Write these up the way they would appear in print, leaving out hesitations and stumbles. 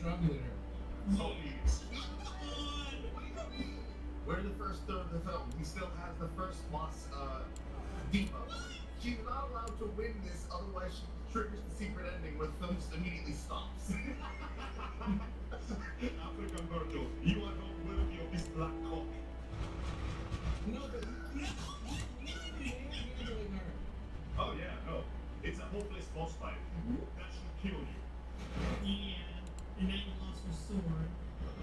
strangling her. Please. We're in the first third of the film. He still has the first boss, Diva. She's not allowed to win this, otherwise she triggers the secret ending where the film just immediately stops. African Virgil, you are not worthy of this black cock. No, but Oh yeah, no. It's a hopeless boss fight. That should kill you. Yeah, and now you lost your sword.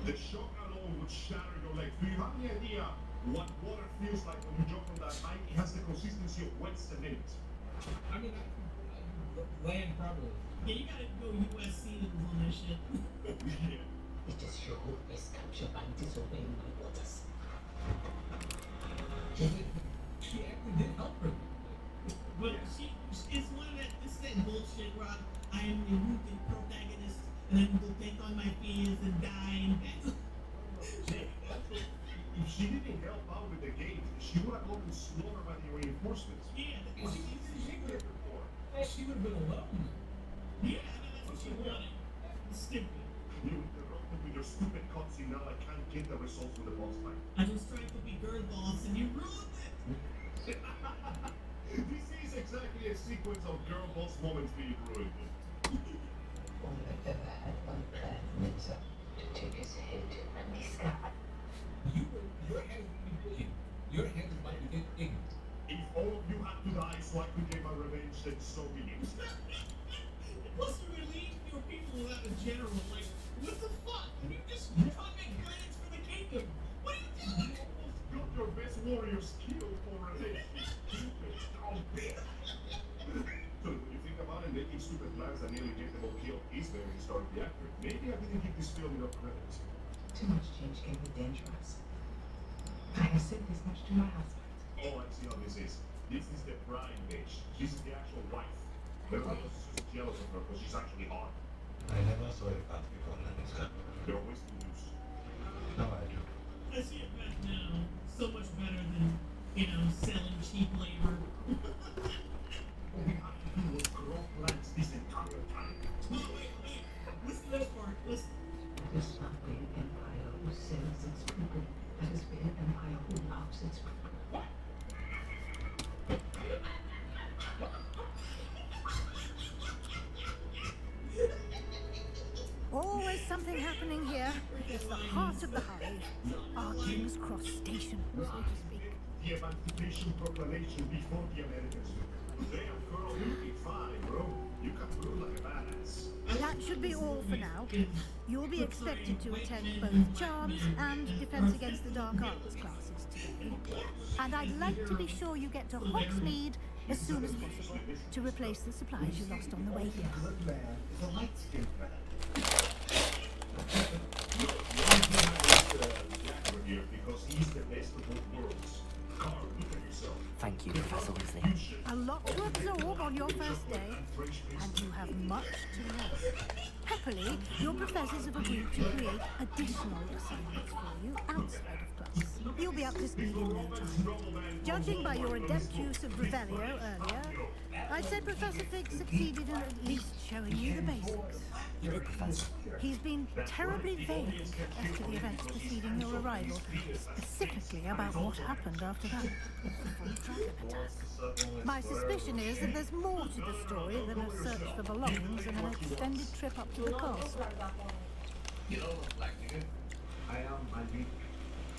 The shock alone would shatter your legs. Do you have any idea what water feels like when you jump from that height? It has the consistency of wet cement. I mean, I land properly. Yeah, you gotta go USC levels on that shit. Yeah. It is your miscapture by disobeying my orders. She actually did help her. But it's one of it's that bullshit, Rob. I am the rooted protagonist, and I will take on my fears and die in battle. If she didn't help out with the gate, she would have gotten slaughtered by the reinforcements. Yeah, She would have been alone. yeah, I mean, that's what she wanted. Stupid. You interrupted with your stupid cutscene. Now I can't get the results from the boss fight. I was trying to be girl boss, and you ruined it. This is exactly a sequence of girl boss moments being ruined. All I've ever had one plan, Minza, to take his head and discard. Your head would be big. Your head is like to get ignorant. If all of you had to die so I could get my revenge, then so be it. Plus, you relieve your people without a general. Like, what the fuck? You just target grants for the kingdom. What are you doing? You almost got your best warriors killed for revenge. Stupid dumb bitch. So when you think about it, making stupid plans that nearly get them all killed is very historically accurate. Maybe I didn't give this film enough credit. Too much change can be dangerous. I have said this much to my husband. Oh, I see how this is. This is the bride bitch. This is the actual wife. Everyone else is just jealous of her because she's actually hot. I never saw a path before Naniska. They're always too loose. Now I do. I see it back now. So much better than, selling cheap labor. What we have to do was grow plants this entire time. Wait. Listen to this part. Listen. It is not the empire who sells its people. That is the empire who loves its people. Always something happening here. It's the heart of the hive. Our King's Cross station, so to speak. The Emancipation Proclamation before the Americans. Damn, girl, you be fine, bro. You come through like a badass. That should be all for now. You'll be expected to attend both Charms and Defense Against the Dark Arts classes today. And I'd like to be sure you get to Hogsmeade as soon as possible to replace the supplies you lost on the way here. Good man is a light-skinned man. Here because he's the best of both worlds. Carl, look at yourself. Thank you, Professor Weasley. A lot to absorb on your first day, and you have much to learn. Happily, your professors have agreed to create additional assignments for you outside of class. You'll be up to speed in no time. Judging by your adept use of Revelio earlier, I'd say Professor Fig succeeded in at least showing you the basics. Professor. He's been terribly vague as to the events preceding your arrival, specifically about what happened after that full dragon attack. My suspicion is that there's more to the story than a search for belongings and an extended trip up to the castle. You don't look like you. I am my beat.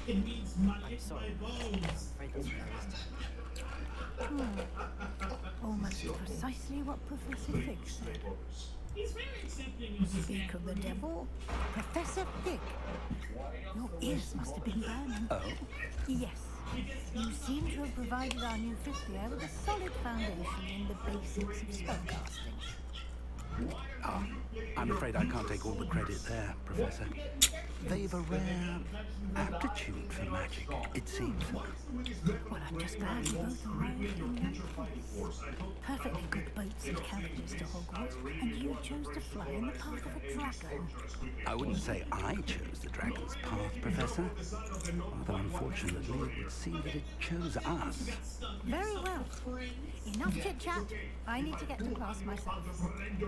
It means my lips, my bones. Almost precisely what Professor Fig said. He's very accepting of his Speak of the devil, Professor Fig. Your ears must have been burning. Oh? Yes. You seem to have provided our new fifth year with a solid foundation in the basics of spellcasting. Oh, I'm afraid I can't take all the credit there, Professor. They've a rare aptitude for magic, it seems. Well, I'm just glad you both arrived in that place. Perfectly good boats and carriages to Hogwarts, and you chose to fly in the path of a dragon. I wouldn't say I chose the dragon's path, Professor. Although unfortunately, it would seem that it chose us. Very well. Enough chit-chat. I need to get to class myself.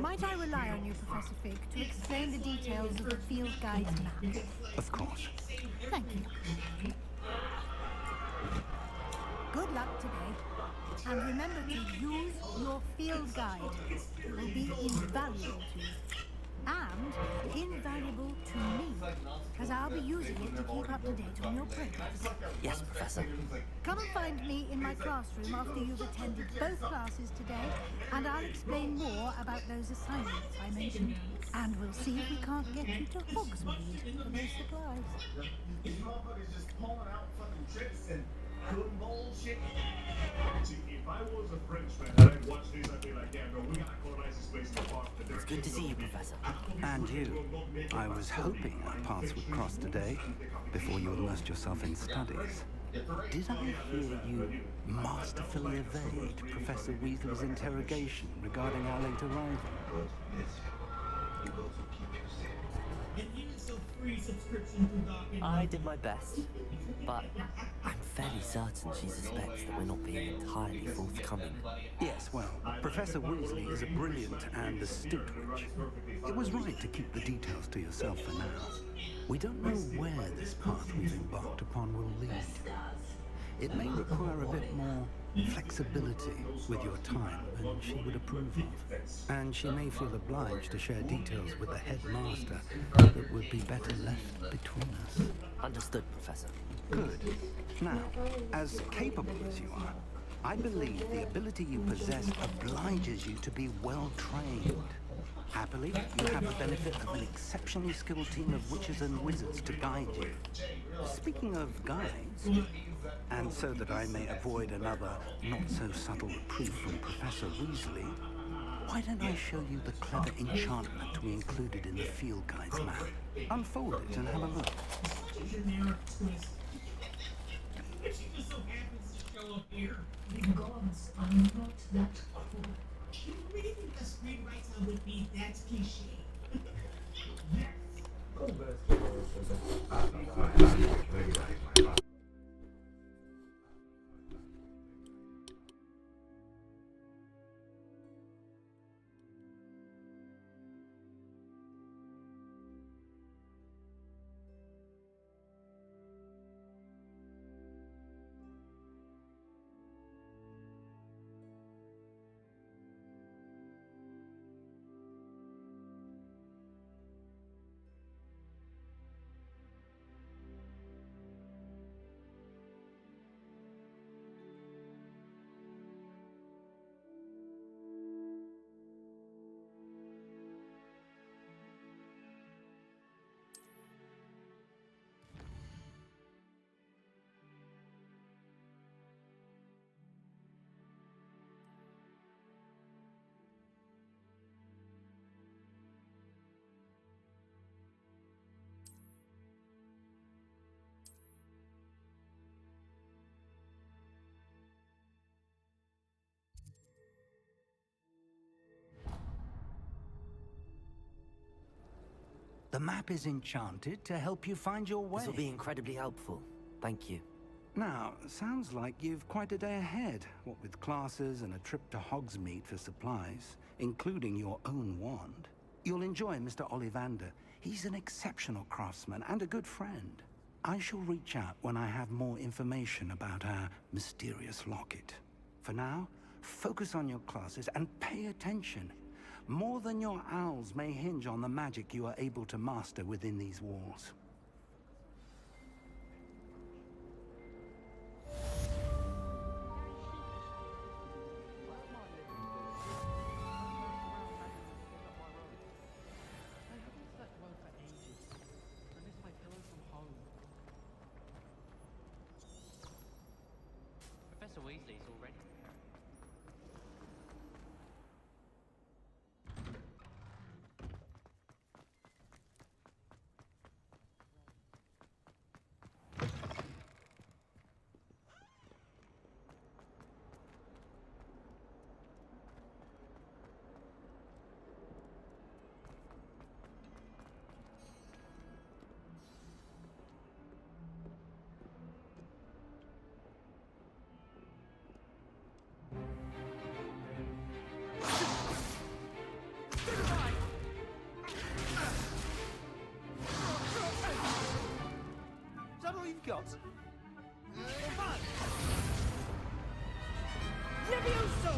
Might I rely rely on you, Professor Fig, to explain the details of the field guide's map. Of course. Thank you. Good luck today. And remember to use your field guide. It will be invaluable to you. And invaluable to me, as I'll be using it to keep up to date on your progress. Yes, Professor. Come and find me in my classroom after you've attended both classes today, and I'll explain more about those assignments I mentioned. And we'll see if we can't get you to Hogsmeade for those supplies. These motherfuckers just pulling out fucking tricks and doing bullshit. See, if I was a Frenchman and I'd watch this, I'd be like, yeah, bro, we gotta colonize this place in the park. It's good to see you, Professor. And you. I was hoping our paths would cross today, before you immersed yourself in studies. Did I hear you masterfully evade Professor Weasley's interrogation regarding our late arrival? You also keep your secret. And here's a free subscription to Doc and I did my best, but I'm fairly certain she suspects that we're not being entirely forthcoming. Yes, well, Professor Weasley is a brilliant and astute witch. It was right to keep the details to yourself for now. We don't know where this path we've embarked upon will lead. It may require a bit more flexibility with your time than she would approve of. And she may feel obliged to share details with the headmaster that would be better left between us. Understood, Professor. Good. Now, as capable as you are, I believe the ability you possess obliges you to be well trained. Happily, you have the benefit of an exceptionally skilled team of witches and wizards to guide you. Speaking of guides, and so that I may avoid another not-so-subtle reproof from Professor Weasley, why don't I show you the clever enchantment we included in the field guide's map? Unfold it and have a look. generic twist. She just so happens to show up here. The gods are not that cruel. You really think a screenwriter would be that cliche? Yes. The map is enchanted to help you find your way. This will be incredibly helpful. Thank you. Now, sounds like you've quite a day ahead, what with classes and a trip to Hogsmeade for supplies, including your own wand. You'll enjoy Mr. Ollivander. He's an exceptional craftsman and a good friend. I shall reach out when I have more information about our mysterious locket. For now, focus on your classes and pay attention. More than your owls may hinge on the magic you are able to master within these walls. Professor Weasley's already there. you've got? Levioso!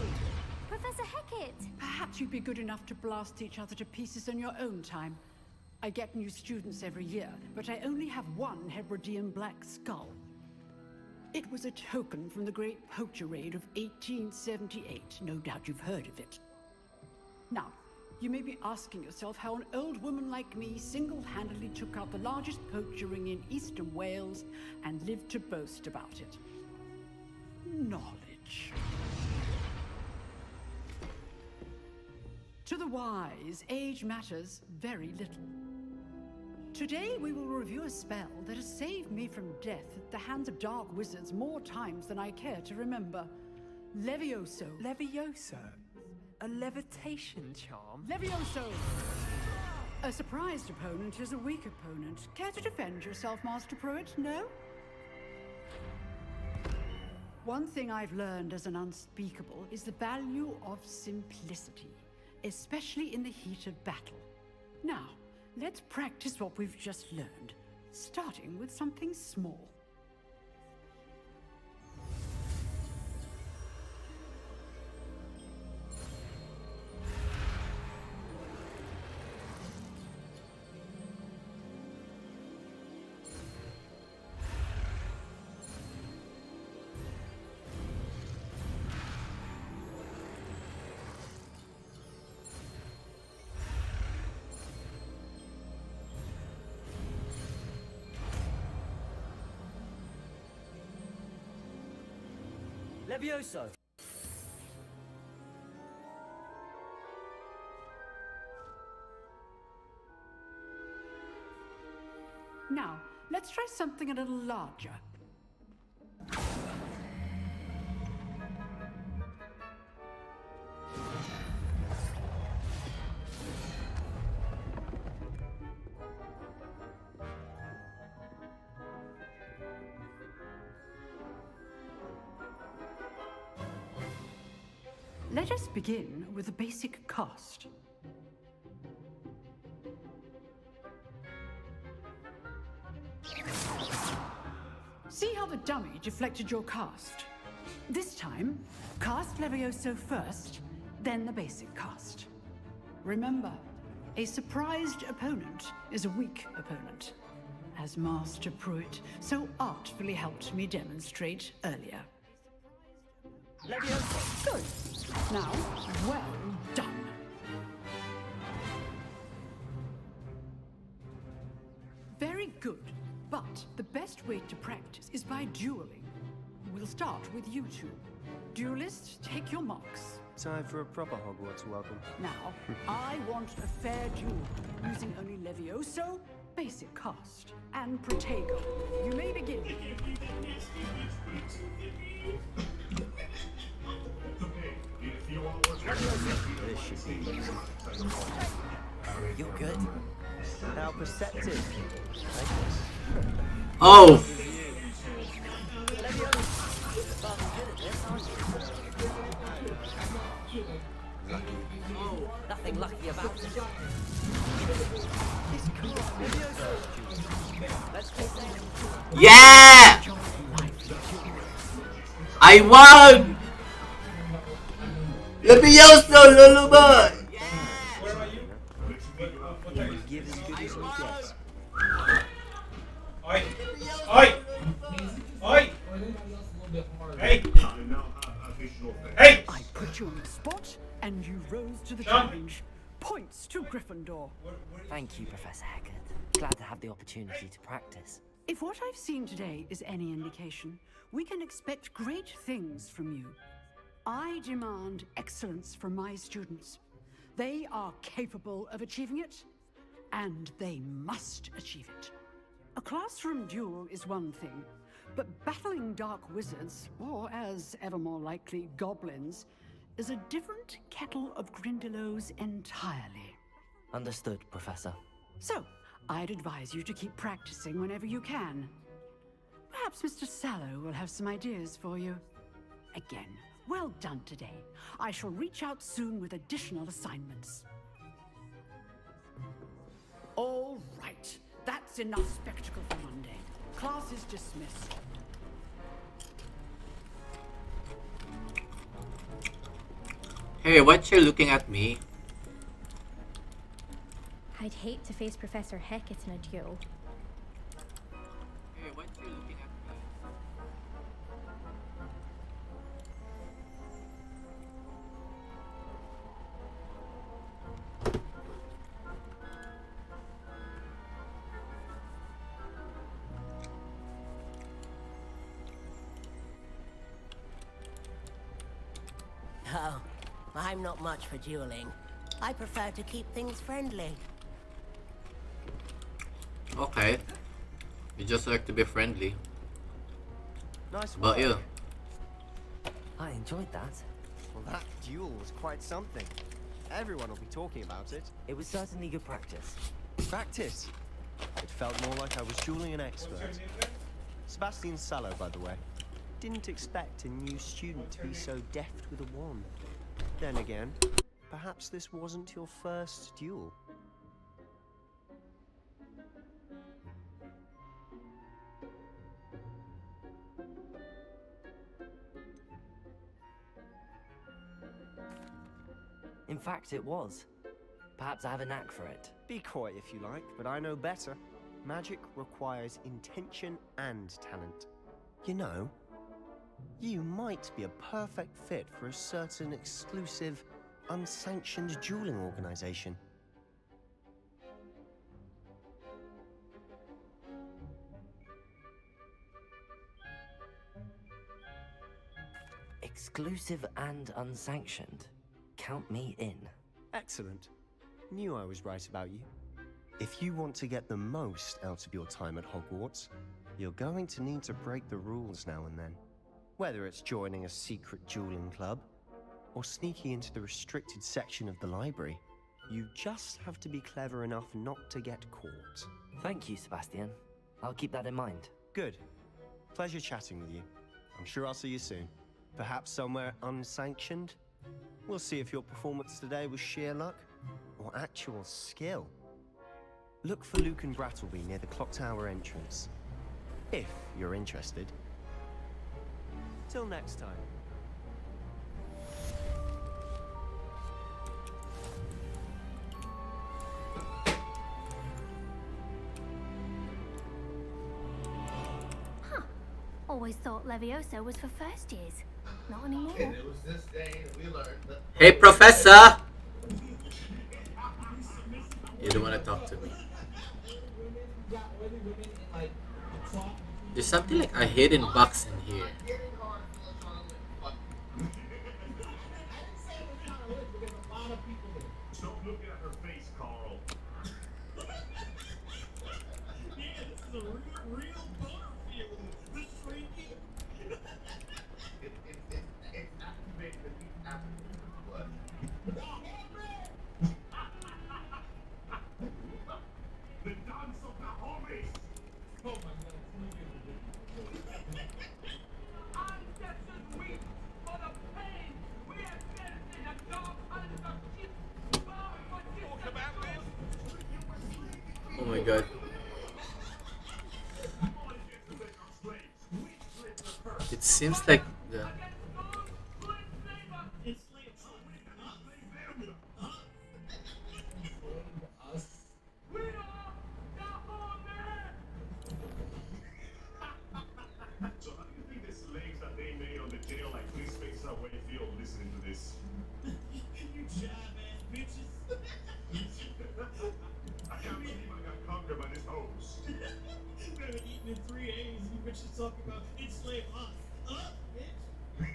Professor Hecat! Perhaps you'd be good enough to blast each other to pieces in your own time. I get new students every year, but I only have one Hebridean black skull. It was a token from the Great Poacher Raid of 1878. No doubt you've heard of it. Now, you may be asking yourself how an old woman like me single-handedly took out the largest poacher ring in eastern Wales and lived to boast about it. Knowledge. To the wise, age matters very little. Today we will review a spell that has saved me from death at the hands of dark wizards more times than I care to remember. Levioso. Levioso? A levitation charm? Levioso! A surprised opponent is a weak opponent. Care to defend yourself, Master Pruitt? No? One thing I've learned as an unspeakable is the value of simplicity, especially in the heat of battle. Now, let's practice what we've just learned, starting with something small. Levioso! Now, let's try something a little larger. Let us begin with a basic cast. See how the dummy deflected your cast? This time, cast Levioso first, then the basic cast. Remember, a surprised opponent is a weak opponent, as Master Pruitt so artfully helped me demonstrate earlier. Levioso! Good. Now, well done. Very good. But the best way to practice is by dueling. We'll start with you two. Duelists, take your marks. Time for a proper Hogwarts welcome. Now, I want a fair duel, using only Levioso, basic cast, and Protego. You may begin. This should be easy. You're good. How perceptive. Oh! Nothing lucky about it. Yeah! I won! Levioso, Luluba! Give as good as you get. Oi! Oi! Oi! Hey! Hey! I put you on the spot, and you rose to the challenge. Points to Gryffindor. Thank you, Professor Hecat. Glad to have the opportunity to practice. If what I've seen today is any indication, we can expect great things from you. I demand excellence from my students. They are capable of achieving it, and they must achieve it. A classroom duel is one thing, but battling dark wizards, or as ever more likely, goblins, is a different kettle of Grindylows entirely. Understood, Professor. So, I'd advise you to keep practicing whenever you can. Perhaps Mr. Sallow will have some ideas for you. Again, well done today. I shall reach out soon with additional assignments. All right, that's enough spectacle for Monday. Class is dismissed. Hey, what you looking at me? I'd hate to face Professor Hecat in a duel. Hey, what you looking at me? Oh, I'm not much for dueling. I prefer to keep things friendly. Okay. You just like to be friendly. Nice But work. you? I enjoyed that. Well, that duel was quite something. Everyone will be talking about it. It was certainly good practice. Practice? It felt more like I was dueling an expert. Sebastian Sallow, by the way. Didn't expect a new student to be so deft with a wand. Then again, perhaps this wasn't your first duel. In fact, it was. Perhaps I have a knack for it. Be coy if you like, but I know better. Magic requires intention and talent. You know, you might be a perfect fit for a certain exclusive, unsanctioned dueling organization. Exclusive and unsanctioned. Count me in. Excellent. Knew I was right about you. If you want to get the most out of your time at Hogwarts, you're going to need to break the rules now and then. Whether it's joining a secret dueling club, or sneaking into the restricted section of the library, you just have to be clever enough not to get caught. Thank you, Sebastian. I'll keep that in mind. Good. Pleasure chatting with you. I'm sure I'll see you soon. Perhaps somewhere unsanctioned? We'll see if your performance today was sheer luck, or actual skill. Look for Luke and Brattleby near the clock tower entrance, if you're interested. Till next time. Huh. Always thought Leviosa was for first years. Not anymore. And it was this day that we learned that... Hey, Professor! You don't want to talk to me. There's something like a hidden box in here. Stop looking at her face, Carl. Yeah, this is a real boner field. The shrinking. It's activated the deep African blood. The dance of the homies. Oh my god. Oh my god. It seems like the... So how do you think the slaves that they made on the jail like please face away feel listening to this? You jive ass bitches. I can't believe I got conquered by this hose. Better eating in 3 A's. You bitches talking about enslave us. Bitch.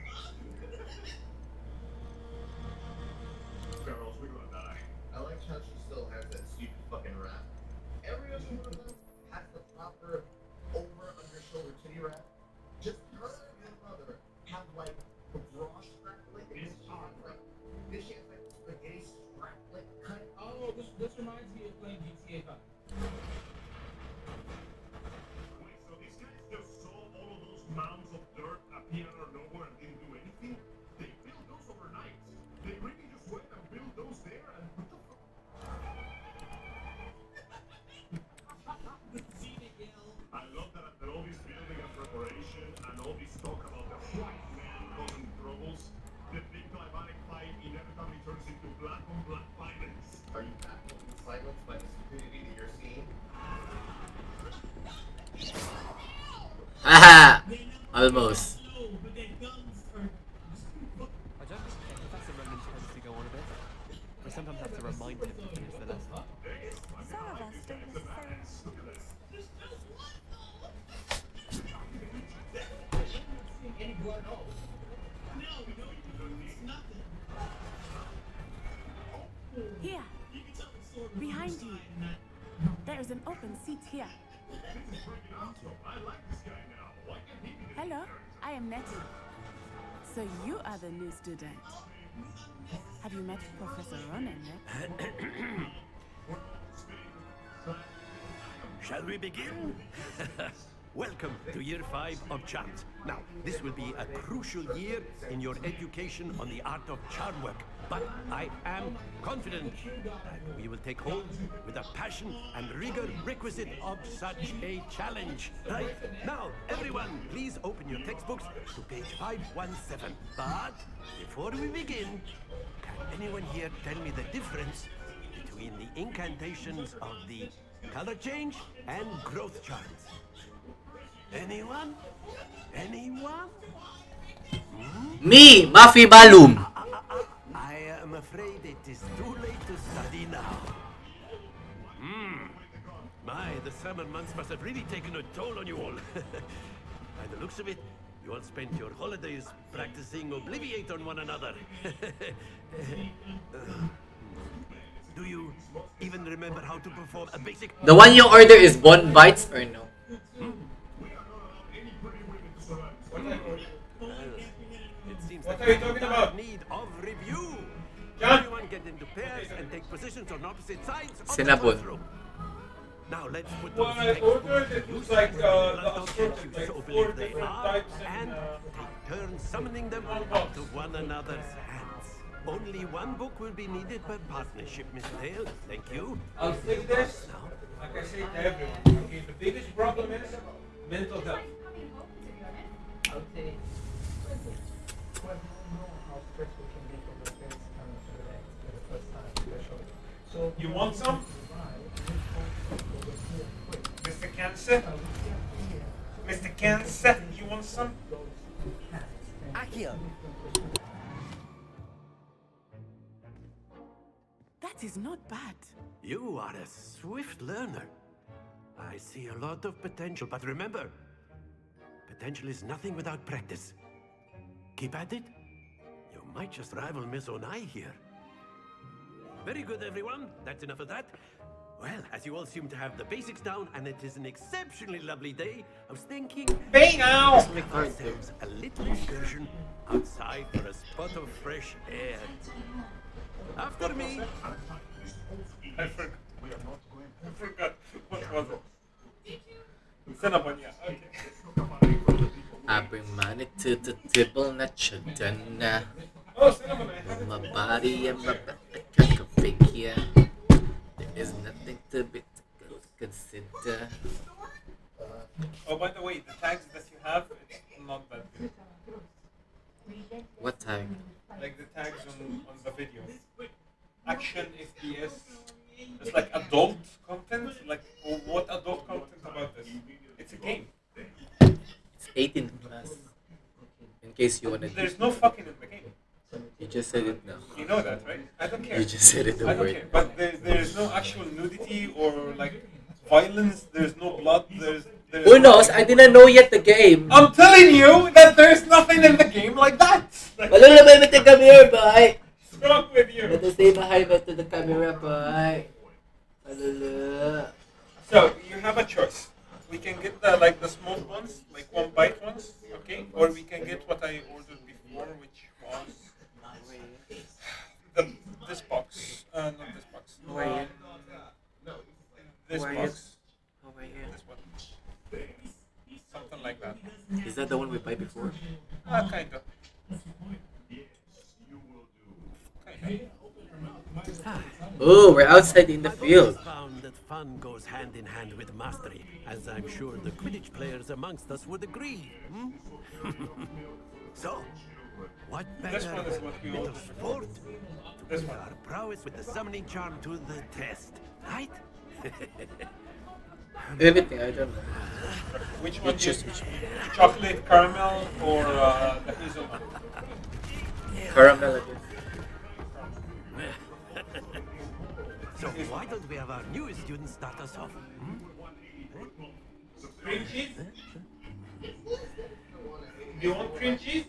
Girls, we're gonna die. I like how she still has that stupid fucking wrap. Every other one of them has the proper over-under-shoulder titty wrap. Just her and her mother have like the bra straplet and this like this she has like spaghetti straplet cut. Oh, this reminds me of playing GTA 5. Wait, so these guys just saw all of those mounds of dirt appear out of nowhere and didn't do anything? They built those overnight. They really just went and built those there and what the fuck? The scenic yell. I love that after all looks like the stupidity that you're seeing. Haha! Almost. I don't think Professor Roman tends to go on a bit. We sometimes have to remind him to finish the lesson. Some of us don't necessarily. Here, behind you. There is an open seat here. Hello, I am Nettie. So you are the new student. Have you met Professor Ronan yet? Shall we begin? Welcome to year 5 of charms. Now, this will be a crucial year in your education on the art of charm work. But I am confident that we will take hold with the passion and rigor requisite of such a challenge. Right? Now, everyone, please open your textbooks to page 517. But before we begin, can anyone here tell me the difference between the incantations of the color change and growth charms? Anyone? Anyone? Me, Mafi Balum. I am afraid it is too late to study now. My, the summer months must have really taken a toll on you all. By the looks of it, you all spent your holidays practicing Obliviate on one another. Do you even remember how to perform a basic... The one you order is Bon Bites or no? It seems What that are you talking about? Need of review. John? Everyone get into pairs and take positions on opposite sides of the Cinnabon. classroom. Now let's put When I ordered, it was like the assorted, like 4 different types and take turns summoning them to one another's hands. Only one book will be needed per partnership, Miss Dale. Thank you. I'll say this, like I say to everyone, okay, the biggest problem is mental health. You want some? Mr. Cancer? Mr. Cancer, you want some? Akio. That is not bad. You are a swift learner. I see a lot of potential, but remember, potential is nothing without practice. Keep at it. You might just rival Miss Onai here. Very good, everyone. That's enough of that. Well, as you all seem to have the basics down, and it is an exceptionally lovely day, I was thinking... Bingo! Let's make ourselves a little excursion outside for a spot of fresh air. After me. I forgot. What was it? Cinnabon, yeah. Okay. I bring money to the table, not children. Oh, Cinnabon, I have my body and my back, I can figure. There is nothing to be consider. Oh, by the way, the tags that you have, it's not that good. What tag? Like the tags on the video. Action FPS. It's like adult content. Like, what adult content about this? It's a game. It's 18 plus. In case you wanna. There's no fucking in the game. You just said it now. You know that, right? I don't care. You just said it the I don't word. care. But there's no actual nudity or like violence. There's no blood. There's Who knows? I didn't know yet the game. I'm telling you that there's nothing in the game like that. Malulubay come here, boy. What's wrong with you? Let us say hi to the camera, boy. Malulu. So you have a choice. We can get the small ones, like 1 bite ones, okay? Or we can get what I ordered before, which was this box. Not this box. This box. This one. Something like that. Is that the one we played before? Kind of. Oh, we're outside in the field. I've found that fun goes hand in hand with mastery, as I'm sure the Quidditch players amongst us would agree. So, What This better one is what we bit all of do. sport to This put one. our prowess with the summoning charm to the test, right? Anything, I don't know. Which You one? choose You- which chocolate caramel or the hazelnut? caramel, I guess. So why don't we have our newest student start us off? Hmm? Cream cheese? Do you want cream cheese?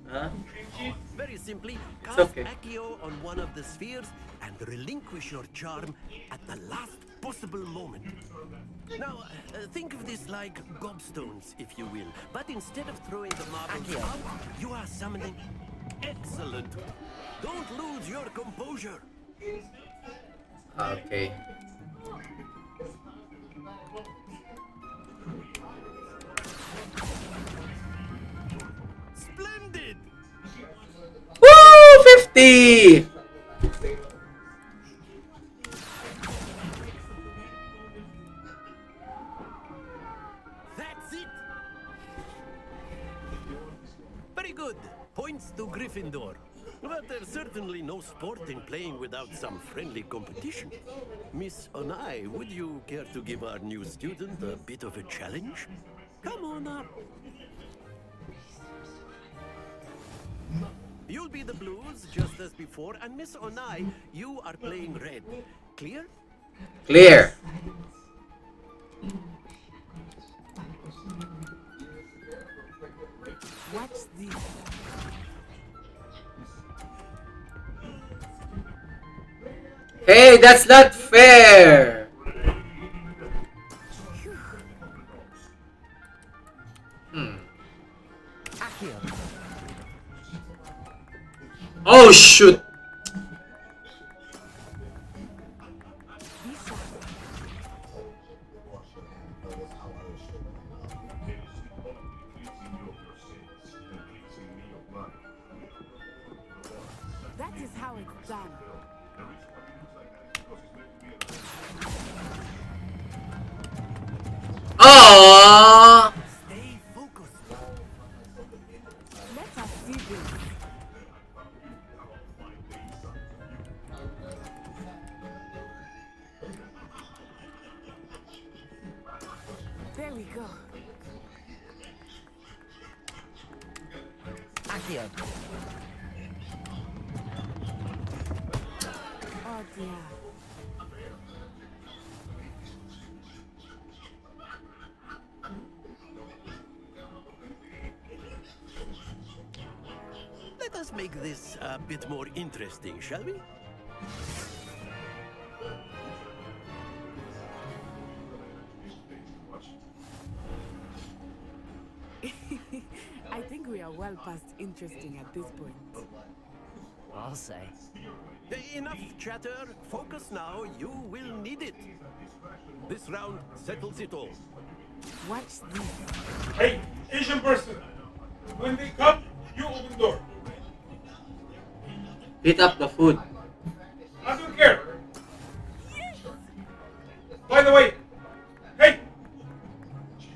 Huh? Cream cheese? Very simply, It's cast okay. Accio on one of the spheres and relinquish your charm at the last possible moment. Now, think of this like gobstones, if you will. But instead of throwing the marbles out, you are summoning... Excellent! Don't lose your composure! Okay. Splendid! Woo! 50! That's it! Very good. Points to Gryffindor. But there's certainly no sport in playing without some friendly competition. Miss Onai, would you care to give our new student a bit of a challenge? Come on up. You'll be the blues, just as before, and Miss Onai, you are playing red. Clear? Clear. What's this? Hey, that's not fair! Oh shoot! That is how it's done. Aww! Stay focused. Let us see this. There we go. Accio. Oh dear. Let us make this a bit more interesting, shall we? I think we are well past interesting at this point. I'll say. Enough chatter. Focus now. You will need it. This round settles it all. Watch this. Hey, Asian person. When they come, you open door. Heat up the food. I don't care. By the way, hey. He's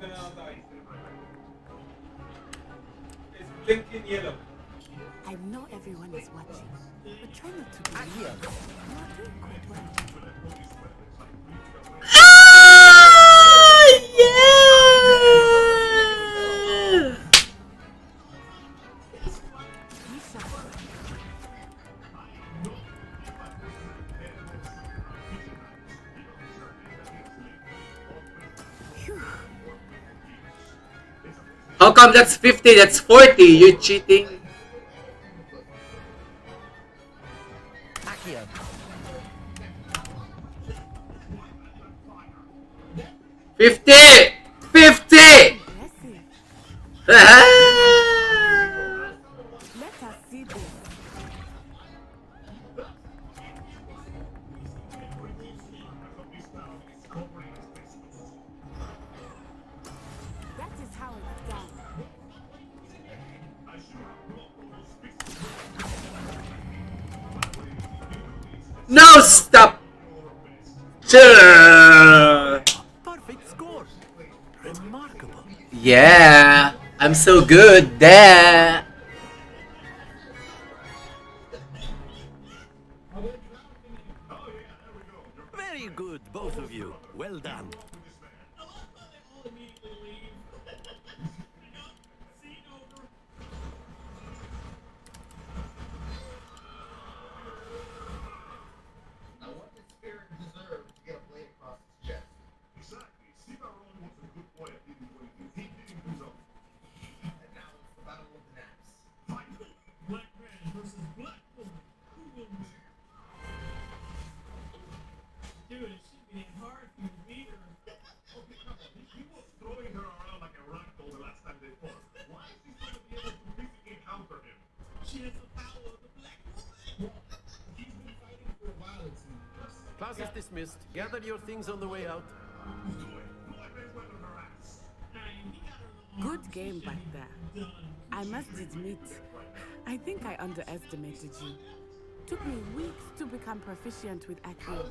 gonna die. It's blinking yellow. I know everyone is watching, but try not to be mean. You are doing quite well. How come that's 50? That's 40. You're cheating. Accio. $50! $50! Let us see this. That is how it's done. No, stop! Perfect score. Remarkable. Yeah, I'm so good there. Very good, both of you. Well done. Now, what did Spirit deserve to get a blade across his chest? Exactly. Cimarron was a good boy at didn't do anything. He didn't do nothing. And now it's the battle of the naps. Fight! Black man versus black woman. Who will win? Dude, it shouldn't be that hard for you to beat her. Okay, come on. He was throwing her around like a ragdoll the last time they fought. Why is she going to be able to physically counter him? She has the power of the black woman. He's been fighting for a while, it seems. Class is dismissed. Gather your things on the way out. Good game back there. I must admit, I think I underestimated you. Took me weeks to become proficient with Accio.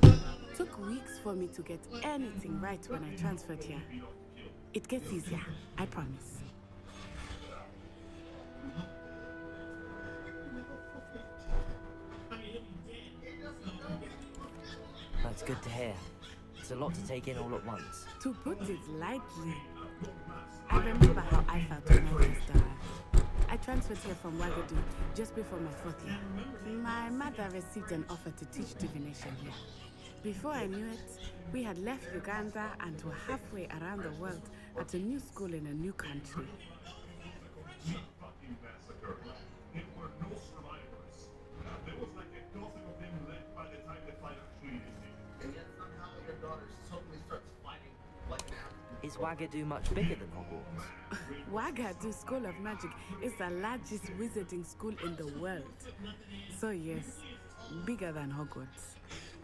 Took weeks for me to get anything right when I transferred here. It gets easier, I promise. That's good to hear. It's a lot to take in all at once. To put it lightly, I remember how I felt when I first arrived. I transferred here from Wagadu just before my 4th year. My mother received an offer to teach divination here. Before I knew it, we had left Uganda and were halfway around the world at a new school in a new country. Fucking massacre. There were no survivors. There was like a dozen of them left by the time the fight actually ended. And yet somehow your daughter suddenly starts fighting like an African. Is Wagadu much bigger than Hogwarts? Wagadu School of Magic is the largest wizarding school in the world. So yes, bigger than Hogwarts.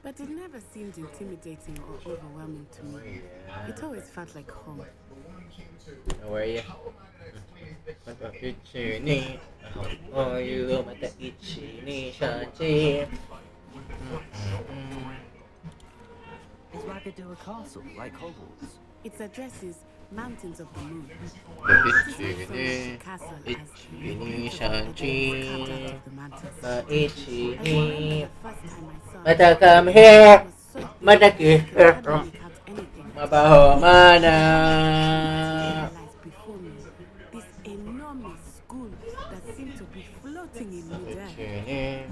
But it never seemed intimidating or overwhelming to me. It always felt like home. How are you? Mata ichi ni, how are you? Mata ichi ni, Shachi. Is Wagadu a castle like Hogwarts? Its address is Mountains of the Moon. Ichi ni, ichi ni, Shachi. Mata ichi ni. Mata come here. Mata here. Mabaho mana. This enormous school that seemed to be floating in midair.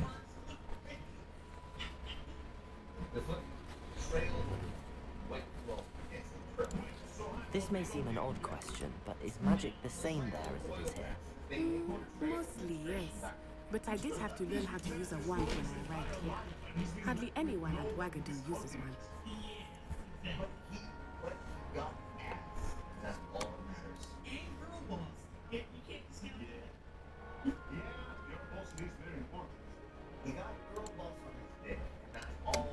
This may seem an odd question, but is magic the same there as it is here? Mostly, yes. But I did have to learn how to use a wand when I arrived here. Hardly anyone at Wagadu uses one. That's all that matters. And girl boss. You can't skip it. Yeah, your boss is very important. He got girl boss on his dick, and that's all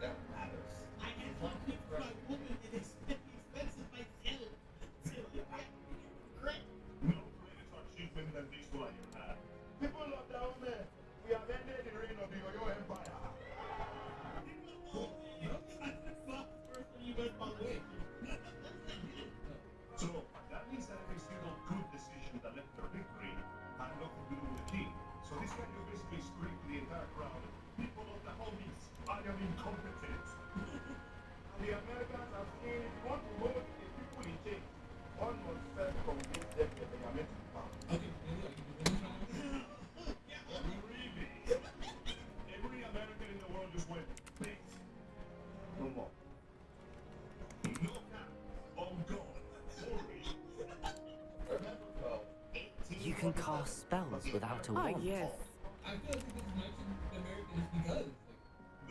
that matters. I had to pick my woman and expensive myself. Great. No credits are cheaper than this one you have. People are down there. We have ended the reign of the Oyo Empire. So that means that every single good decision that led to victory had nothing to do with the king. So this guy you basically screamed to the entire crowd, people of the homies, I am incompetent. And the Americans have seen if you want to vote the people in change, one must first convince them that they are meant to be found. Every American in the world just went, wait, no more. No cap, on God. You can cast spells without a Oh, wand. yes.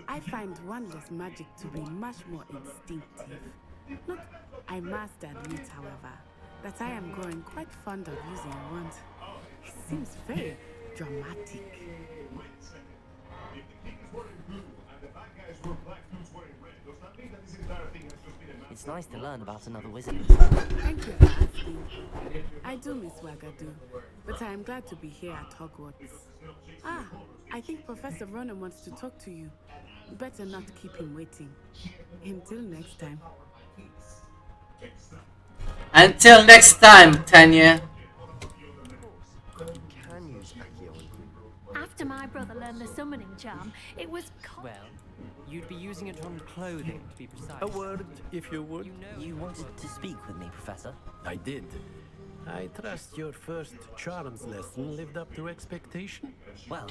I find wandless magic to be much more instinctive. Look, I must admit, however, that I am growing quite fond of using a wand. It seems very dramatic. Wait a second. If the king is wearing blue and the bad guys were black dudes wearing red, does that mean that this entire thing has just been a massive... It's nice to learn about another wizard. Thank you for asking. I do miss Wagadu, but I am glad to be here at Hogwarts. Ah, I think Professor Ronan wants to talk to you. Better not keep him waiting. Until next time. Until next time, Tanya. learn the summoning charm. It was Well, you'd be using it on clothing, to be precise. A word, if you would. You wanted to speak with me, Professor? I did. I trust your first charms lesson lived up to expectation. Well,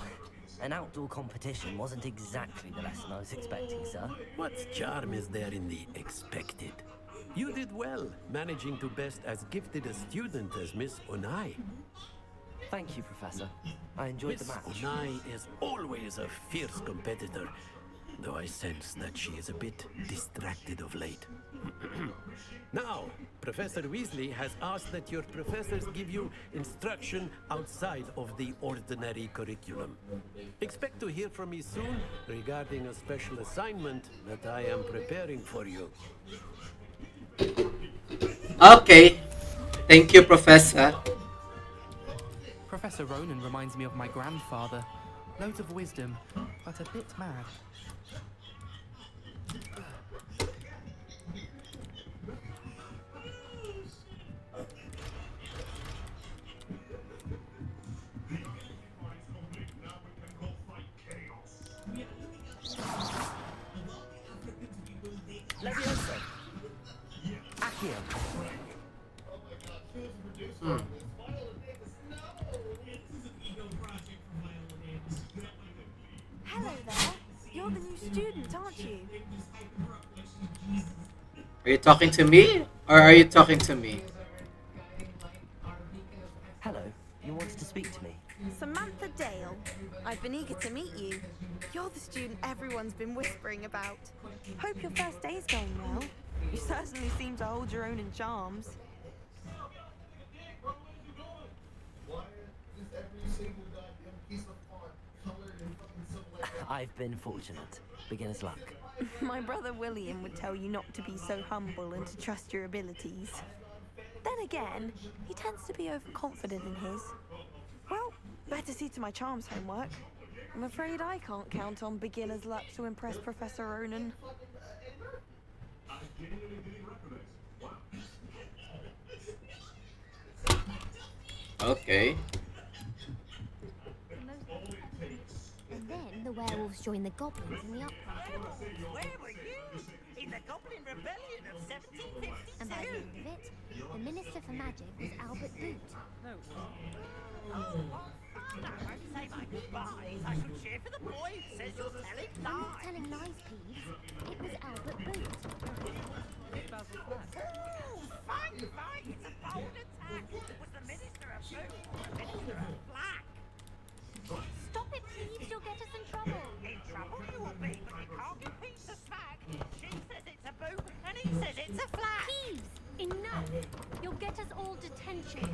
an outdoor competition wasn't exactly the lesson I was expecting, sir. What charm is there in the expected? You did well, managing to best as gifted a student as Miss Onai. Thank you, Professor. I enjoyed the match. Miss Onai is always a fierce competitor, though I sense that she is a bit distracted of late. Now, Professor Weasley has asked that your professors give you instruction outside of the ordinary curriculum. Expect to hear from me soon regarding a special assignment that I am preparing for you. Okay. Thank you, Professor. Professor Ronan reminds me of my grandfather. Loads of wisdom, but a bit mad. Leviosa! Accio! Hello there. You're the new student, aren't you? Are you talking to me? Or are you talking to me? Hello, you wanted to speak to me? Samantha Dale. I've been eager to meet you. You're the student everyone's been whispering about. Hope your first day's going well. You certainly seem to hold your own in charms. I've been fortunate. Beginner's luck. My brother William would tell you not to be so humble and to trust your abilities. Then again, he tends to be overconfident in his. Well, better see to my charms homework. I'm afraid I can't count on beginner's luck to impress Professor Ronan. Okay. And then the werewolves joined the goblins in the uprising. Where were you? In the Goblin Rebellion of 1752? And by the end of it, the Minister for Magic was Albert Boot. No. Father, say my goodbyes. I should cheer for the boy who says you're telling I'm not lies. telling lies, Peeves. It was Albert Boot. Fine. It's a bold attack. Was the Minister of Blue or the Minister of Black? Stop it, Peeves. You'll get us in trouble. In trouble you will be, but you can't give peace a smack. She says it's a boot, and he says it's a flag. Peeves, enough. You'll get us all detention.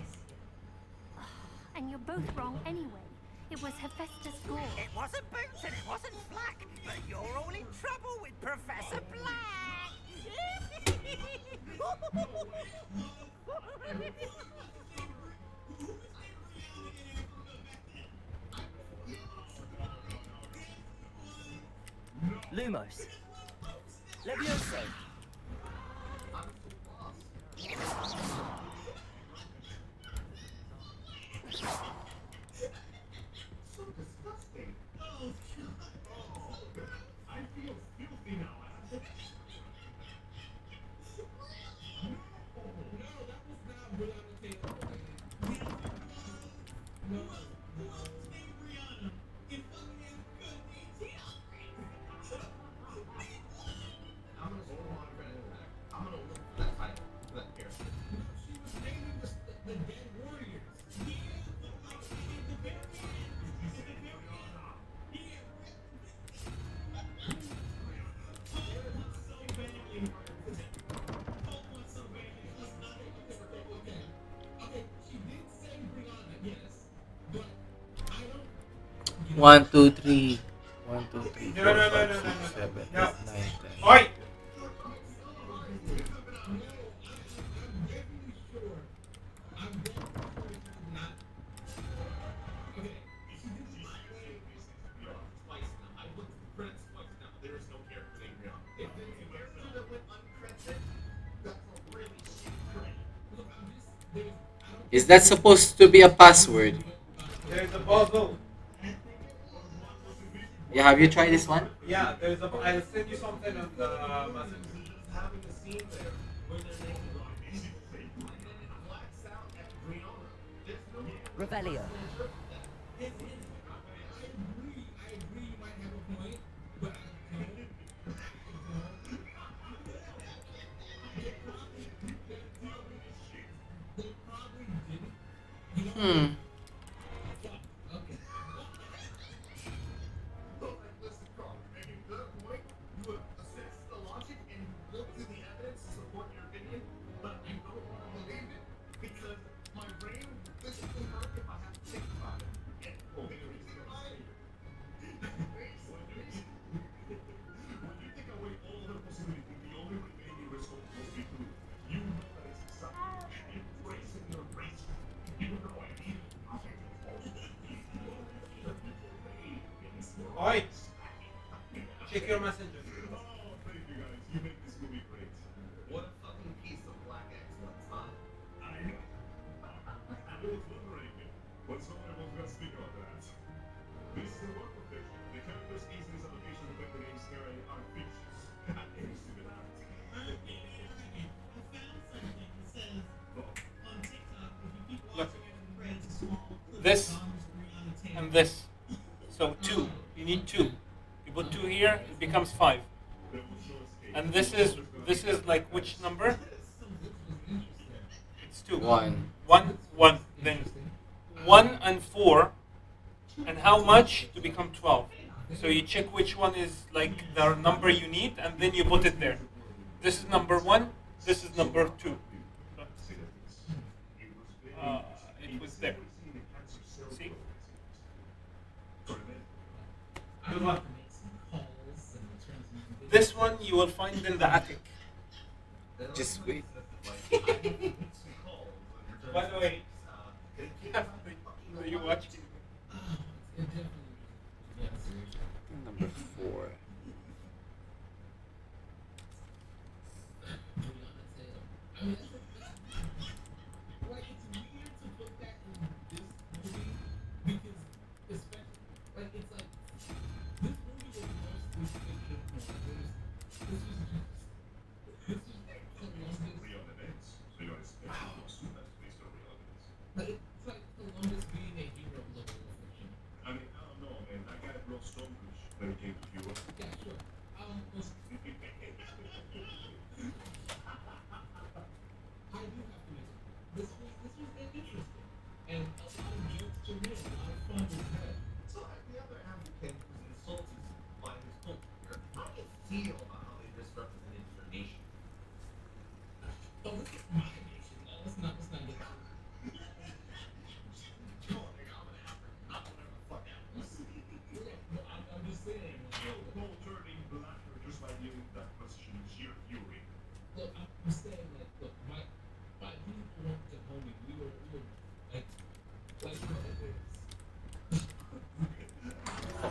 And you're both wrong anyway. It was Hephaestus Gore. It wasn't Boots and it wasn't Flack, but you're all in trouble with Professor Black. Lumos! Levioso! So disgusting. I feel filthy now. One, two, three. 1, 2, 3, 4, No. 5, 6, 7, 8, 9, 10. Oi! Is that supposed to be a password? There's a puzzle. have you tried this one? Yeah, there's a. I'll send you something on the message. Revelio. Hmm. Oi! Check your messenger. What a fucking piece of black excellence, huh? What's gonna speak about that? This is a work profession. The character's easiness allocation of the names here are fictitious. And any similarity. Look. This and this. So 2. You need 2. You put 2 here, it becomes 5. And this is like which number? It's 2. 1. 1, 1. Then 1 and 4. And how much to become 12? So you check which one is like the number you need, and then you put it there. This is number 1. This is number 2. It was there. See? Good luck. This one you will find in the attic. Just wait. By the way, are you watching? Number 4.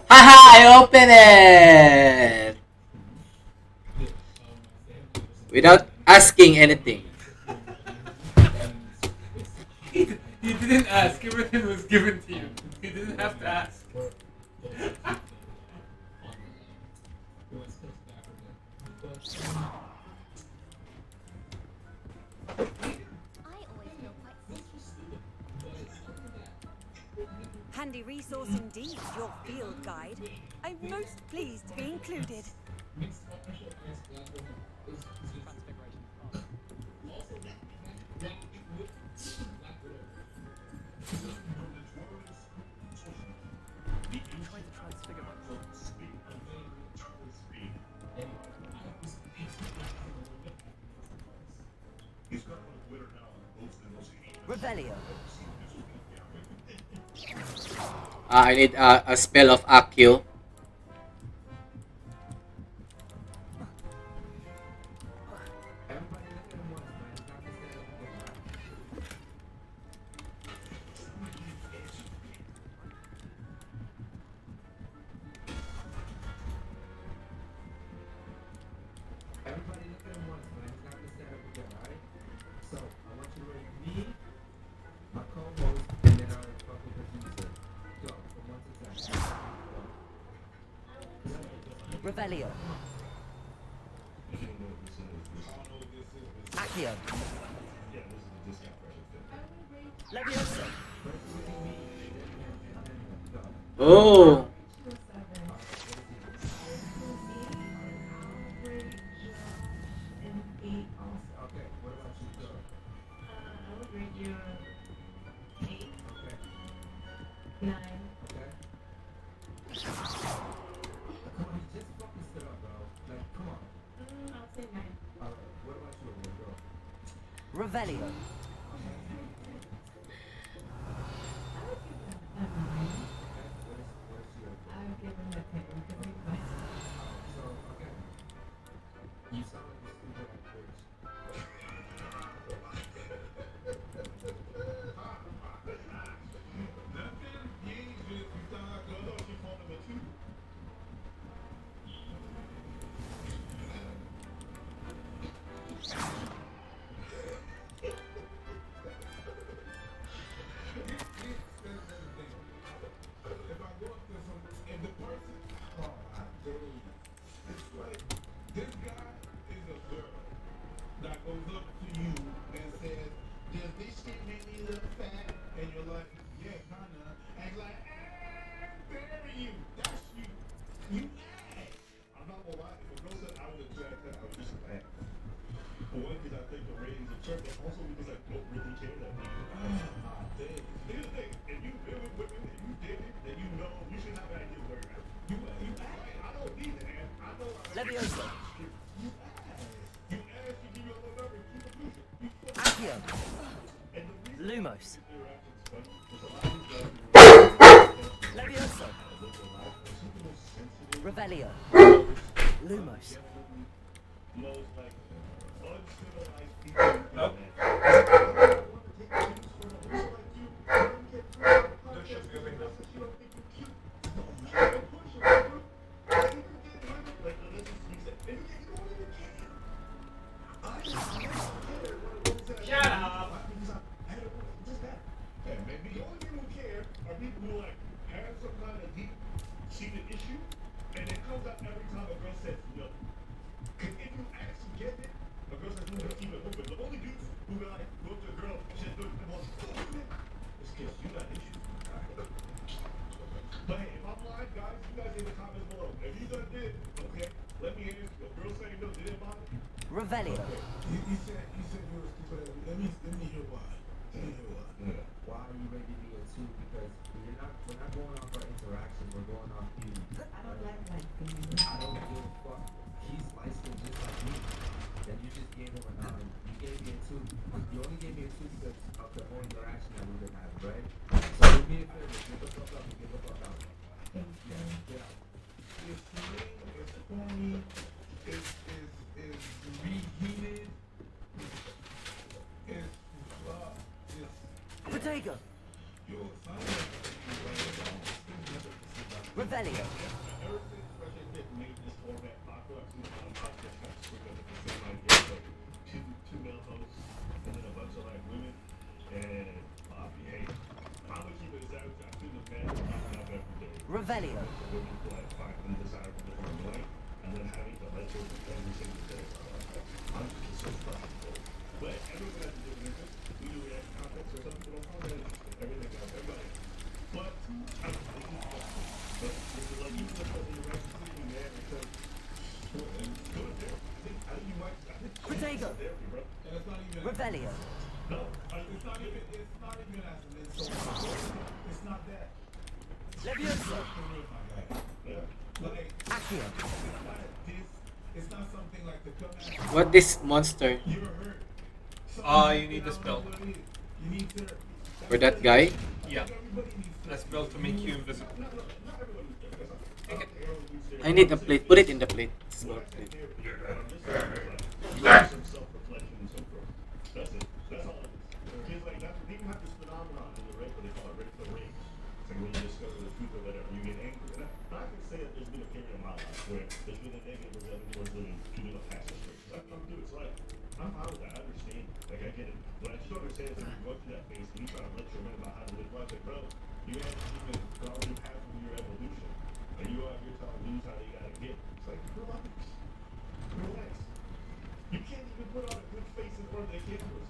Haha, I open it! Without asking anything. He didn't ask. Everything was given to you. He didn't have to ask. Handy resource indeed, your field guide. I'm most pleased to be included. Revelio. I need a spell of Akio. Revelio. Accio. Levioso. Oh. Revelio. Levioso. Accio. Lumos. Levioso. Revelio. Lumos. Revelio. You said you were stupid. Let me hear why. Why are you ready to be a two? Because we're not going off our interactions, we're going off you. I don't like light skin. I don't give a fuck. He's light skinned just like me. Then you just gave him a 9. You gave me a 2. You only gave me a 2 because of the whole interaction that we've been having, right? So do me a favor, get the fuck up and get the fuck out. Yeah, get out. Is corny, is reheated, is Protego. Revelio. Revelio. Protego. Revelio. it's not even as an insult. It's not that. Levioso. Like, Accio. it's not something like the come What this monster? You need the spell. For that guy? Yeah. A spell to make you invisible. Take it. I need a plate. Put it in the plate. Small plate. It's like, relax. Relax. You can't even put on a good face in front of the cameras.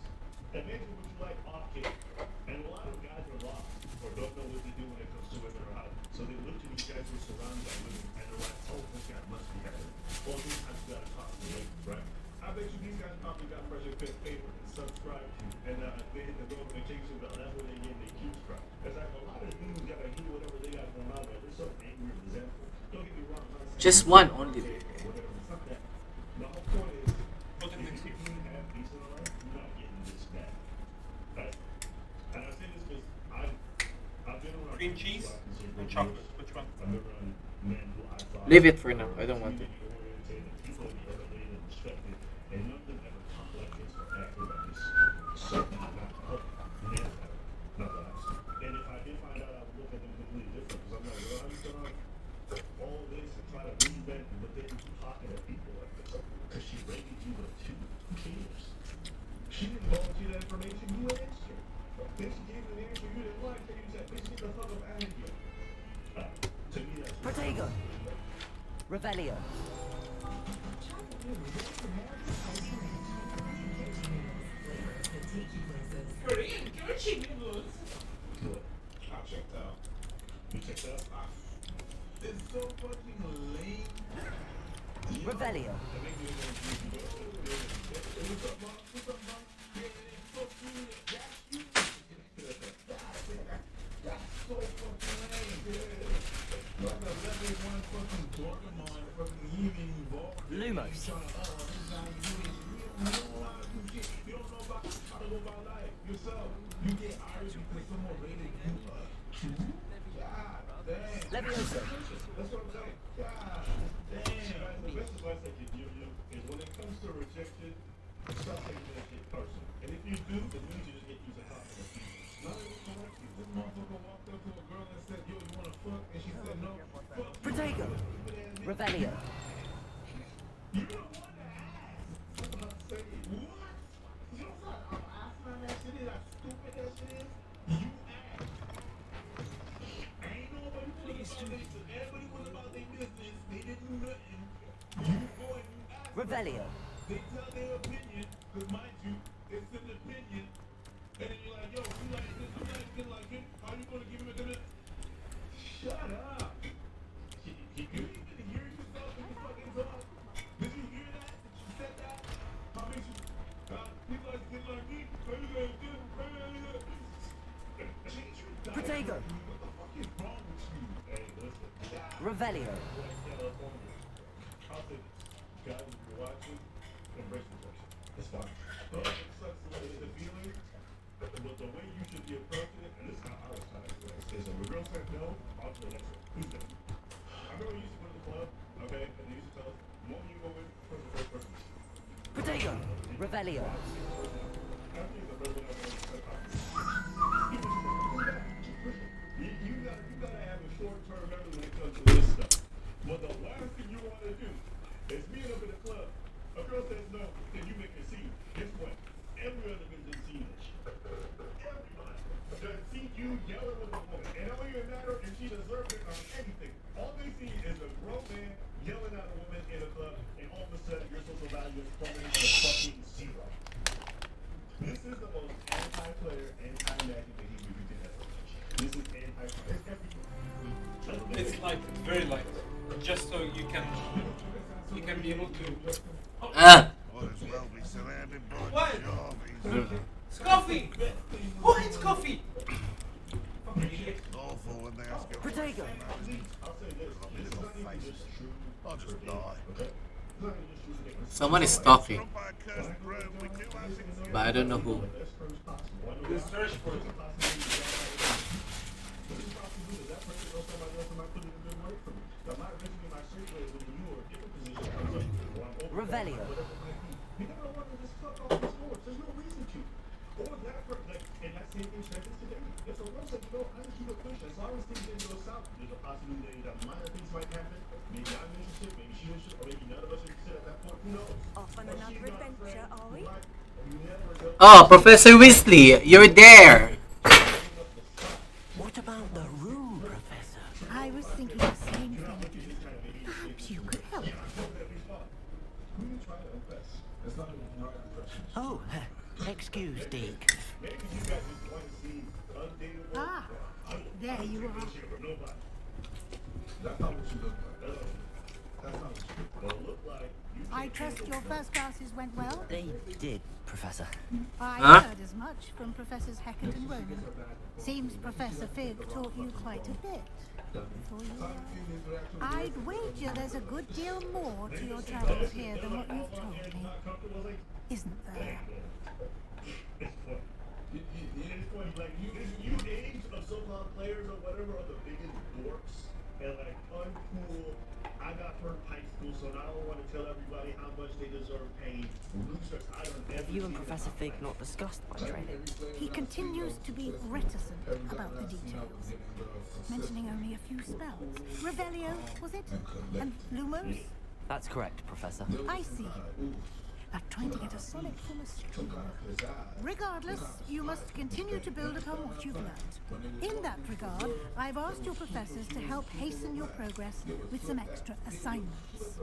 Imagine what you like off camera. And a lot of guys are lost or don't know what to do when it comes to women or out. So they look to these guys who are surrounded by women and they're like, oh, this guy must be having it. Well, these guys got to talk to women, right? I bet you these guys probably got pressure fit paper and subscribe to, and they hit the notification bell. That's when they get their cue strike. It's like a lot of dudes gotta hear whatever they got going on, but they're so angry and resentful. Don't get me wrong. Just one only. Whatever. It's not that. The whole point is, if you have peace in life, you're not getting this bad. Right? And I say this because I've been around cream cheese or chocolate? Which one? I've been around men who I thought Leave it for now. I don't want it. people in the elevated and respected, and none of them ever talk like this or acted like this. So never, not last. And if I did find out, I would look at them completely different because I'm like, well, I'm just gonna all this and try to reinvent, but then talking at people like this because she rated you with two. Who cares? She didn't volunteer that information. You asked her. Then she gave an answer you didn't like, and you said, "Bitch, get the fuck up out of here." To me, that's Protego. Revelio. Korean noodles. Look, I checked out. You checked out? It's so fucking lame. Revelio. Lumos. Leviosa. That's what I'm saying. God damn. The best advice I can give you is when it comes to rejection, stop taking that shit personal. And if you do, then you need to just get used to talking to people. Not even correct you. This motherfucker walked up to a girl and said, yo, you wanna fuck? And she said, no, fuck. Protego. Revelio. You don't want to ask. I'm about to say, what? You know how asinine that shit is? How stupid that shit is? You ask. Ain't nobody put it about their, everybody was about their business. They didn't do nothing. You go and you ask. Revelio. They tell their opinion, because mind you, it's an opinion. And then you're like, yo, you like this, you like this, like it. How you gonna give him a minute? Shut up. You even hear yourself when you fucking talk? Did you hear that? Did you say that? How many you, people like this like me? How you gonna do? Change your diet. Protego. What the fuck is wrong with you? Hey, listen. Revelio. I'll say this. Guys, if you're watching, embrace rejection. It's fine. It sucks the feeling, but the way you should be approaching it, and this is how I was trying to explain it, is when a girl said no, I'll do the next one. Who's that? I remember we used to go to the club, okay, and they used to tell us, the moment you go in, first the first person. Protego. Revelio. You gotta have a short-term memory when it comes to this stuff. But the last thing you want to do is being up in the club. A girl says no, then you make a scene. Guess what? Every other bitch done seen that shit. Everybody done seen you yelling with a woman. And it don't even matter if she deserves it or anything. All they see is a grown man yelling at a woman in a club, and all of a sudden your social value is plummeting to fucking zero. This is the most anti-player, anti-magic behavior you can ever watch. This is anti-player. It's everything. It's light, it's very light. Just so you can be able to. Ah! What? Coffee! Who eats coffee? Protego. Someone is talking. But I don't know who. You search for it. Revelio. Off on another adventure, are we? Oh, Professor Weasley, you're there. What about the room, Professor? I was thinking the same thing. Perhaps you could help. Oh, excuse, Deke. Ah, there you are. I trust your first classes went well? They did, Professor. I Huh? heard as much from Professors Hecat and Ronan. Seems Professor Fig taught you quite a bit. Before you arrived. I'd wager there's a good deal more to your travels here than what you've told me. Isn't there? It's funny, like you age of so-called players or whatever are the biggest dorks and like uncool. I got hurt in high school, so now I don't want to tell everybody how much they deserve pain. Losers, I don't Have you and Professor Fig not discussed my training? He continues to be reticent about the details, mentioning only a few spells. Revelio, was it? And Lumos? That's correct, Professor. I see. Like trying to get a sonnet full of stream. Regardless, you must continue to build upon what you've learned. In that regard, I've asked your professors to help hasten your progress with some extra assignments.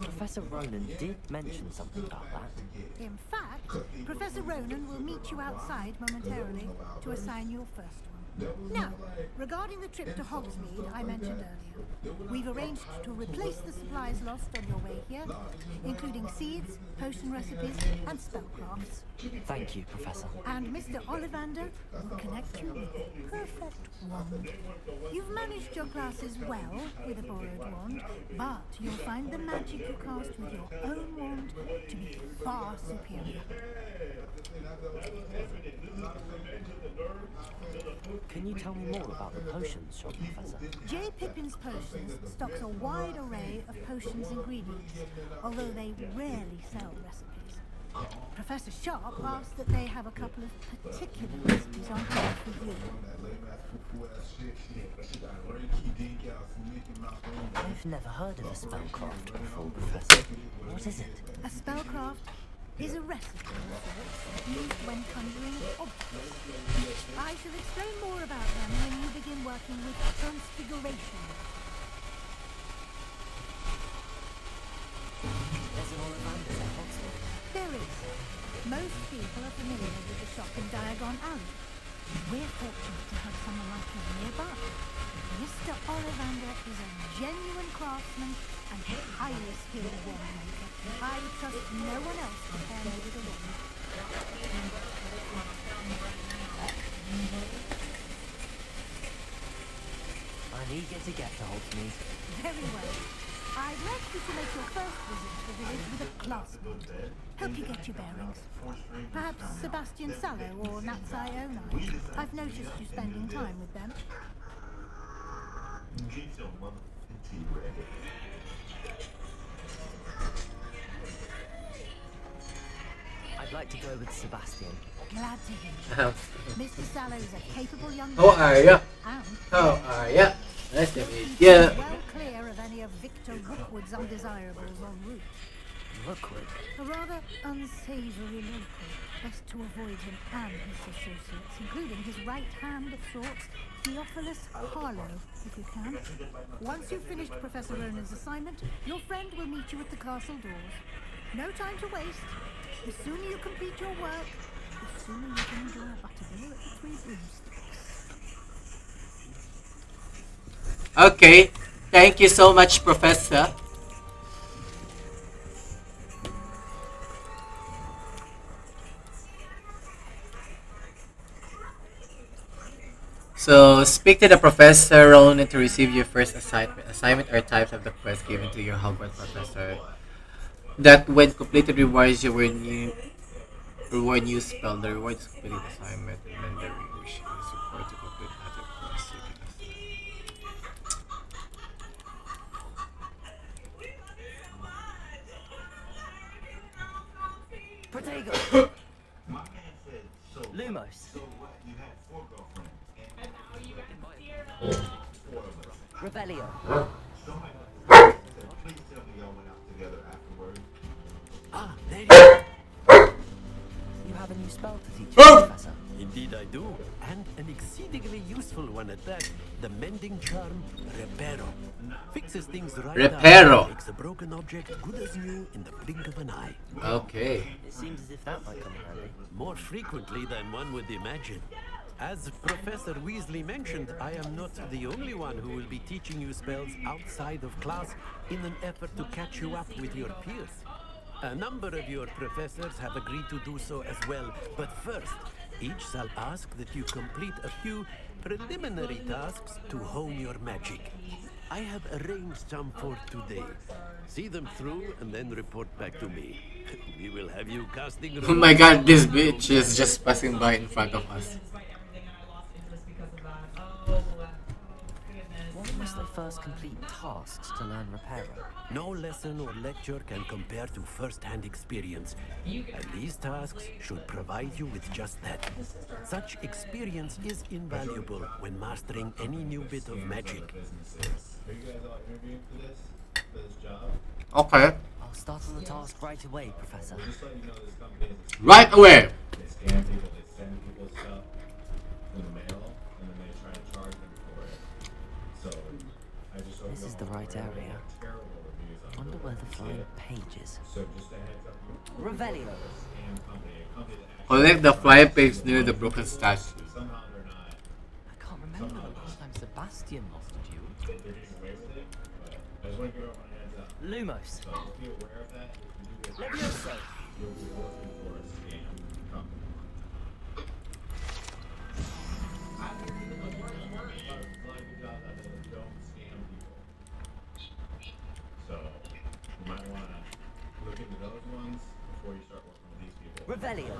Professor Ronan did mention something about that. In fact, Professor Ronan will meet you outside momentarily to assign your first one. Now, regarding the trip to Hogsmeade I mentioned earlier, we've arranged to replace the supplies lost on your way here, including seeds, potion recipes, and spellcrafts. Thank you, Professor. And Mr. Ollivander will connect you with the perfect wand. You've managed your classes well with a borrowed wand, but you'll find the magic you cast with your own wand to be far superior. Can you tell me more about the potions shop, Professor? J. Pippin's Potions stocks a wide array of potions ingredients, although they rarely sell recipes. Professor Sharp asked that they have a couple of particular recipes on hand for you. I've never heard of a spellcraft before, Professor. What is it? A spellcraft is a recipe of sorts used when conjuring objects. I shall explain more about them when you begin working with transfiguration. There's an Ollivander at Hogsmeade. There is. Most people are familiar with the shop in Diagon Alley. We're fortunate to have someone like him nearby. Mr. Ollivander is a genuine craftsman and highly skilled wand maker. I would trust no one else to pair me with a wand. I'm eager to get to Hogsmeade. Very well. I'd like you to make your first visit to the village with a classmate. Help you get your bearings. Perhaps Sebastian Sallow or Natsai Onai. I've noticed you spending time with them. Get your motherfucking ready. I'd like to go with Sebastian. Glad to hear. Mr. Sallow is a capable young man. How are ya? And How are ya? Nice to meet he's ya. well clear of any of Victor Rookwood's undesirables en route. Rookwood? A rather unsavoury local. Best to avoid him and his associates, including his right hand of sorts, Theophilus Harlow, if you can. Once you've finished Professor Ronan's assignment, your friend will meet you at the castle doors. No time to waste. The sooner you complete your work, the sooner you can enjoy a butterbeer at the Three Broomsticks. Okay, thank you so much, Professor. So, speak to the professor, Ronan, to receive your first assignment. Assignment are types of the quest given to your Hogwarts professor that, when completed, rewards you with new spell. The reward is complete assignment, and then the wish is required to complete other quests. Protego! Lumos. Revelio. Ah, there you go. You have a new new spell to teach me, Professor? Indeed I do, and an exceedingly useful one at that. The mending charm, Reparo. Fixes things right Reparo. up, makes a broken object good as new in the blink of an eye. Okay. It seems as if that might come in handy. More frequently than one would imagine. As Professor Weasley mentioned, I am not the only one who will be teaching you spells outside of class in an effort to catch you up with your peers. A number of your professors have agreed to do so as well, but first, each shall ask that you complete a few preliminary tasks to hone your magic. I have arranged some for today. See them through and then report back to me. We will have you casting... Oh my god, this bitch is just passing by in front of us. Why must they first complete tasks to learn Reparo? No lesson or lecture can compare to first-hand experience, and these tasks should provide you with just that. Such experience is invaluable when mastering any new bit of magic. Are you guys all interviewing for this job? Okay. I'll start on the task right away, Professor. Just let you know this company is Right away. They scam people, they send people stuff in the mail, and then they try to charge them for it. So, I just hope This is the right area. terrible reviews on Wonder where the Google. flying page is. So just a heads up. Revelio. Scam company, a company that actually Collect the flying page near the broken statue. somehow they're not. I can't remember the last time Sebastian lost a duel. They're getting away with it, but I just want to give everyone a heads up. Lumos. So just be aware of that. If you do get Levioso. you'll be working for a scam company. Don't scam people. So you might want to look into those ones before you start working with these people. Revelio.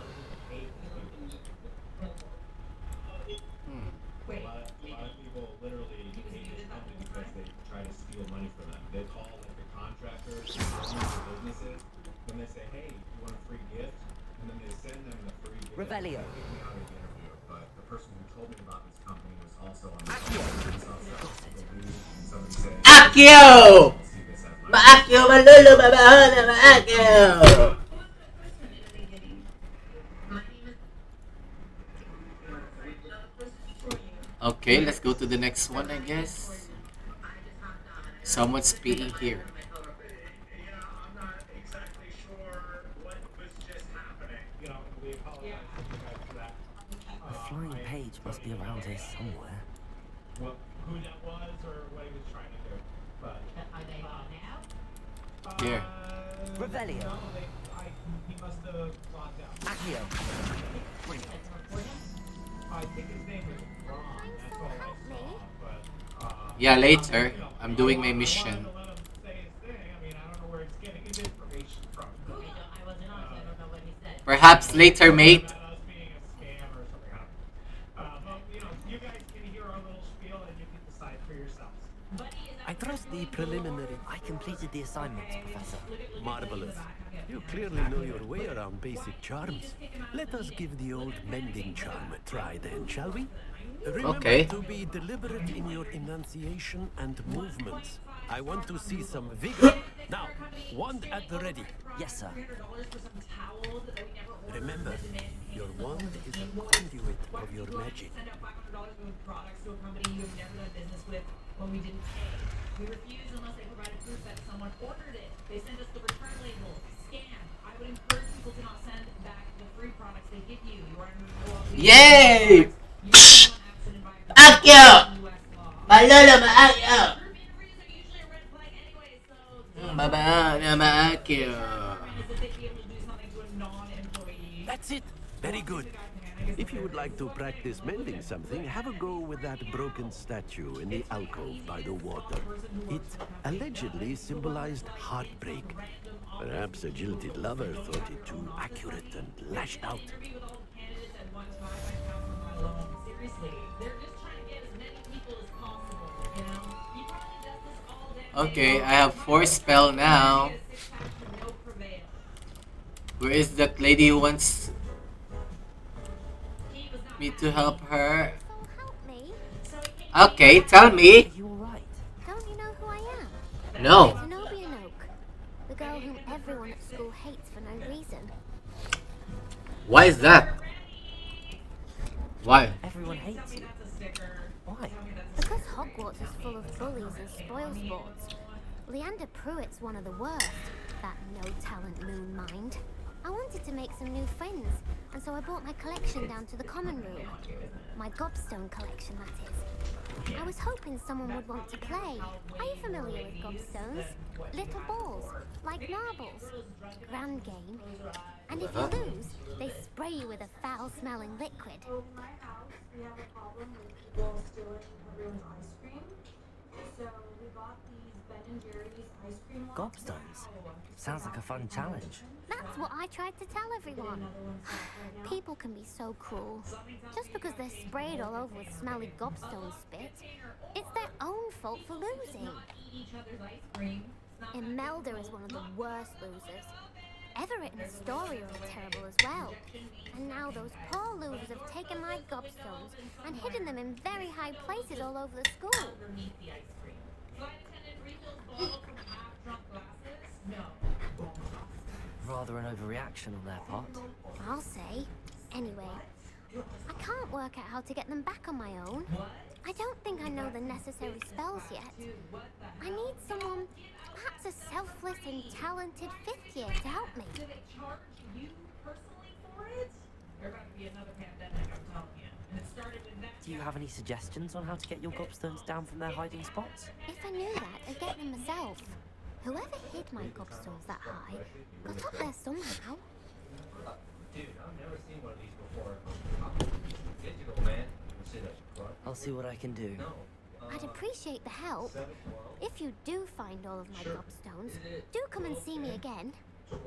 A lot of people literally hate this company because they try to steal money from them. They call like the contractors, the businesses, and they say, "Hey, you want a free gift?" And then they send them the free gift. Revelio. They kicked me out of the interview, but the person who told me about this company was also on the phone. And somebody said, Akio! Maakio, malulu, babahana, maakio! Okay, let's go to the next one, I guess. Someone's speaking here. I'm not exactly sure what was just happening. We apologize to you guys for that. The flying page must be around here somewhere. Well, who that was or what he was trying to do. But Are they on now? Here. Revelio. no, he must have logged out. Accio. I think his name was Ron. That's all I saw. But Yeah, later. I'm doing my mission. let him say his thing. I mean, I don't know where he's getting his information from. I wasn't on, so I don't know what he said. Perhaps later, mate. About us being a scam or something. I don't know. But you guys can hear our little spiel and you can decide for yourselves. I trust the preliminary. I completed the assignments, Professor. Marvelous. You clearly know your way around basic charms. Let us give the old mending charm a try then, shall we? Remember Okay. to be deliberate in your enunciation and movements. I want to see some vigor. Now, wand at the ready. Yes, sir. Remember, your wand is a conduit of your magic. Send out $500 worth of products to a company you have never done business with when we didn't pay. We refused unless they provided proof that someone ordered it. They sent us the return label. Scam. I would encourage people to not send back the free products they give you. You are under no obligation. Yay! Psh! Akio! Malulu, maakio! Babahana, maakio. That's it. Very good. If you would like to practice mending something, have a go with that broken statue in the alcove by the water. It allegedly symbolized heartbreak. Perhaps a jilted lover thought it too accurate and lashed out. Okay, I have 4 spell now. Where is that lady who wants me to help her? Okay, tell me. Are you alright? Don't you know who I am? No. Zenobia Noak, the girl whom everyone at school hates for no reason. Why is that? Why? Everyone hates you. Why? Because Hogwarts is full of bullies and spoilsports. Leander Pruitt's one of the worst. That no-talent moon mind. I wanted to make some new friends, and so I brought my collection down to the common room. My gobstone collection, that is. I was hoping someone would want to play. Are you familiar with gobstones? Little balls, like marbles. Grand game. And if you lose, they spray you with a foul-smelling liquid. So in my house, we have a problem with people stealing everyone's ice cream. So we got these Ben and Jerry's ice cream Gobstones. Sounds like a fun challenge. That's what I tried to tell everyone. People can be so cruel. Just because they're sprayed all over with smelly gobstone spit, it's their own fault for losing. Imelda is one of the worst losers. Everett and Astoria are terrible as well. And now those poor losers have taken my gobstones and hidden them in very high places all over the school. Rather an overreaction on their part. I'll say. Anyway, I can't work out how to get them back on my own. I don't think I know the necessary spells yet. I need someone, perhaps a selfless and talented fifth year to help me. Do they charge you personally for it? There's about to be another pandemic, I'm telling you. And it started with that. Do you have any suggestions on how to get your gobstones down from their hiding spots? If I knew that, I'd get them myself. Whoever hid my gobstones that high got up there somehow. Dude, I've never seen one of these before. Digital, man. I'll see what I can do. I'd appreciate the help. If you do find all of my gobstones, do come and see me again.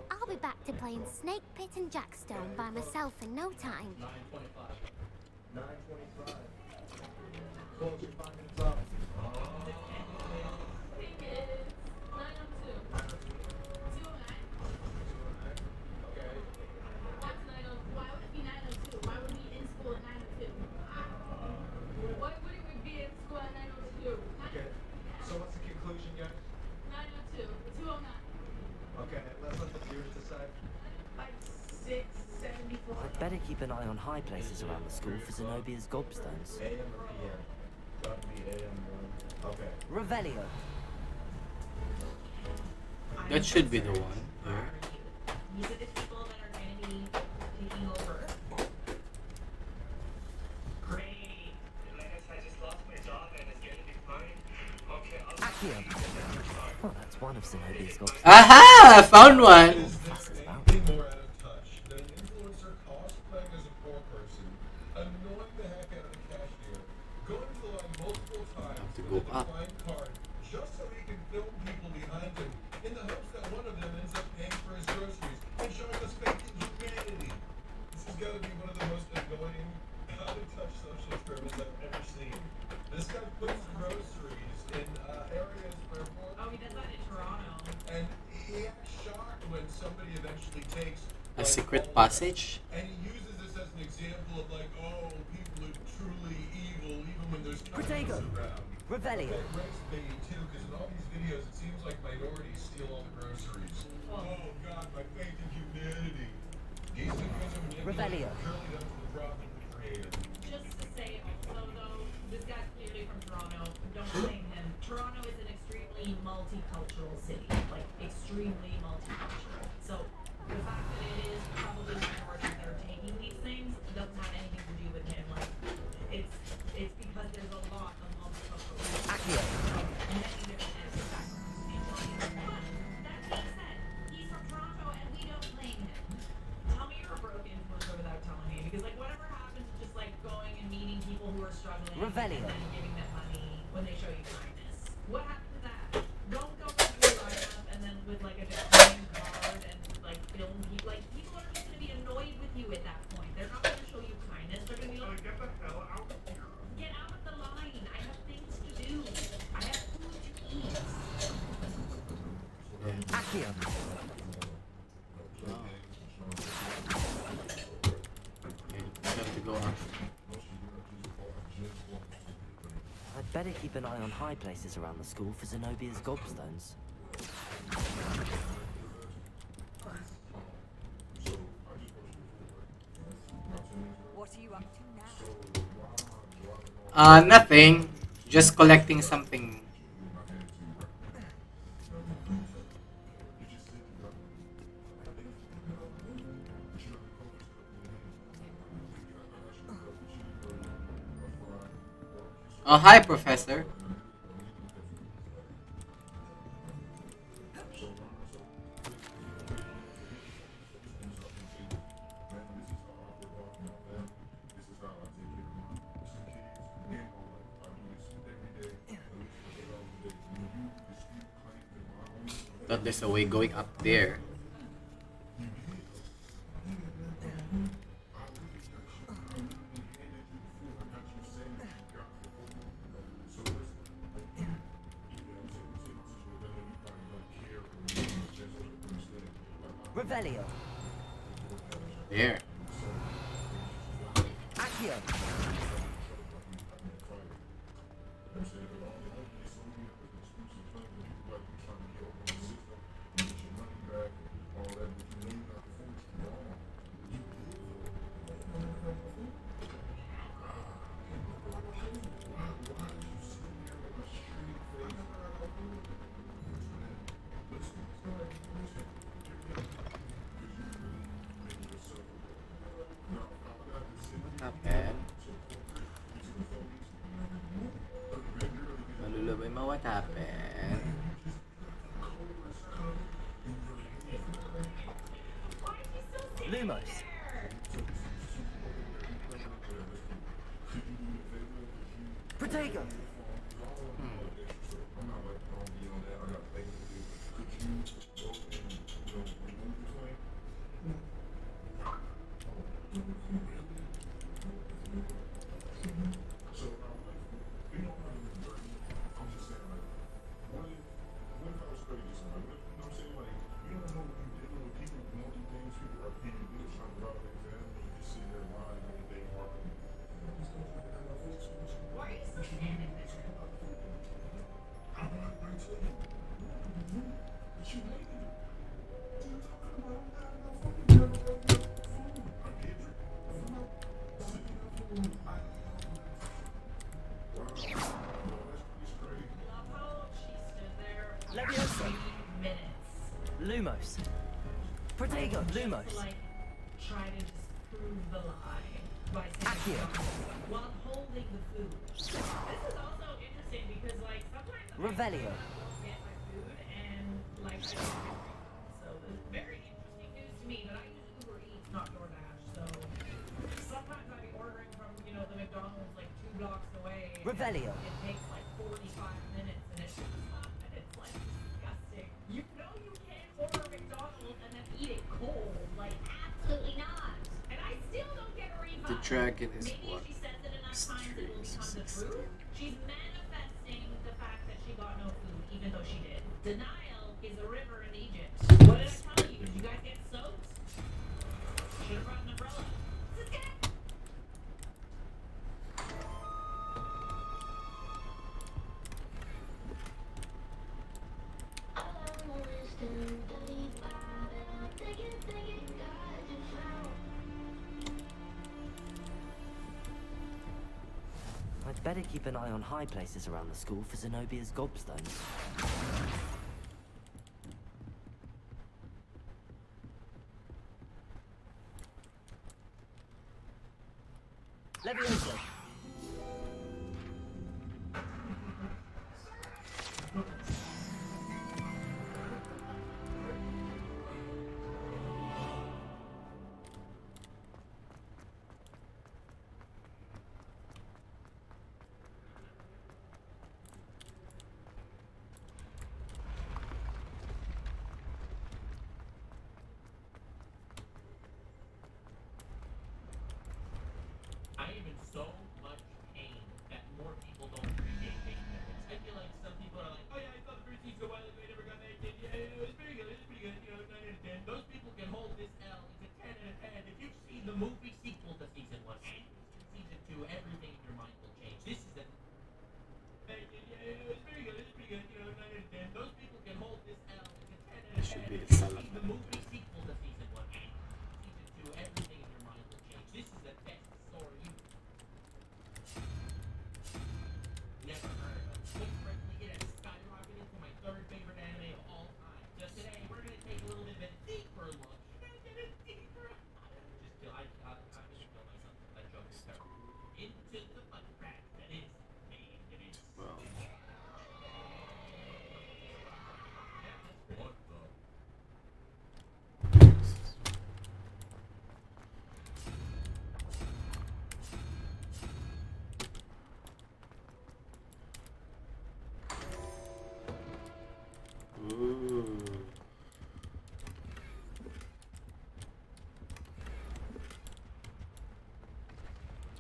I'll be back to playing Snake Pit and Jackstone by myself in no time. 9:25. Close your pockets up. I'd better keep an eye on high places around the school for Zenobia's gobstones. AM or PM? Got to be AM. Okay. Revelio. That should be the one. There. These are the people that are going to be taking over. Great. I just lost my job and it's going to be fine. Okay, Accio. Oh, that's one of Zenobia's gobstones. Aha! I found one! More out of touch than an influencer cosplaying as a poor person, annoying the heck out of the cashier, going to the line multiple times to with go a up. defined card just so he can film people behind him in the hopes that one of them ends up paying for his groceries and showing us fake humanity. This has got to be one of the most annoying, out-of-touch social experiments I've ever seen. This guy puts groceries in areas where poor Oh, he does that in Toronto. and he acts shocked when somebody eventually takes A secret passage? and he uses this as an example of like, oh, people are truly evil even when there's Protego. kindness around. Revelio. That race baiting too, because in all these videos it seems like minorities steal all the groceries. Oh God, my faith in humanity. These videos are manipulated Revelio. purely down to the drop in the creator. Just to say also though, this guy's clearly from Toronto. Don't blame him. Toronto is an extremely multicultural city. Like, extremely multicultural. So, the fact that it is probably minorities that are taking these things doesn't have anything to do with him. Like, it's because there's a lot of multicultural people. Accio. Many different ethnic backgrounds. But, that being said, he's from Toronto and we don't blame him. Tell me you're a broke influencer without telling me. Because, like, whatever happens to just, like, going and meeting people who are struggling Revelio. and then giving them money when they show you kindness. What happened to that? Don't go into a lineup and then with, like, a declining card and, like, film people. Like, people are just going to be annoyed with you at that point. They're not going to show you kindness. They're going to be like, Get the hell out of here. get out of the line. I have things to do. I have food to eat. Accio. Have to go on. I'd better keep an eye on high places around the school for Zenobia's gobstones. What are you up to now? Nothing. Just collecting something. Oh, hi, Professor. Thought there's a way going up there. Revelio. There. Accio. Not bad. Malulubay mo, what happened? Lumos. Protego. Leviosa. Lumos. Protego. Lumos. Like, try to just prove the lie by saying Accio. while holding the food. This is also interesting because, like, sometimes Revelio. I don't get my food and, like, I don't get refunds. So it's very interesting news to me, but I use Uber Eats, not DoorDash. So sometimes I'd be ordering from, you know, the McDonald's like 2 blocks away. Revelio. It takes like 45 minutes and it's and it's like disgusting. You know you can't order McDonald's and then eat it cold. Like, absolutely not. And I still don't get a refund. The dragon is Maybe what? if she says it enough times it will become the truth. She's manifesting the fact that she got no food, even though she did. Denial is a river in Egypt. What did I tell you? Did you guys get soaked? Should have brought an umbrella. This is good. I'd better keep an eye on high places around the school for Zenobia's gobstones. Leviosa. I am in so much pain that more people don't appreciate pain methods. I feel like some people are like, oh yeah, I saw the first season a while ago, I never got that kid. Yeah, it was pretty good, you know, 9 out of 10. Those people can hold this L. It's a 10 out of 10. If you've seen the movie sequel to season 1 and season 2, everything in your mind will change. This is a yeah, it was pretty good, you know, 9 out of 10. Those people can hold this L. It's a 10 out of 10. Should be If the you've salad. seen the movie sequel to season 1 and season 2, everything in your mind will change. This is the best story you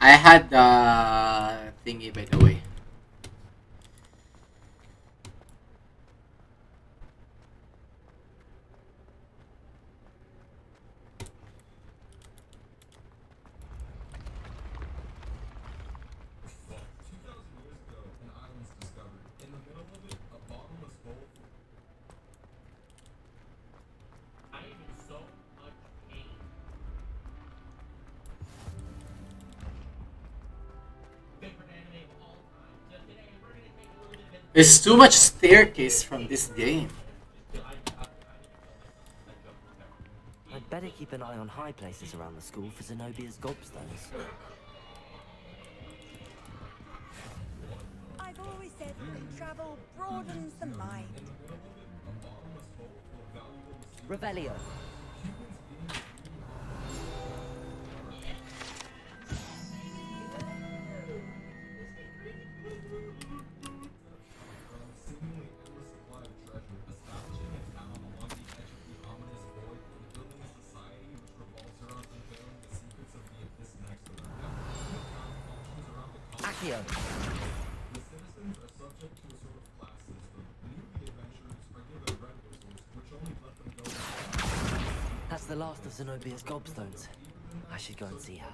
I had the thingy, by the way. I am in so much pain. Favorite anime of all time. So today we're gonna take a little bit of There's too much staircase from this game. I'd better keep an eye on high places around the school for Zenobia's gobstones. I've always said that travel broadens the mind. Revelio. Accio. That's the last of Zenobia's gobstones. I should go and see her.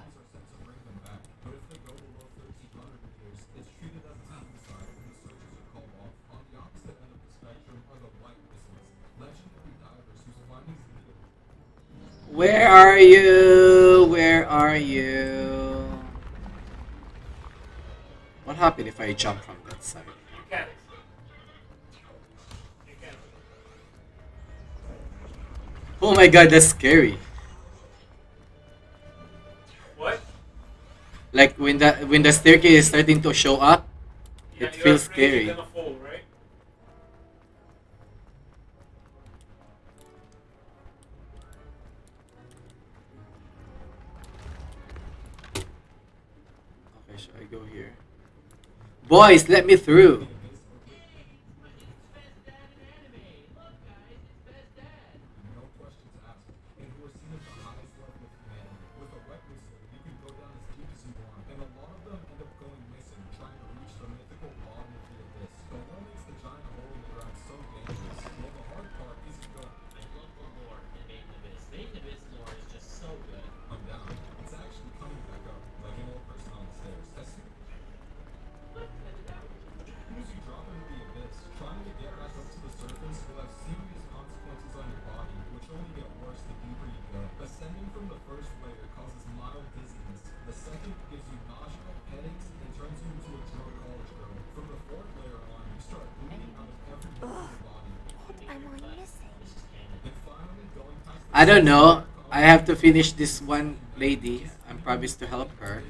Where are you? Where are you? What happened if I jump from that side? You can't. You can't. Oh my god, that's scary. What? Like when the staircase is starting to show up, Yeah, it you're feels afraid scary. you're gonna fall, right? Okay, should I go here? Boys, let me through. I don't know. I have to finish this one lady. I'm promised to help her.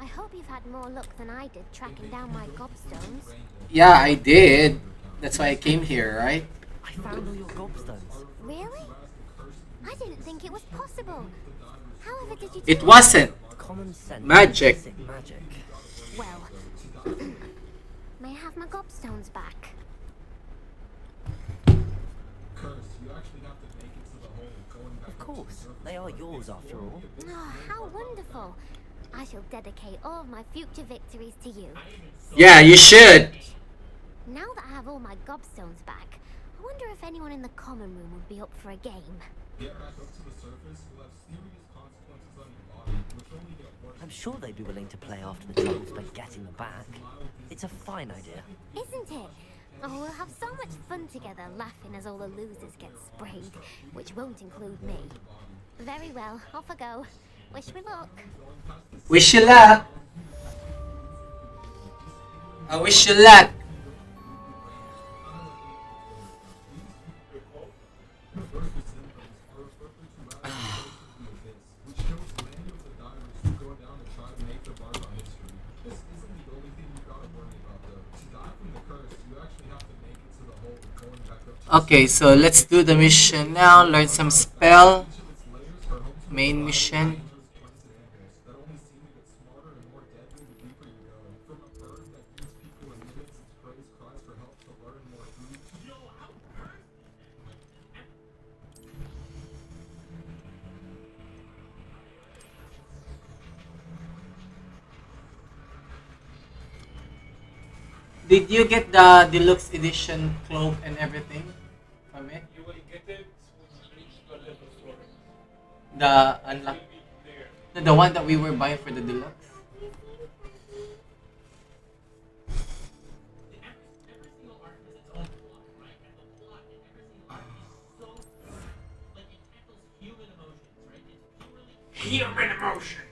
I hope you've had more luck than I did tracking down my gobstones. Yeah, I did. That's why I came here, right? I found all your gobstones. Really? I didn't think it was possible. However did you do It wasn't. Common sense. Magic. Magic. Well, may I have my gobstones back? Of course. They are yours after all. Oh, how wonderful. I shall dedicate all of my future victories to you. Yeah, you should. Now that I have all my gobstones back, I wonder if anyone in the common room would be up for a game. I'm sure they'd be willing to play after the trouble spent getting them back. It's a fine idea. Isn't it? Oh, we'll have so much fun together laughing as all the losers get sprayed, which won't include me. Very well, off I go. Wish me luck. Wish you luck. I wish you luck. Okay, so let's do the mission now. Learn some spell. Main mission. Did you get the deluxe edition cloak and everything from it? You will get it when you reach the level 4. The unlock, the one that we were buying for the deluxe. Human emotion.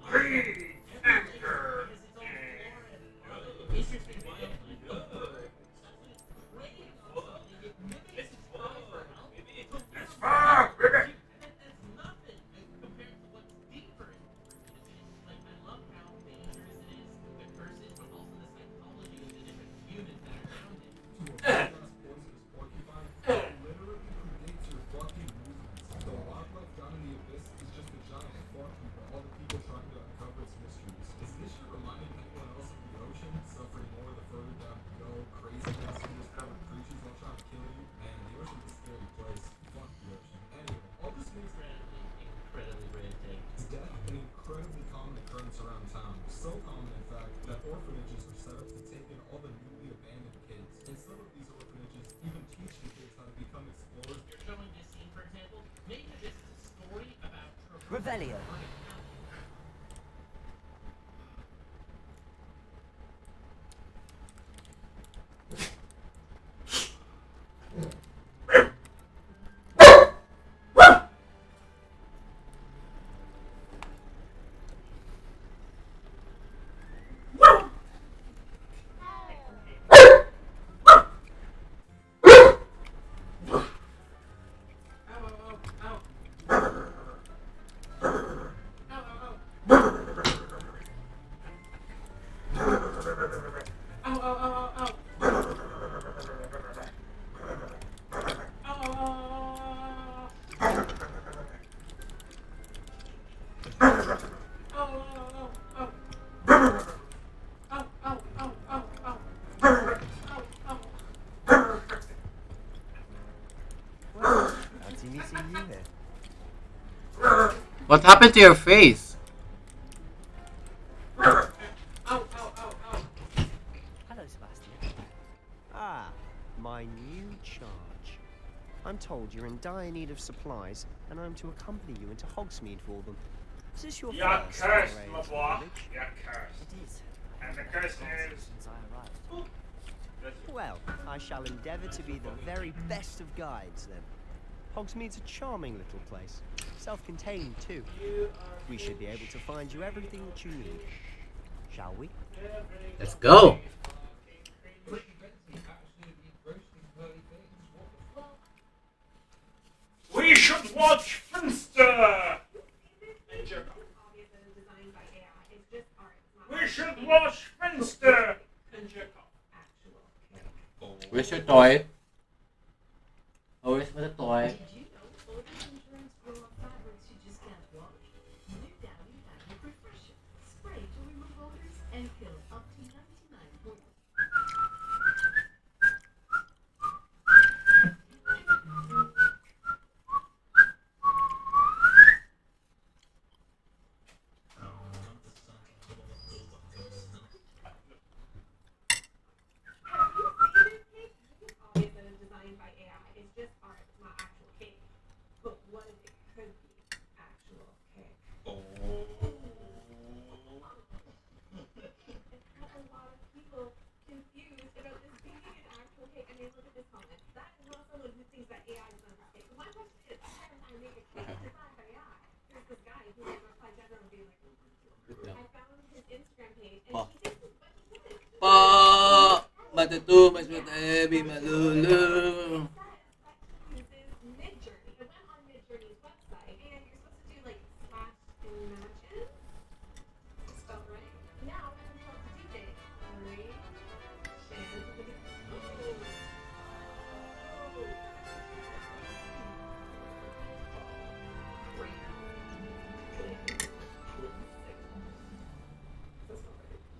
Greed, anger, Let's fuck, baby. Revelio. What happened to your face? Hello, Sebastian. Ah, my new charge. I'm told you're in dire need of supplies, and I'm to accompany you into Hogsmeade for them. Is this your You're first cursed, foray my into boy. knowledge? You're cursed. It is. And the curse is... Since I arrived. Well, I shall endeavour to be the very best of guides, then. Hogsmeade's a charming little place. Self-contained, too. We should be able to find you everything that you need. Shall we? Let's go. We should watch Finster! And jerk off. We should watch Finster! And jerk off. Where's your toy? Oh, where's the toy? Pa, matutu, mas matabi, malulu.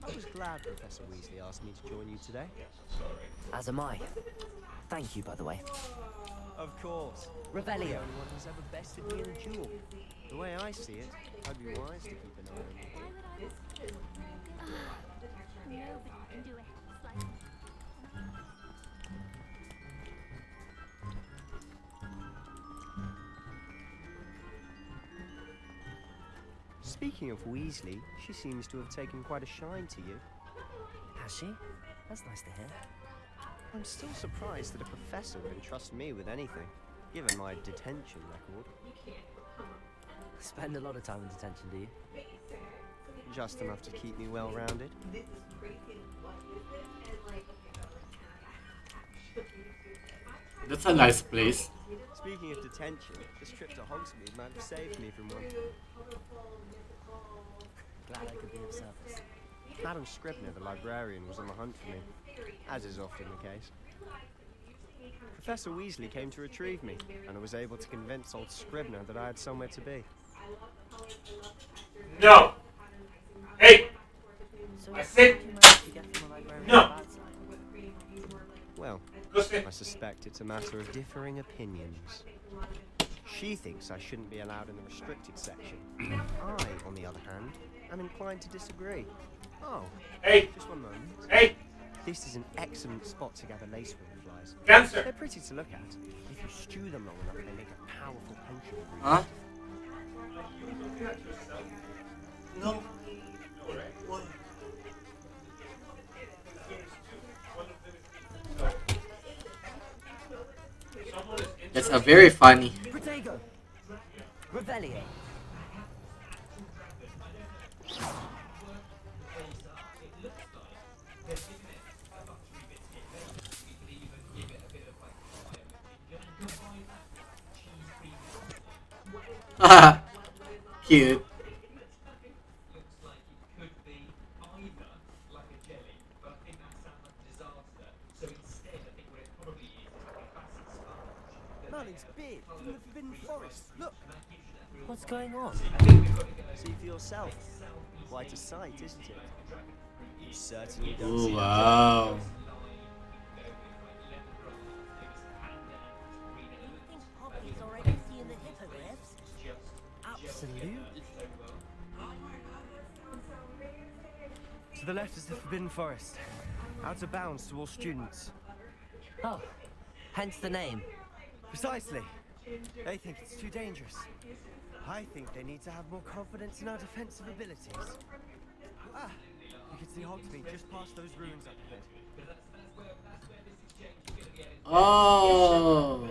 I was glad Professor Weasley asked me to join you today. As am I. Thank you, by the way. Of course. Revelio. The only one who's ever bested me in a duel. The way I see it, I'd be wise to keep an eye on you. Nobody can do it. Speaking of Weasley, she seems to have taken quite a shine to you. Has she? That's nice to hear. I'm still surprised that a professor would entrust me with anything, given my detention record. Spend a lot of time in detention, do you? Just enough to keep me well-rounded. That's a nice place. Speaking of detention, this trip to Hogsmeade might have saved me from one. Glad I could be of service. Madam Scribner, the librarian, was on the hunt for me, as is often the case. Professor Weasley came to retrieve me, and I was able to convince old Scribner that I had somewhere to be. No! Hey! I said no! Well, I suspect it's a matter of differing opinions. She thinks I shouldn't be allowed in the restricted section. I, on the other hand, am inclined to disagree. Oh, hey! Just one moment. Hey! This is an excellent spot to gather lacewing flies. Cancer! They're pretty to look at. If you stew them long enough, they make a powerful potion. Huh? No. That's a very funny. Protego! Revelio! Haha. Cute. Merlin's beard from the Forbidden Forest. Look! What's going on? See for yourself. Quite a sight, isn't it? You certainly don't Oh, see wow. Poppy's already seeing the hippogriffs? Absolutely. To the left is the Forbidden Forest. Out of bounds to all students. Oh, hence the name. Precisely. They think it's too dangerous. I think they need to have more confidence in our defensive abilities. Ah, you can see Hogsmeade just past those ruins up ahead. Oh.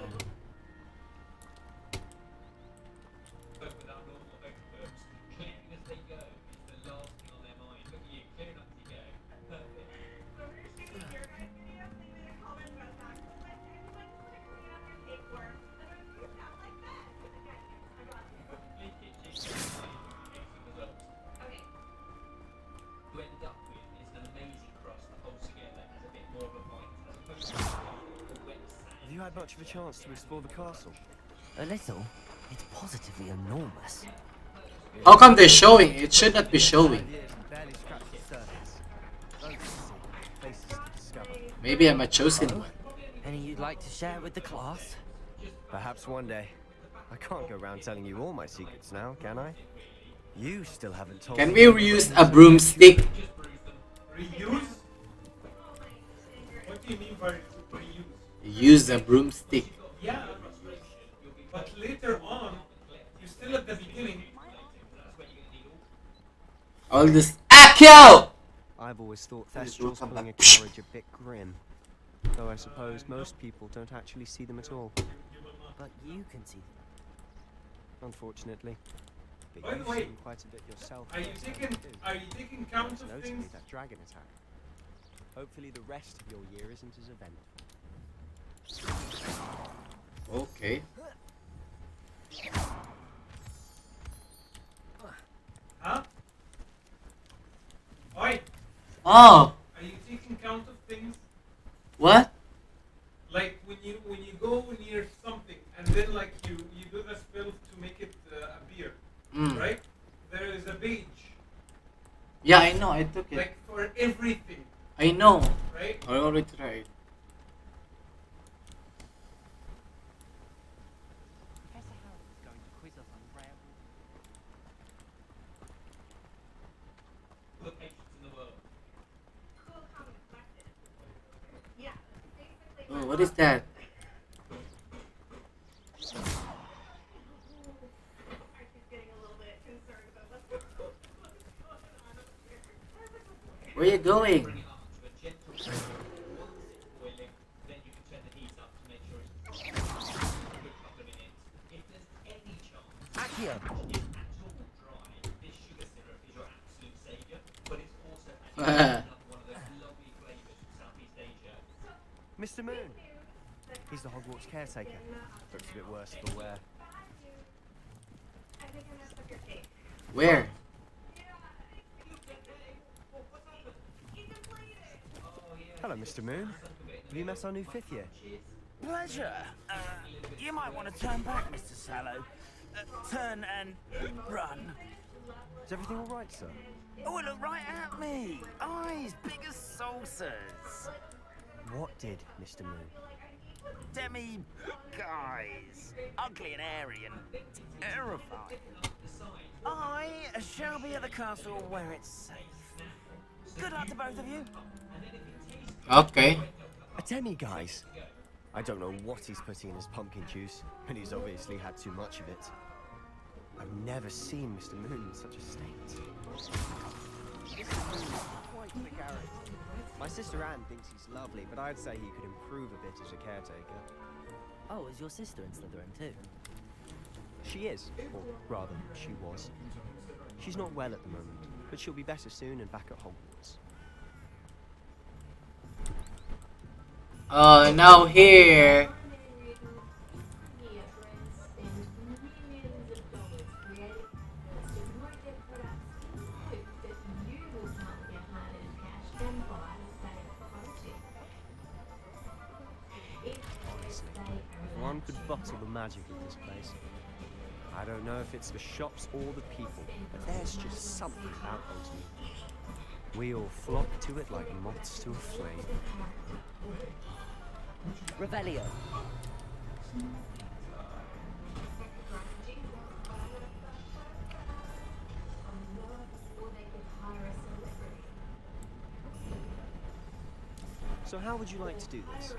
Have you had much of a chance to explore the castle? A little. It's positively enormous. How come they're showing? It should not be showing. Barely scratched the surface. Loads to see, places to discover. Maybe I'm a chosen one. Any you'd like to share with the class? Perhaps one day. I can't go around telling you all my secrets now, can I? You still haven't told Can me. we reuse a broomstick? Reuse? What do you mean by reuse? Use a broomstick. Yeah, but later on, you're still at the beginning. All this kill! I've always thought Thestrals pulling a carriage a bit grim. Though I suppose most people don't actually see them at all. But you can see them. Unfortunately. But By the you've way, seen quite a bit yourself. Are you taking count of Notably things? that dragon attack. Hopefully the rest of your year isn't as eventful. Okay. Huh? Oi! Oh! Are you taking count of things? What? Like when you go near something and then like you do the spell to make it appear, right? There is a page. Yeah, I know. I took it. Like for everything. I know. Right? I already tried. Oh, what is that? Where are you going? Accio! Mr. Moon! He's the Hogwarts caretaker. Looks a bit worse for wear. Where? Hello, Mr. Moon. Have you met our new fifth year? Pleasure. You might want to turn back, Mr. Sallow. Turn and run. Is everything all right, sir? Oh, look right at me. Eyes big as saucers. What did, Mr. Moon? Demi guys. Ugly and hairy and terrifying. I shall be at the castle where it's safe. Good luck to both of you. Okay. A demi-guise? I don't know what he's putting in his pumpkin juice, but he's obviously had too much of it. I've never seen Mr. Moon in such a state. Mr. Moon is quite the character. My sister Anne thinks he's lovely, but I'd say he could improve a bit as a caretaker. Oh, is your sister in Slytherin too? She is, or rather, she was. She's not well at the moment, but she'll be better soon and back at Hogwarts. Oh, now here. Honestly, if one could bottle the magic of this place. I don't know if it's the shops or the people, but there's just something about Hogsmeade. We all flock to it like moths to a flame. Revelio. So how would you like to do this?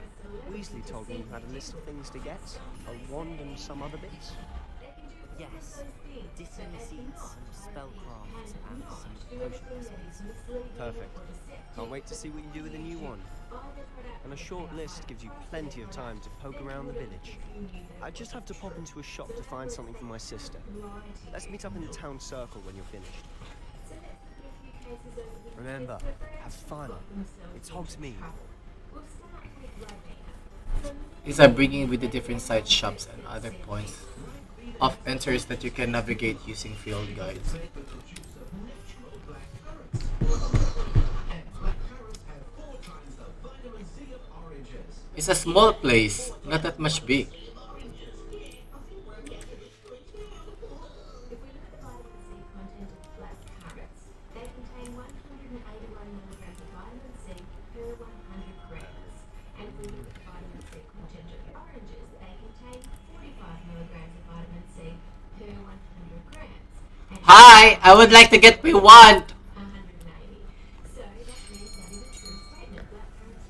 Weasley told me you had a list of things to get, a wand and some other bits. Yes. Ditty seeds, some spellcrafts, and some potion recipes. Perfect. Can't wait to see what you do with the new one. And a short list gives you plenty of time to poke around the village. I just have to pop into a shop to find something for my sister. Let's meet up in the town circle when you're finished. Remember, have fun. It's Hogsmeade. These are bringing with the different side shops and other points of enters that you can navigate using field guides. It's a small place, not that much big. Hi, I would like to get my wand.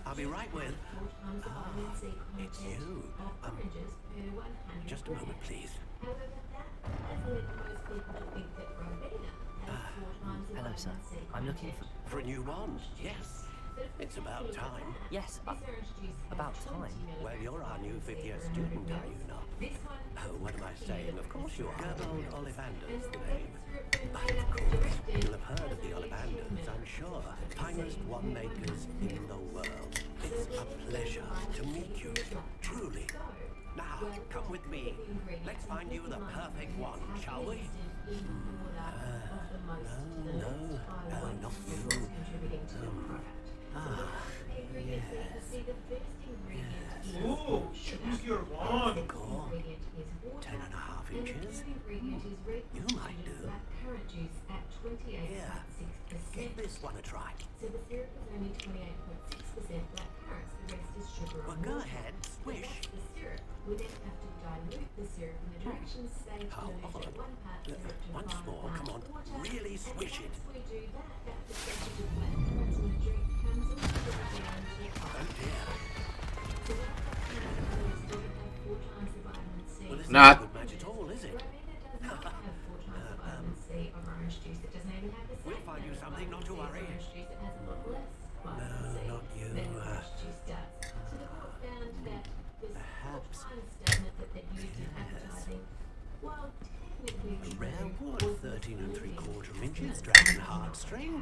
I'll be right with. It's you. Just a moment, please. Hello, sir. I'm looking For a new wand, yes. It's about time. Yes, about time. Well, you're our new fifth-year student, are you not? Oh, what am I saying? Of course you are. Gerbold Ollivander's the name. But of course, you'll have heard of the Ollivanders, I'm sure. Finest wand makers in the world. It's a pleasure to meet you, truly. Now, come with me. Let's find you the perfect one, shall we? No, not you. Ooh, choose your wand. 10.5 inches. You might do. Here, give this one a try. Well, go ahead, swish. How odd. Once more, come on, really swish it. Oh dear. Well, it's Not. good match at all, is it? orange juice that doesn't even have the same We'll find you something, not to vitamin C as worry. orange juice that has a lot less vitamin C No, not you. than orange juice does. So the court found that this Perhaps full-time statement that they'd used in advertising, while technically a true, rare wood, was 13 misleading. 3/4 inches, dragon heartstring.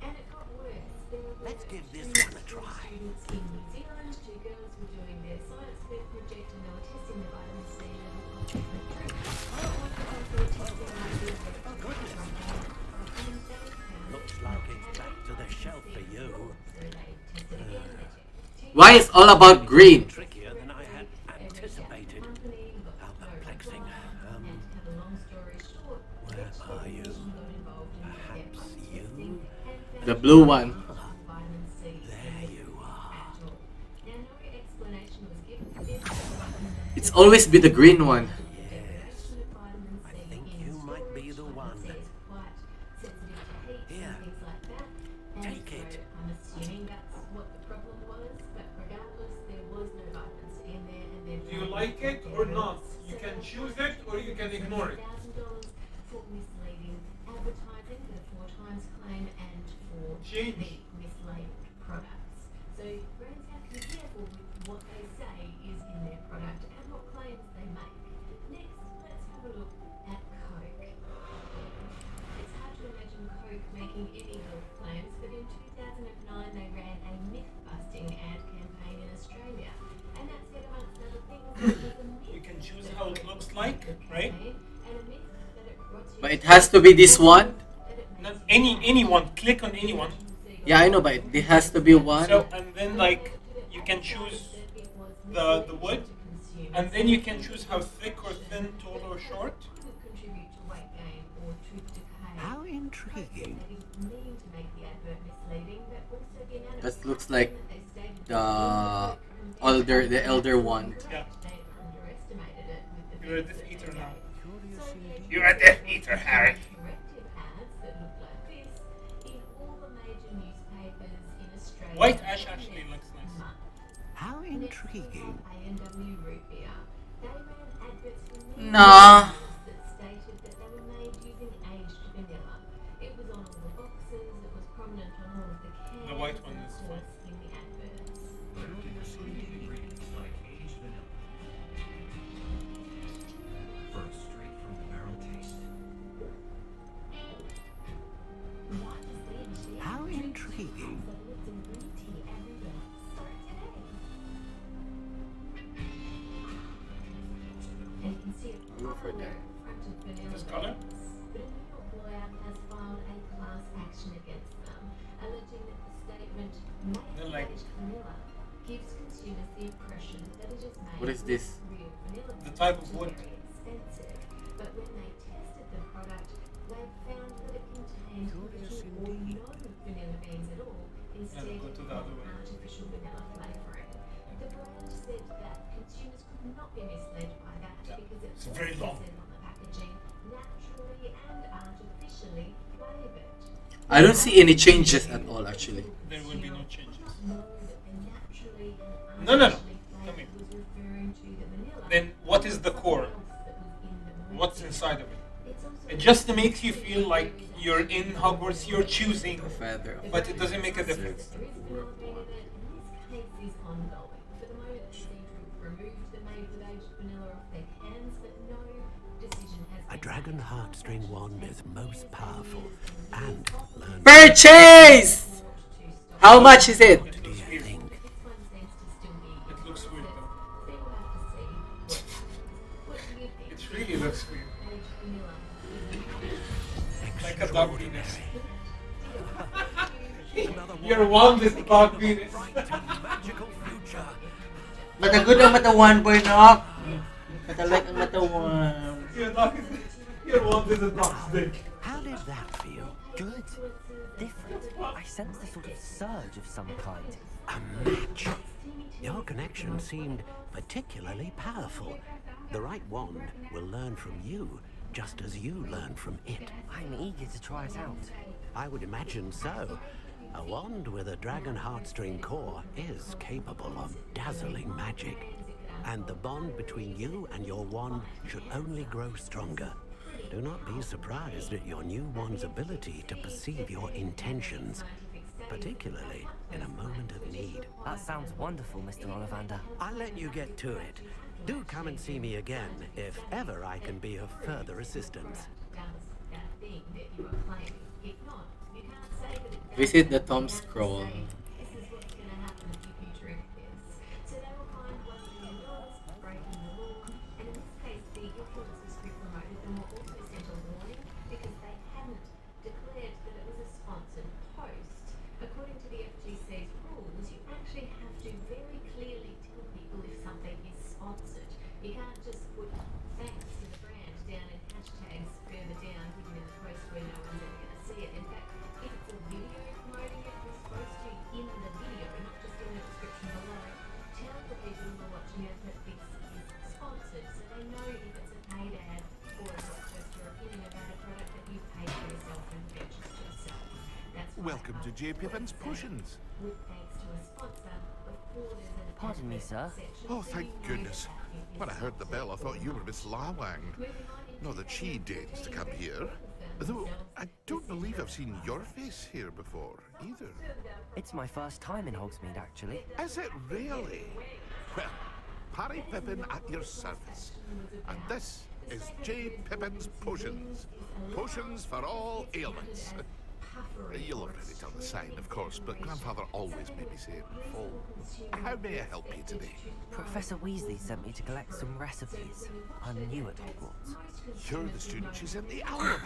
And it got worse. There were Let's give this two one a try. students in New Zealand. Two girls were doing their science fair project and they were testing the vitamin C level of different drinks. One of them were testing ideas of Oh, goodness. and they found Looks like it's back to the shelf for you. so they tested again. They checked Why is all about green? Trickier than I had anticipated. How perplexing. and to cut a long story short, Where are you? got involved in Perhaps testing you? and found The blue one. vitamin C There you are. at all. Now, no explanation was given for this. It's always be the green one. Yes. I think you might be the one. Here. Take it. I'm assuming that's what the problem was, but regardless, there was no vitamin C in there, and then Do you like it or not? You can choose it or you can ignore it. $1,000 for misleading advertising for the 4 times claim and for Change. the mislaid products. So brands have to be careful with what they say is in their product and what claims they make. Next, let's have a look at Coke. It's hard to imagine Coke making any health claims, but in 2009 they ran a myth-busting ad campaign in Australia. And that said, amongst other things, it was a myth You can choose how it looks like, right? and a myth that it brought you But it has to be this one. Not anyone. Click on anyone. Yeah, I know, but it has to be one. So and then like you can choose the wood, and then you can choose how thick or thin, tall or short. could contribute to weight gain or tooth decay. How intriguing. They didn't mean to make the advert misleading, but also the amount of That looks like that they stated the elder one. Yeah. they underestimated it with the You're a Death Eater now. So the You're a Death Eater, Harry. corrective ads that look like this in all the major newspapers in Australia. White ash actually looks nice. How intriguing. A&W root beer. They ran adverts for many Nah. businesses that stated that they were made using aged vanilla. It was on all the boxes, it was prominent on all of the cans. The white one and is of course in the adverts. like aged vanilla. For a straight from the barrel taste. Why does the industry How have intriguing. that lives in green tea everywhere? Start today. And you can see a Look for popular that. fronted vanilla This color? beans. But a New York lawyer has filed a class action against them, alleging that the statement They're made like- aged vanilla gives consumers the impression that it is made What is with this? real vanilla The beans, type of which is wood. very expensive. But when they tested the product, they found that it contained little or no vanilla beans at all, instead go to the of other way. artificial vanilla flavouring. The brand said that consumers could not be misled by that because it It's very long. said on the packaging, naturally and artificially flavoured. I don't see any changes at all, actually. There will be no changes. Know that the naturally and No, no, no. artificially Come flavoured here. was referring to the vanilla. Then what is the core? Else that was in the What's root inside of it? beer. It's also It just makes you feel like you're in Hogwarts, you're choosing, A feather. but it doesn't make a difference. There is vanilla bean in it, and this case is ongoing. For the moment, the seem to have removed the made with aged vanilla off their cans, but no decision has A been dragon made. heartstring wand is most powerful and learns. Purchase! How much is it? What do you think? This one seems to still be. It looks weird though. Then we'll have to see what happens. What do you think? It really looks weird. Aged vanilla. Like a dog penis. Another Your wand is a dog penis. Bright and magical future. Matagood ang matawan, boy, no? Matalike ang matawan. Your wand is a dog's dick. How did that feel? Good. Different. I sensed a sort of surge of some kind. A match. Your connection seemed particularly powerful. The right wand will learn from you, just as you learn from it. I'm eager to try it out. I would imagine so. A wand with a dragon heartstring core is capable of dazzling magic. And the bond between you and your wand should only grow stronger. Do not be surprised at your new one's ability to perceive your intentions, particularly in a moment of need. That sounds wonderful, Mr. Ollivander. I'll let you get to it. Do come and see me again if ever I can be of further assistance. Visit the Tom Scroll. Welcome to J. Pippin's Potions. Pardon me, sir. Oh, thank goodness. When I heard the bell, I thought you were Miss Lawang. Not that she deigns to come here. Though, I don't believe I've seen your face here before, either. It's my first time in Hogsmeade, actually. Is it really? Well, Harry Pippin at your service. And this is J. Pippin's Potions. Potions for all ailments. You'll already tell the sign, of course, but Grandfather always made me say it in full. How may I help you today? Professor Weasley sent me to collect some recipes. I'm new at Hogwarts. You're the student she sent the owl about.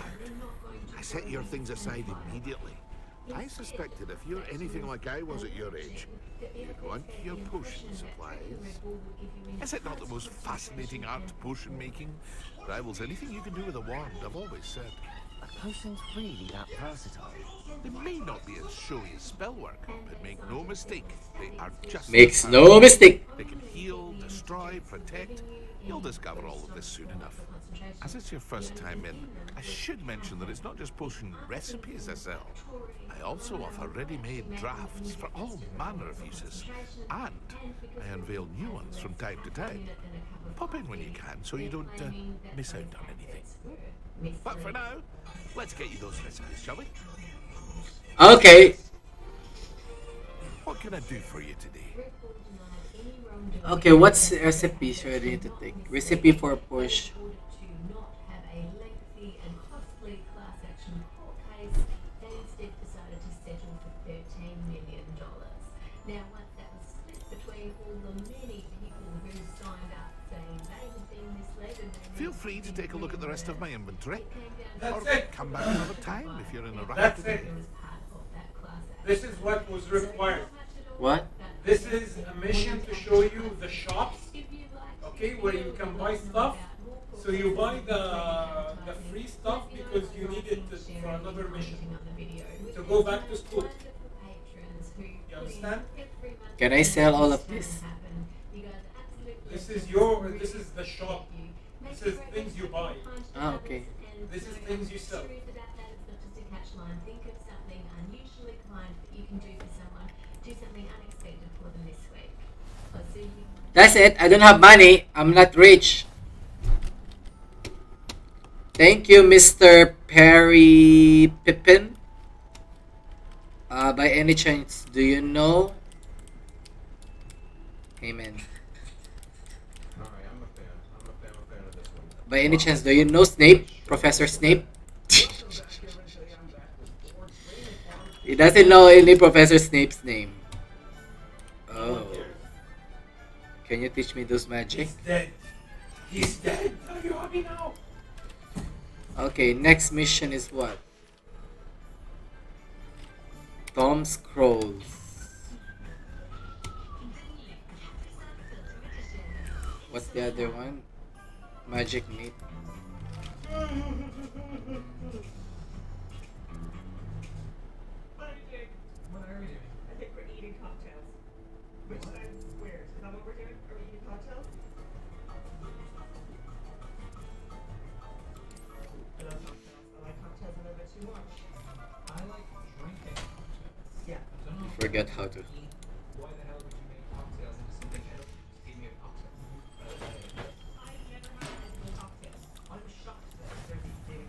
I set your things aside immediately. I suspected if you're anything like I was at your age, you'd want your potion supplies. Is it not the most fascinating art, potion making? Rivals anything you can do with a wand, I've always said. Are potions really that versatile? They may not be as showy as spellwork, but make no mistake, they are just... Makes no mistake. They can heal, destroy, protect. You'll discover all of this soon enough. As it's your first time in, I should mention that it's not just potion recipes I sell. I also offer ready-made drafts for all manner of uses, and I unveil new ones from time to time. Pop in when you can so you don't miss out on anything. But for now, let's get you those recipes, shall we? Okay. What can I do for you today? Okay, what's recipes you're ready to take? Recipe for push. Feel free to take a look at the rest of my inventory. That's or it. come back another time if you're in a rush. That's it. This is what was required. What? This is a mission to show you the shops, okay, where you can buy stuff. So you buy the free stuff because you need it for another mission. To go back to school. You understand? Can I sell all of this? This is the shop. This is things you buy. Ah, okay. This is things you sell. That's it. I don't have money. I'm not rich. Thank you, Mr. Perry Pippin. By any chance, do you know? Amen. By any chance, do you know Snape? Professor Snape? He doesn't know any Professor Snape's name. Oh. Can you teach me those magic? He's dead. He's dead. Are you happy now? Okay, next mission is what? Tom Scrolls. What's the other one? Magic meat. What are you doing? What are we doing? I think we're eating cocktails. Which side's squares? Is that what we're doing? Are we eating cocktails? I love cocktails. I like cocktails a little bit too much. I like drinking cocktails. Yeah. I don't know. Forget how to. Why the hell would you make cocktails into something else? Just give me a cocktail. I've never had edible cocktails. I'm shocked that there's a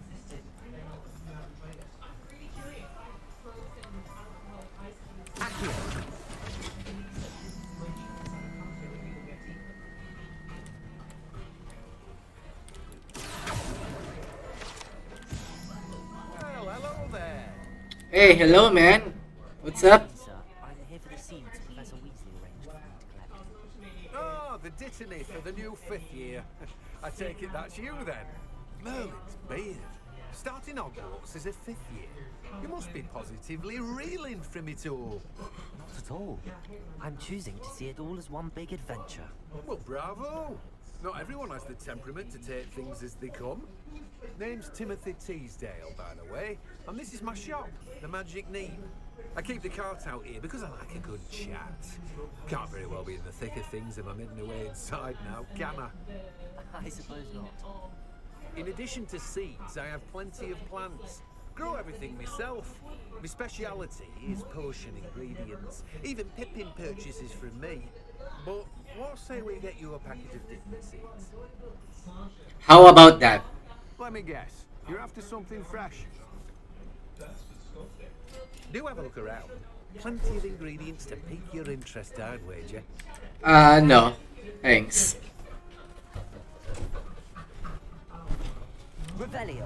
there. Hey, hello, man. What's up? Sir, I'm here for the seeds Professor Weasley arranged for me to collect. Oh, the dittany for the new 5th year. I take it that's you then. Merlin's beard. Starting Hogwarts as a 5th year. You must be positively reeling from it all. Not at all. I'm choosing to see it all as one big adventure. Well, bravo. Not everyone has the temperament to take things as they come. Name's Timothy Teasdale, by the way, and this is my shop, the Magic Neem. I keep the cart out here because I like a good chat. Can't very well be in the thick of things if I'm hidden away inside now, can I? I suppose not. In addition to seeds, I have plenty of plants. Grow everything myself. My speciality is potion ingredients. Even Pippin purchases from me. But what say we get you a packet of different seeds? How about that? Let me guess. You're after something fresh. Do have a look around. Plenty of ingredients to pique your interest, I'd wager. No. Thanks. Revelio.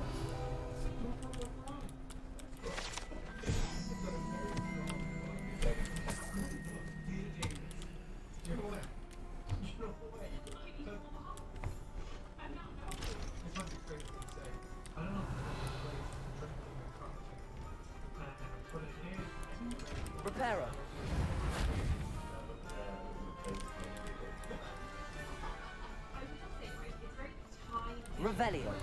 Reparo. Revelio.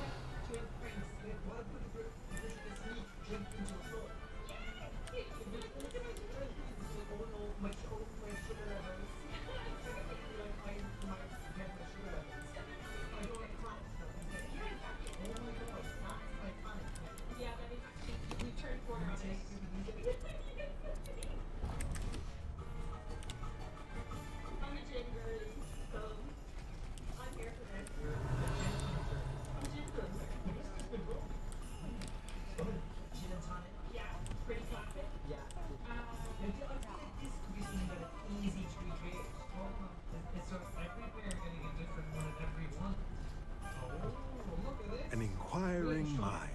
An inquiring mind.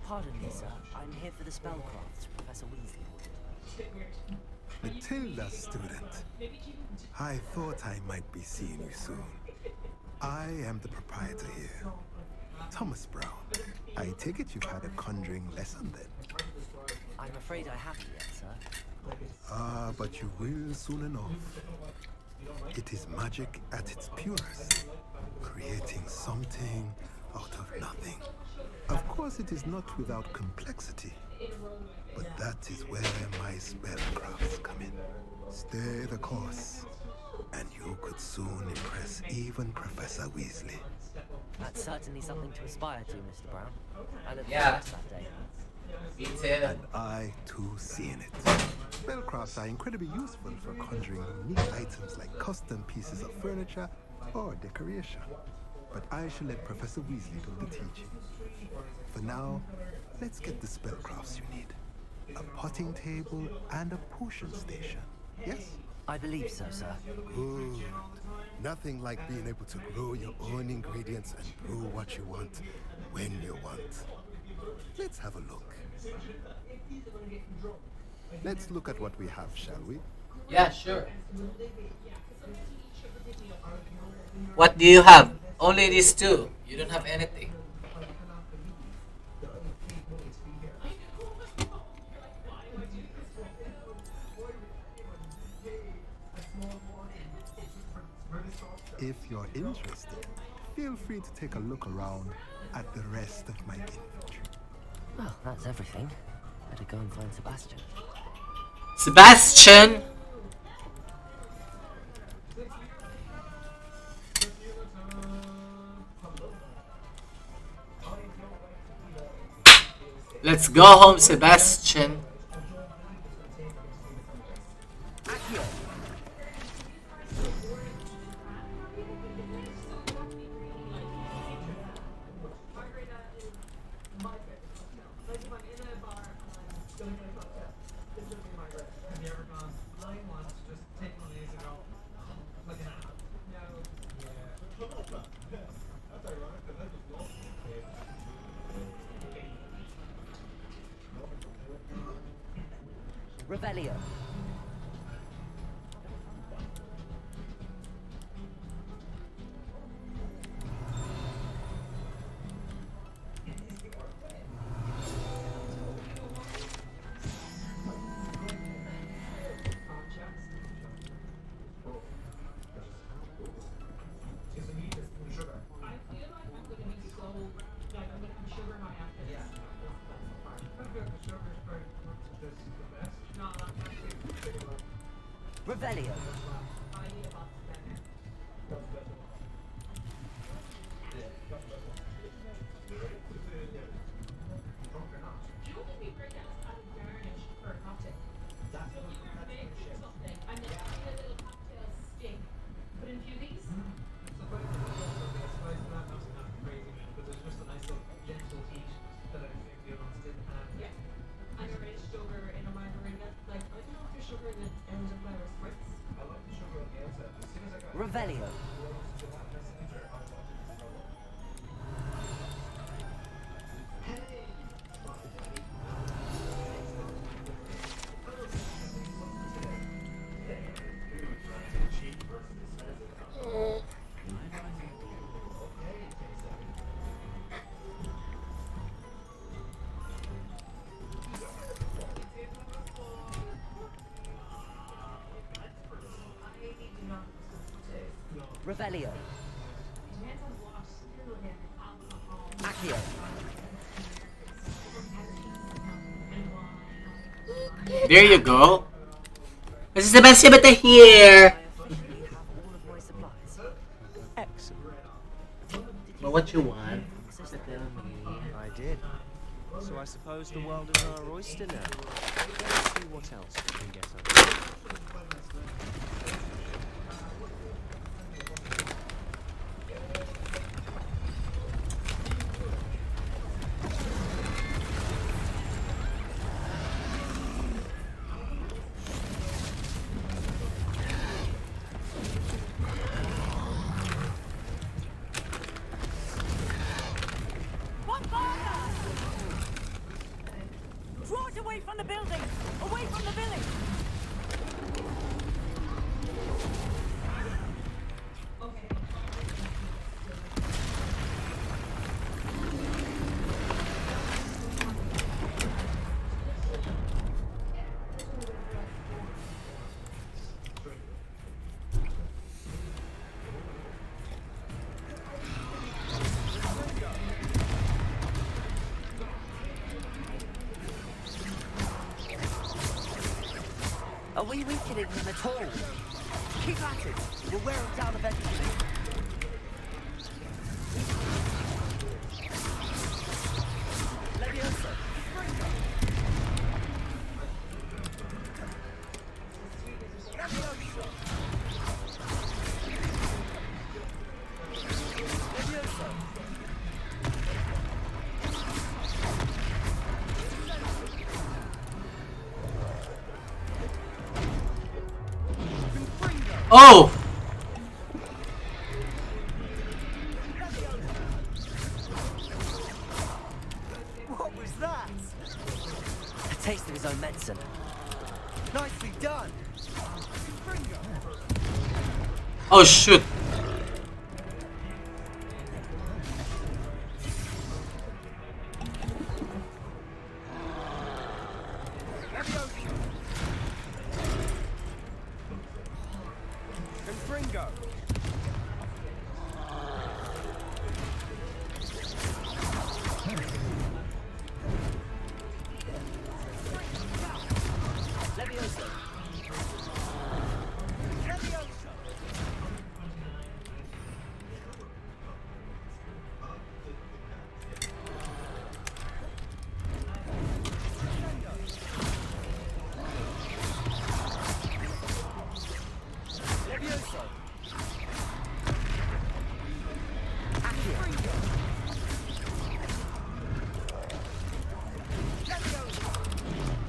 Pardon me, sir. I'm here for the spellcrafts Professor Weasley ordered. Matilda, student. I thought I might be seeing you soon. I am the proprietor here, Thomas Brown. I take it you've had a conjuring lesson then? I'm afraid I haven't yet, sir. But you will soon enough. It is magic at its purest, creating something out of nothing. Of course, it is not without complexity, but that is where my spellcrafts come in. Stay the course, and you could soon impress even Professor Weasley. That's certainly something to aspire to, Mr. Brown. I look Yeah. forward to that day. Me too. And I too seen it. Spellcrafts are incredibly useful for conjuring unique items like custom pieces of furniture or decoration. But I shall let Professor Weasley do the teaching. For now, let's get the spellcrafts you need. A potting table and a potion station. Yes? I believe so, sir. Good. Nothing like being able to grow your own ingredients and brew what you want when you want. Let's have a look. Let's look at what we have, shall we? Yeah, sure. What do you have? Only these two. You don't have anything. If you're interested, feel free to take a look around at the rest of my inventory. Well, that's everything. Better go and find Sebastian. Sebastian! Let's go home, Sebastian. Revelio. Revelio. Revelio. Revelio. Accio. There you go. This is the best beta here. Excellent. Well, what you want? I did. So I suppose the world is our oyster now. Let's see what else we can get up. Draw it away from the building! Away from the village! Are we weakening him at all? Keep at it. We'll wear him down eventually. Leviosa. Leviosa. Leviosa. Oh! What was that? A taste of his own medicine. Nicely done. Oh shoot! Confringo. Leviosa. Leviosa.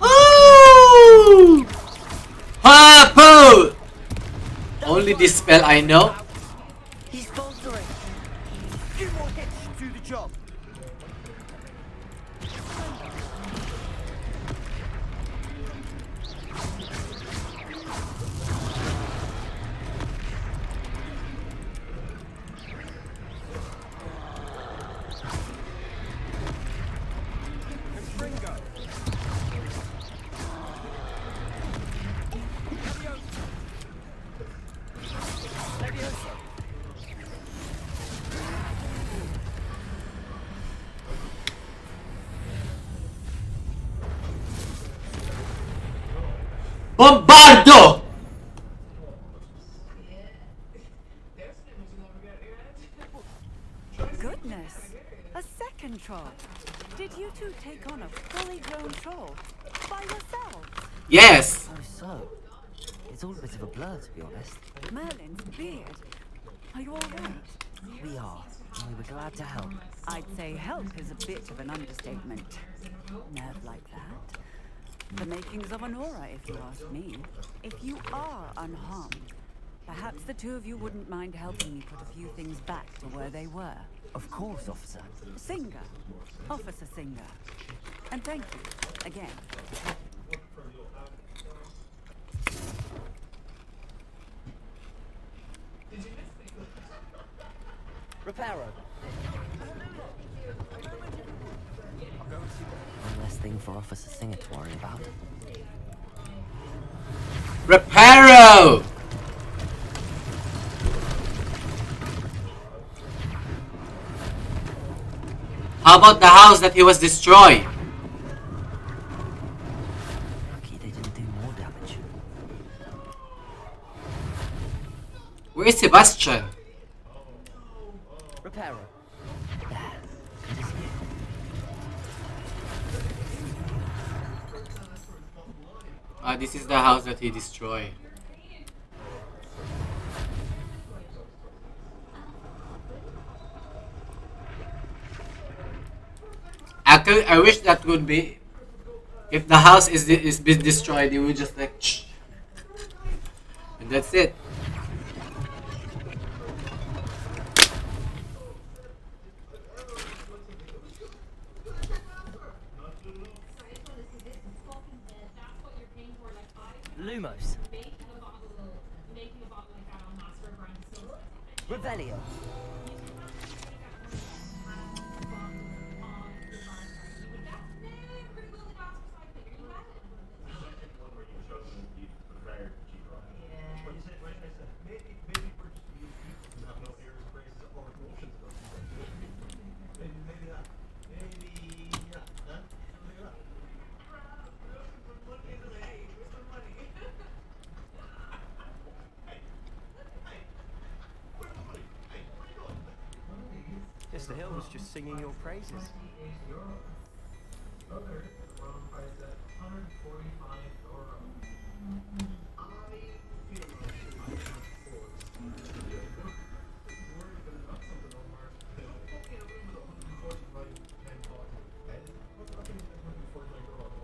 Oh! Purple! Only this spell I know. He's faltering. Few more hits should do the job. Bombardo! Goodness! A second troll. Did you two take on a fully grown troll by yourselves? Yes! Oh, so? It's all a bit of a blur, to be honest. Merlin's beard. Are you all right? We are, and we were glad to help. I'd say help is a bit of an understatement. Nerve like that. The makings of an aura, if you ask me. If you are unharmed, perhaps the two of you wouldn't mind helping me put a few things back to where they were. Of course, officer. Singer. Officer Singer. And thank you, again. Reparo. One less thing for Officer Singer to worry about. Reparo! How about the house that he was destroyed? Lucky they didn't do more damage. Where is Sebastian? Reparo. This is the house that he destroyed. Actually, I wish that would be. If the house is been destroyed, you would just like, shh. And that's it. Lumos. Revelio. Mr. Hill was just singing your praises.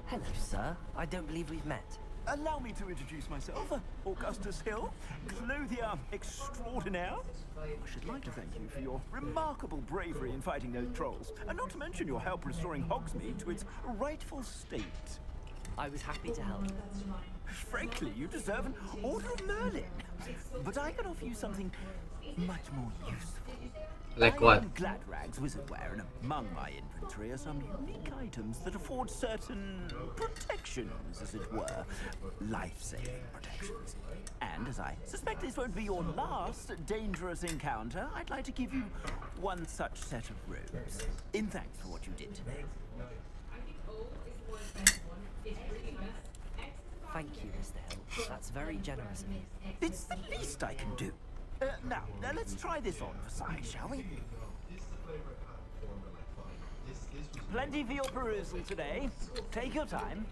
Hello, sir. I don't believe we've met. Allow me to introduce myself, Augustus Hill, clothier extraordinaire. I should like to thank you for your remarkable bravery in fighting those trolls, and not to mention your help restoring Hogsmeade to its rightful state. I was happy to help. Frankly, you deserve an Order of Merlin. But I can offer you something much more useful. Like what? I am Gladrag's wizardware, and among my inventory are some unique items that afford certain protections, as it were. Life-saving protections. And as I suspect this won't be your last dangerous encounter, I'd like to give you one such set of robes. In thanks for what you did today. Thank you, Mr. Hill. That's very generous of you. It's the least I can do. Now, let's try this on for size, shall we? Plenty for your perusal today. Take your time.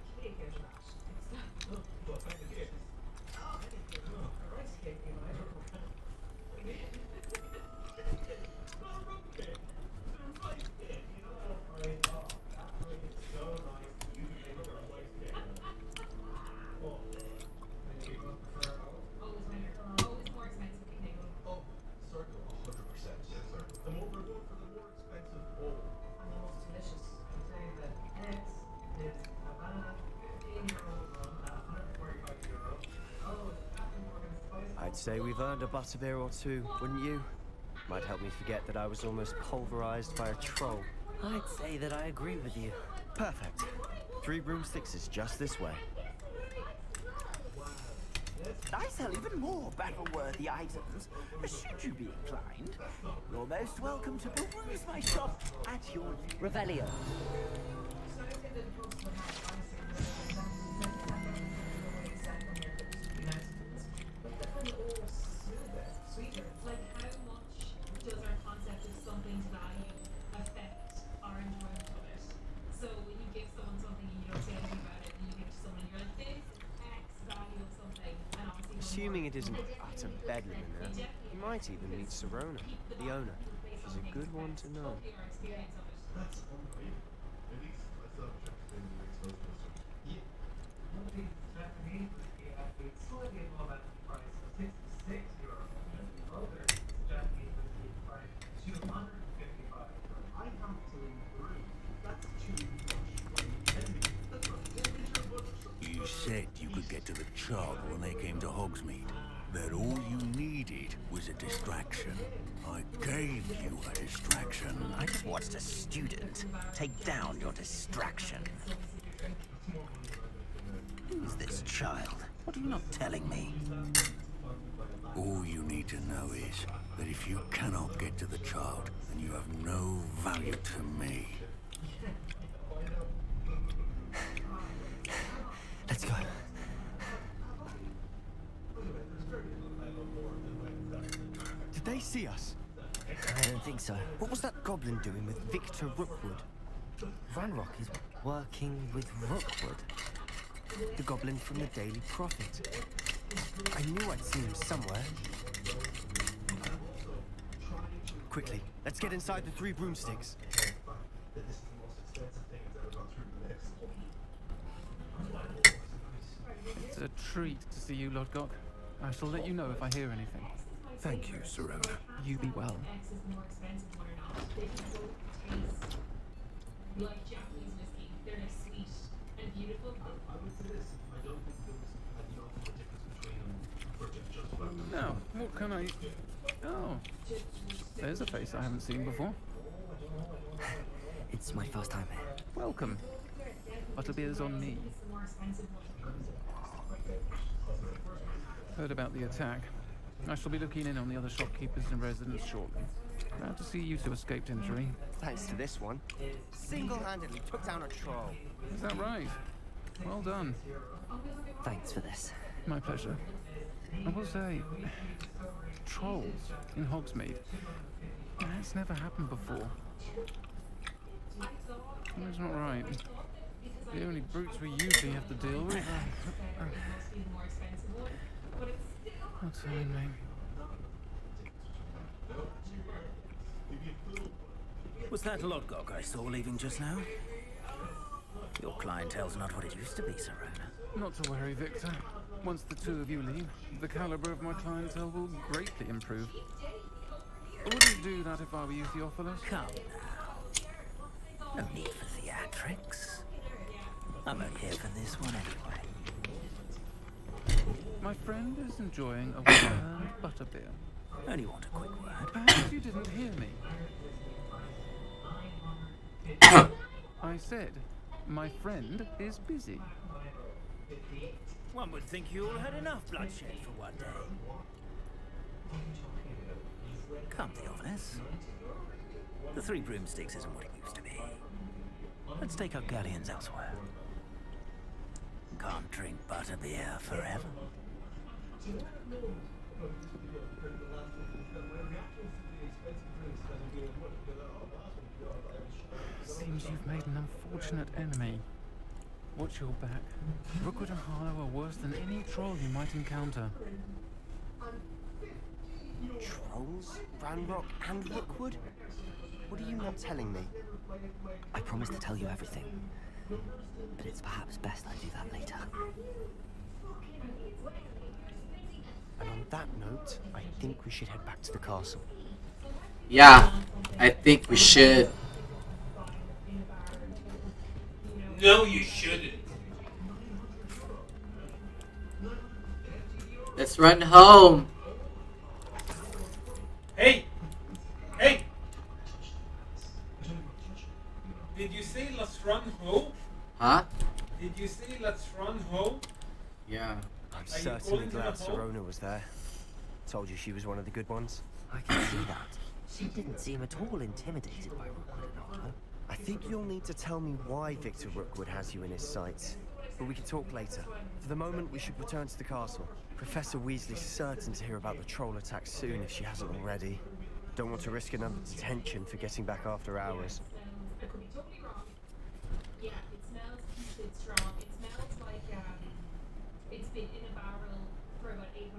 I'd say we've earned a butterbeer or two, wouldn't you? Might help me forget that I was almost pulverized by a troll. I'd say that I agree with you. Perfect. 3 broomsticks is just this way. I sell even more battle-worthy items. Should you be inclined, you're most welcome to peruse my shop at your Revelio. Assuming it isn't utter bedlam in there, you might even meet Serona, the owner. She's a good one to know. You said you could get to the child when they came to Hogsmeade. That all you needed was a distraction. I gave you a distraction. I just watched a student take down your distraction. Who's this child? What are you not telling me? All you need to know is that if you cannot get to the child, then you have no value to me. Let's go. Did they see us? I don't think so. What was that goblin doing with Victor Rookwood? Ranrock is working with Rookwood. The goblin from the Daily Prophet. I knew I'd seen him somewhere. Quickly, let's get inside the 3 broomsticks. It's a treat to see you, Lodgok. I shall let you know if I hear anything. Thank you, Serona. You be well. Like Japanese whiskey, they're nice, sweet and beautiful. Now, what can I... Oh, there's a face I haven't seen before. It's my first time here. Welcome. Butterbeer's on me. Heard about the attack. I shall be looking in on the other shopkeepers and residents shortly. Glad to see you two escaped injury. Thanks to this one. Single-handedly took down a troll. Is that right? Well done. Thanks for this. My pleasure. I will say, trolls in Hogsmeade. That's never happened before. That's not right. The only brutes we usually have to deal with. What's her name? Was that Lodgok I saw leaving just now? Your clientele's not what it used to be, Serona. Not to worry, Victor. Once the two of you leave, the caliber of my clientele will greatly improve. I wouldn't do that if I were you, Theophilus. Come now. No need for theatrics. I'm only here for this one anyway. My friend is enjoying a well-earned butterbeer. Only want a quick word. Perhaps you didn't hear me. I said, my friend is busy. One would think you all had enough bloodshed for one day. Come, Theophilus. The 3 broomsticks isn't what it used to be. Let's take our galleons elsewhere. Can't drink butterbeer forever. Seems you've made an unfortunate enemy. Watch your back. Rookwood and Harlow are worse than any troll you might encounter. Trolls? Ranrock and Rookwood? What are you not telling me? I promise to tell you everything. But it's perhaps best I do that later. And on that note, I think we should head back to the castle. Yeah, I think we should. No, you shouldn't. Let's run home. Hey! Hey! Did you say let's run home? Huh? Did you say let's run home? Yeah. I'm certainly glad Serona was there. Told you she was one of the good ones. I can see that. She didn't seem at all intimidated by Rookwood and Harlow. I think you'll need to tell me why Victor Rookwood has you in his sights. But we can talk later. For the moment, we should return to the castle. Professor Weasley's certain to hear about the troll attack soon if she hasn't already. Don't want to risk another detention for getting back after hours. I could be totally wrong. Yeah, it smells putrid strong. It smells like it's been in a barrel for about 800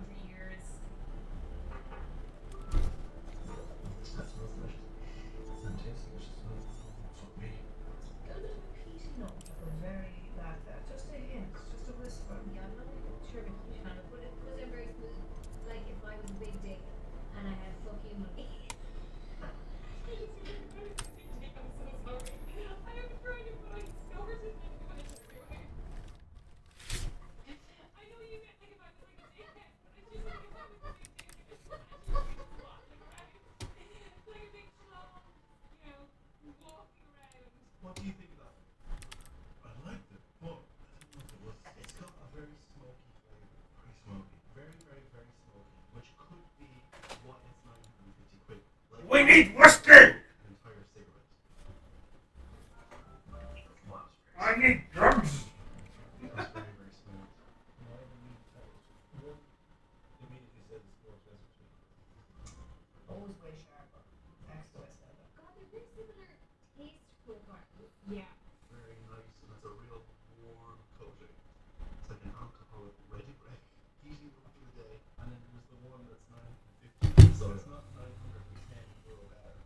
We need whiskey! I need drugs! Always way sharper. Next to us, God, they're very similar taste profile. Yeah. Very nice, and it's a real warm coating. It's like an alcoholic ready break, heating up for the day. And then there's the one that's 950, so it's not 910 euro better.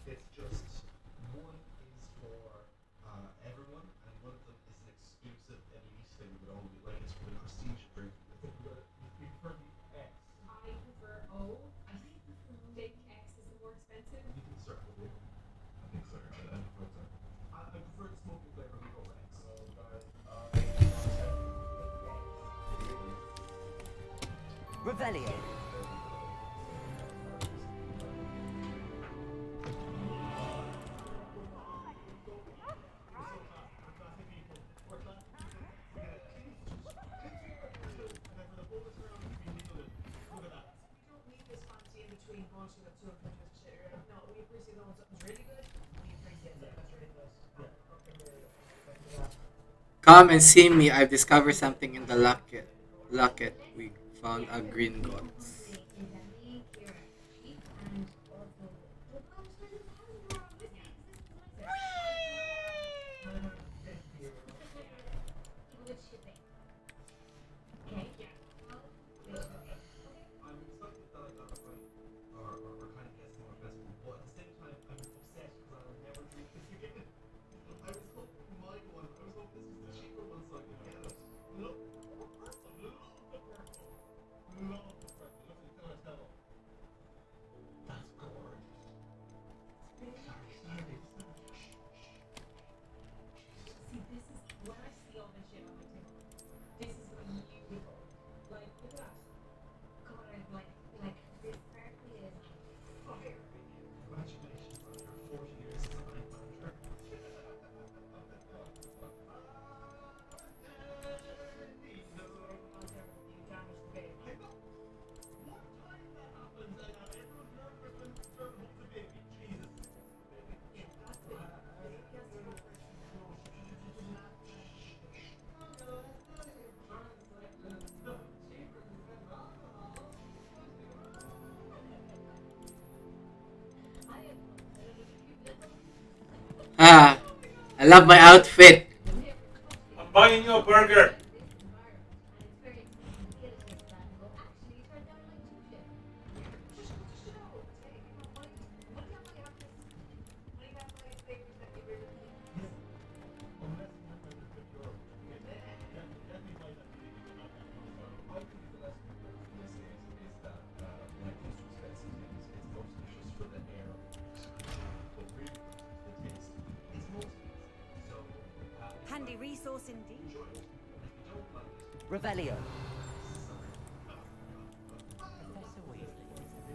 It's just, one is for everyone, and one of them is an exclusive elite thing that only, like, it's for the prestige drink. I think you prefer the X. I prefer O. I think big X is the more expensive. You can circle it. I think so. I prefer that. I prefer the smoky flavor of X. So, guys, Revelio. Come and see me. I've discovered something in the locket. We found a green gods. I'm excited that I got a friend, or kind of guess more festival, but at the same time, I'm upset because I'll never drink this again. I was hoping my one, I was hoping this was the cheaper one so I could get it. Look, purple, love the purple. Love the purple. Look at the Donatello. That's gorgeous. See, this is when I see all this shit on my table. This is beautiful. Like, look at that. God, I like this practically is fire. Congratulations on your 40 years as a bank manager. Ah, I love my outfit. I'm buying you a burger. Handy resource indeed. Revelio. Professor Weasley is a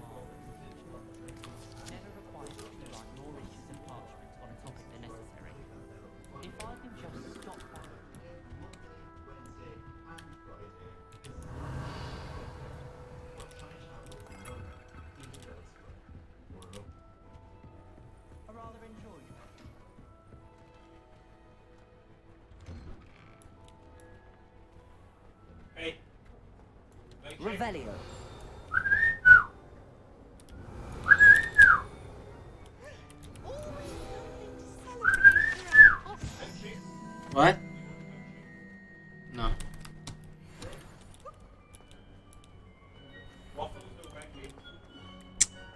marvelous teacher. Never requires you to write more issues and parchment on a topic than necessary. If I can just stop that. I rather enjoyed it. Hey. Revelio. What? No.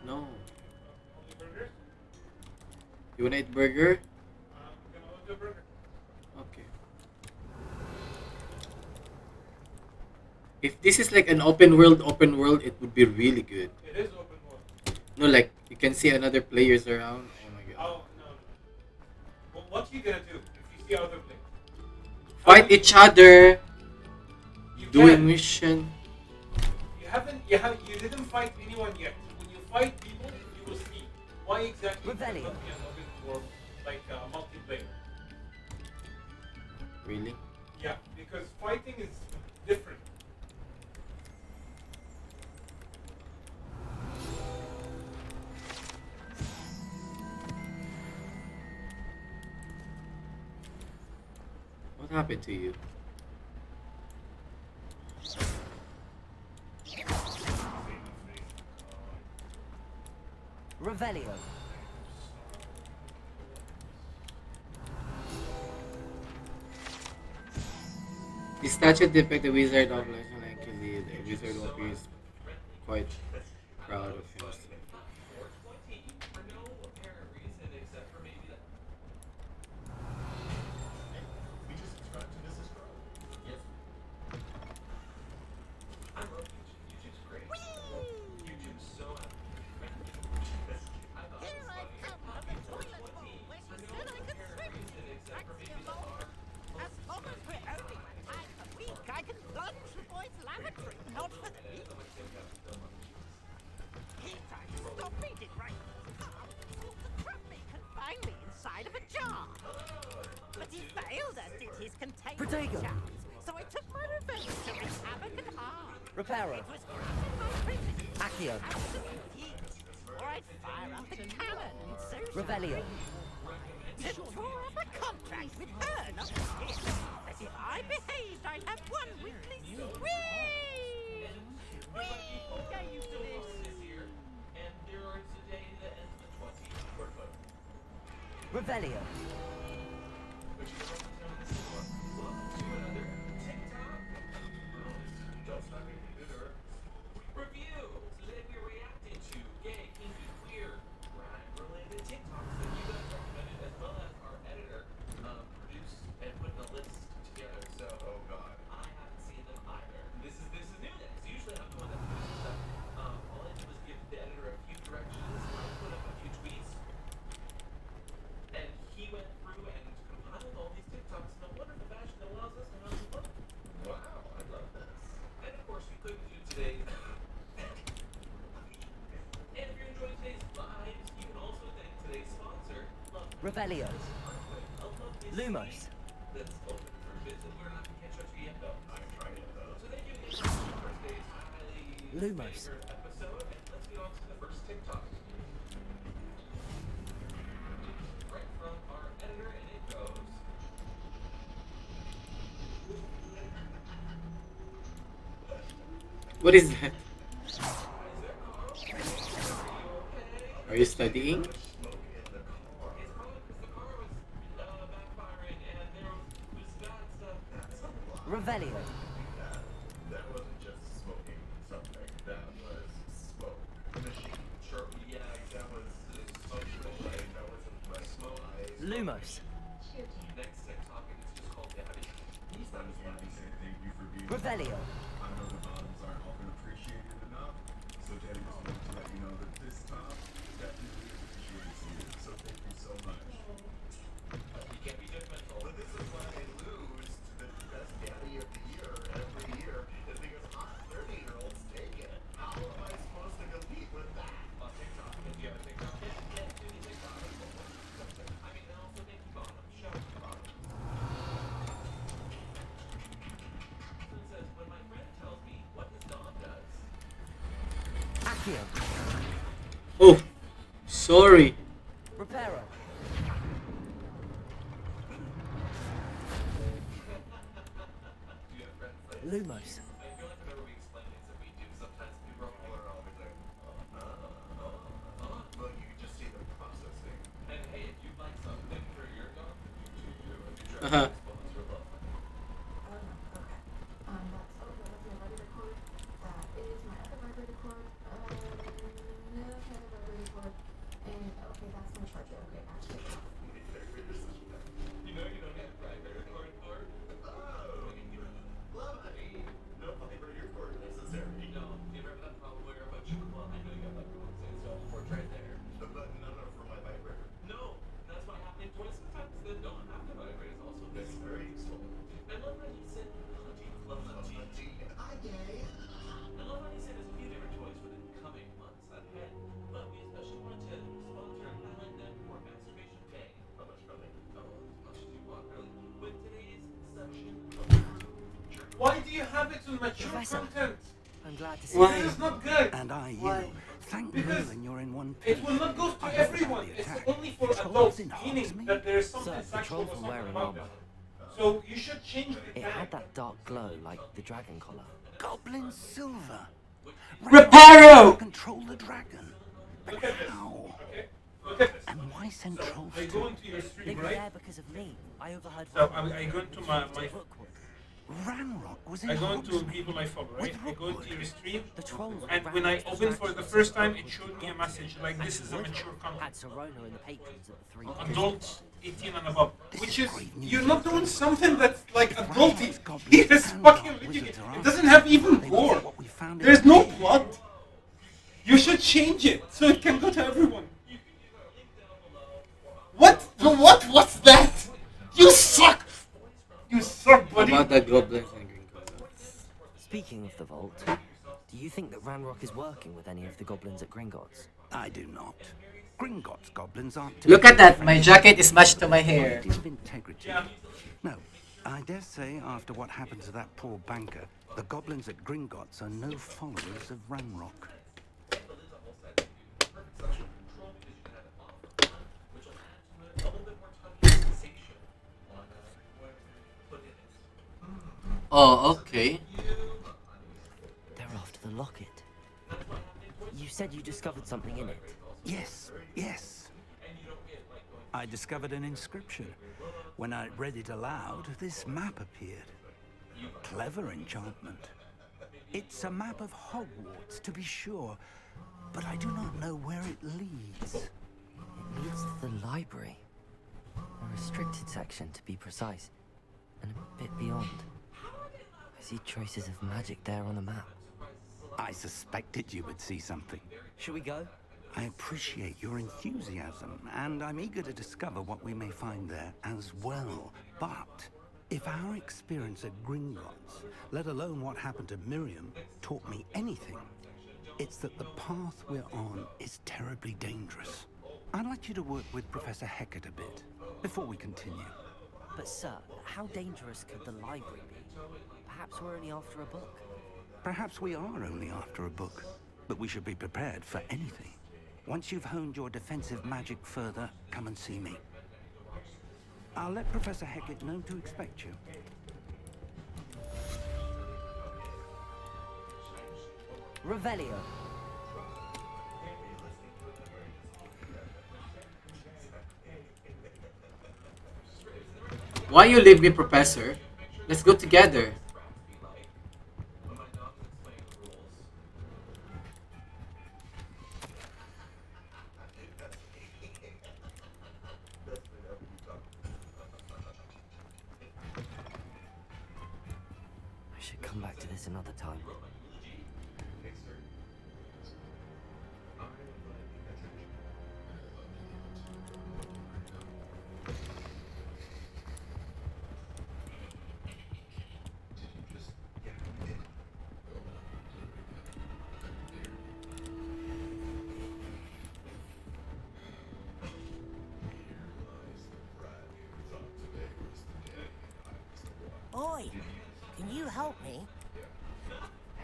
No. You wanna eat burger? Okay. If this is like an open world, it would be really good. It is open world. No, like you can see another players around. Oh my god. Oh, no. Well, what are you gonna do if you see other players? Fight each other. You Doing can. mission. You didn't fight anyone yet. When you fight people, you will see why exactly it's not be an open world, like multiplayer. Really? Yeah, because fighting is different. happened to you? Revelio. The statue depicts the Wizard of Light, and actually the Wizard appears quite proud of himself. We just subscribe to this as well. Yes. I love YouTube. YouTube's great. YouTube's so I thought it was funny. 420 for no apparent reason except for maybe the bar. As long as we're only one time a week, I can plunge the boy's lavatory, not for the week. He tried to stop me, did right? Thought the trap me confine me inside of a jar. But he failed as did his containment Protego. charms, so I took my revenge to wreak havoc and harm. Reparo. It was granted my prison. Accio. Absolute heat, or I'd fire up a cannon and so shall Revelio. to draw up a contract with her, not with him. That if I behaved, I'd have one weekly whee! Whee! Get used to this. And there are today that ends the 20. Revelio. Which is welcome to another TikTok. Don't stop me either. Review. Today we're reacting to gay, kinky, queer, crime-related TikToks that you guys recommended, as well as our editor produced and put the list together. So, oh god, I haven't seen them either. This is new then. So usually I'm the one that produces stuff. All I did was give the editor a few directions. I put up a few tweets. And he went through and compiled all these TikToks in a wonderful fashion that allows us to have some fun. Wow, I love this. And of course, we couldn't do today's. And if you're enjoying today's vibes, you can also thank today's sponsor, Love. Revelio. Lumos. That's open for business. We're not can't trust you yet though. I'm trying it though. So thank you again for today's highly Lumos. favored episode. And let's get on to the first TikTok. Right from our editor, and it goes. What is that? Are you studying? Revelio. That wasn't just smoking something. That was smoke machine. Sure, yeah, that was smoke machine. That wasn't my smoke. Lumos. Next TikTok, and it's just called Daddy. I just wanted to say thank you for being Revelio. I know the bottoms aren't often appreciated enough, so Daddy just wanted to let you know that this top definitely appreciates you. So thank you so much. You can't be judgmental. But this is why I lose to the best daddy of the year every year, is because hot 30-year-olds take it. How am I supposed to compete with that? On TikTok, if you have a TikTok, yes, do the TikTok. I mean, and also thank you, Bottom. Shout out to Bottom. So it says, when my friend tells me what his dog does. Accio. Oh, sorry. Reparo. Do you have friends like Lumos. I feel like whenever we explain things that we do, sometimes people are always like, Well, you can just see them processing. and hey, if you'd like something for your dog, you do it. You try Uh-huh. to expose your love. You know you don't need a primary cord for it. Lovely. No vibrator cord necessary. No, do you remember that problem where a bunch of, well, I know you got like saying so, it's right there. But none of for my vibrator. No, that's what happened. Toys sometimes that don't have to vibrate is also That's very useful. I love how he said hunting. Love hunting. Hi, gay. I love how he said there's a few different toys for the coming months ahead, but we especially wanted to sponsor Highlight Them for Masturbation Day. How much money? Oh, as much as you want, really. With today's section of Why do you have it on mature Professor. content? I'm glad to see Why? This is not good. And I you. Why? Thank Because Merlin you're in one It piece. will not go to I thought everyone. about the It's attack. only for Trolls adults, in meaning Hogsmeade? that there is something Sir, the sexual or trolls will something wear an about armor. them. So you should change the It had that dark glow like the dragon collar. Goblin silver. Reparo! Control the dragon. Look at this. How? Okay? Look at this. And why send So trolls I to... go into your They stream, were right? there because of me. I overheard. So I go into my Ranrock was in I go into Hogsmeade. people I follow, right? I go into your stream, The trolls and when I opened for the first time, it showed me a message like this is a mature content. had Serona and the patrons at the three. Adults 18 and above, which is you're not doing something that's like adulty. It is fucking video game. It doesn't have even gore. There's no blood. You should change it so it can go to everyone. What? What's that? You suck. You suck, buddy. About the goblins and green goblins. Speaking of the vault, do you think that Ranrock is working with any of the goblins at Gringotts? I do not. Gringotts goblins aren't... Look at that, my jacket is matched to my hair. Of integrity. No, I dare say after what happened to that poor banker, the goblins at Gringotts are no followers of Ranrock. Oh, okay. They're after the locket. You said you discovered something in it. Yes, yes. I discovered an inscription. When I read it aloud, this map appeared. Clever enchantment. It's a map of Hogwarts, to be sure, but I do not know where it leads. It leads to the library. A restricted section, to be precise. And a bit beyond. I see traces of magic there on the map. I suspected you would see something. Should we go? I appreciate your enthusiasm, and I'm eager to discover what we may find there as well. But if our experience at Gringotts, let alone what happened to Miriam, taught me anything, it's that the path we're on is terribly dangerous. I'd like you to work with Professor Hecat a bit, before we continue. But sir, how dangerous could the library be? Perhaps we're only after a book. Perhaps we are only after a book, but we should be prepared for anything. Once you've honed your defensive magic further, come and see me. I'll let Professor Hecat know to expect you. Revelio. Why you leave me, Professor? Let's go together. I should come back to this another time. Oi, can you help me?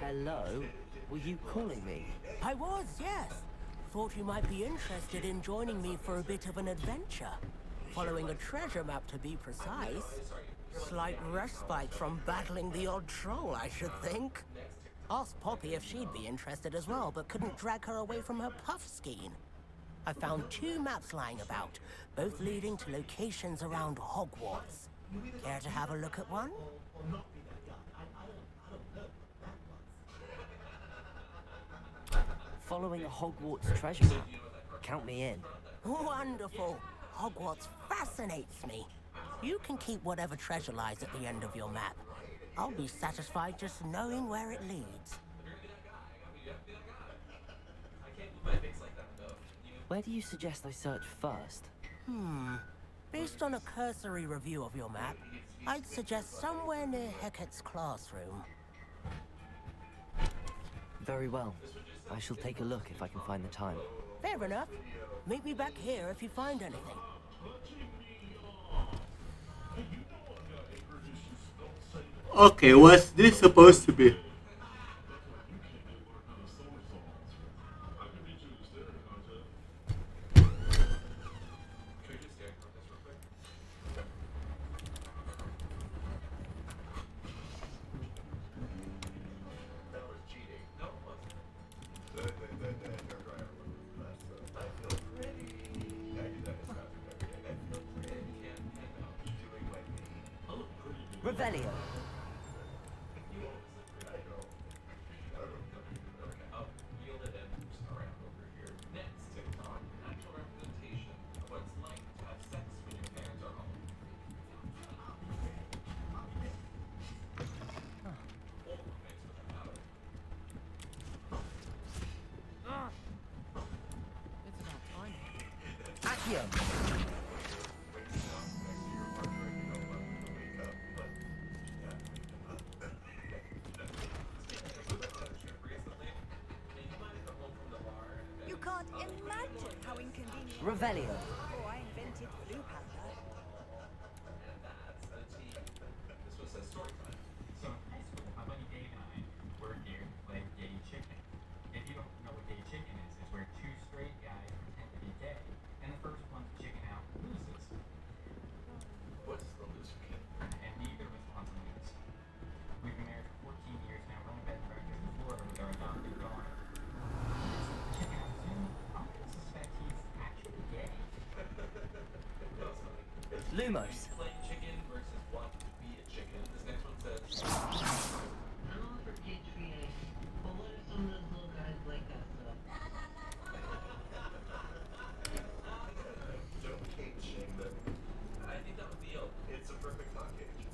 Hello? Were you calling me? I was, yes. Thought you might be interested in joining me for a bit of an adventure. Following a treasure map, to be precise. Slight respite from battling the odd troll, I should think. Asked Poppy if she'd be interested as well, but couldn't drag her away from her puff skein. I found 2 maps lying about, both leading to locations around Hogwarts. Care to have a look at one? Following a Hogwarts treasure map. Count me in. Wonderful. Hogwarts fascinates me. You can keep whatever treasure lies at the end of your map. I'll be satisfied just knowing where it leads. Where do you suggest I search first? Based on a cursory review of your map, I'd suggest somewhere near Hecat's classroom. Very well. I shall take a look if I can find the time. Fair enough. Meet me back here if you find anything. Okay, what's this supposed to be? Revelio. Accio. You can't imagine how inconvenient. Revelio. Oh, I invented flu powder. This was a story time. So in high school, my buddy Dave and I were here to play gay chicken. If you don't know what gay chicken is, it's where two straight guys pretend to be gay, and the first one to chicken out loses. What's the loser kid? And neither of us want to lose. We've been married for 14 years now, run a bed and breakfast in Florida with our adopted daughter. Chicken out soon, I'm going to suspect he's actually gay. Lumos. Playing chicken versus wanting to be a chicken. This next one says, I'm all for patriotic, but what if some of those little guys like us, though? Don't cage shame them. I think that was the L. It's a perfect hot cage.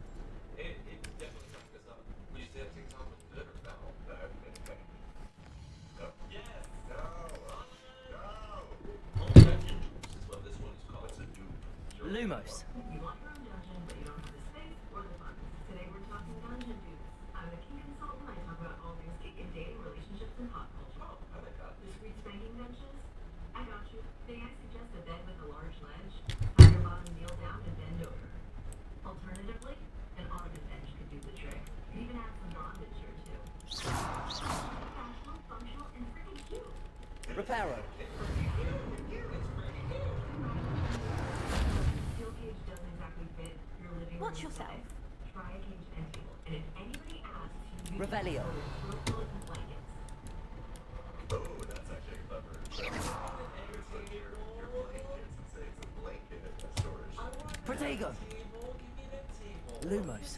It definitely fucked us up. Would you say that TikTok was good or foul? No. Yes! No. No. Dungeon Dupes is what this one is called. What's a dupe? Lumos. You want your own dungeon, but you don't have the space or the funds. Today we're talking dungeon dudes. I'm a kink consultant. I talk about all things kink and dating, relationships, and pop culture. Oh, I like that. Discreet spanking benches? I got you. May I suggest a bed with a large ledge? Have your bottom kneel down and bend over. Alternatively, an ottoman bench could do the trick. Could even have some bondage here too. Fashionable, functional, and freaking cute. Reparo. Steel cage doesn't exactly fit your living room. Watch yourself. Try a cage end table. And if anybody asks, you use Revelio. pillows and blankets. Oh, that's actually clever. It's like your blankets and say it's a blanket at the storage. Protego. Lumos.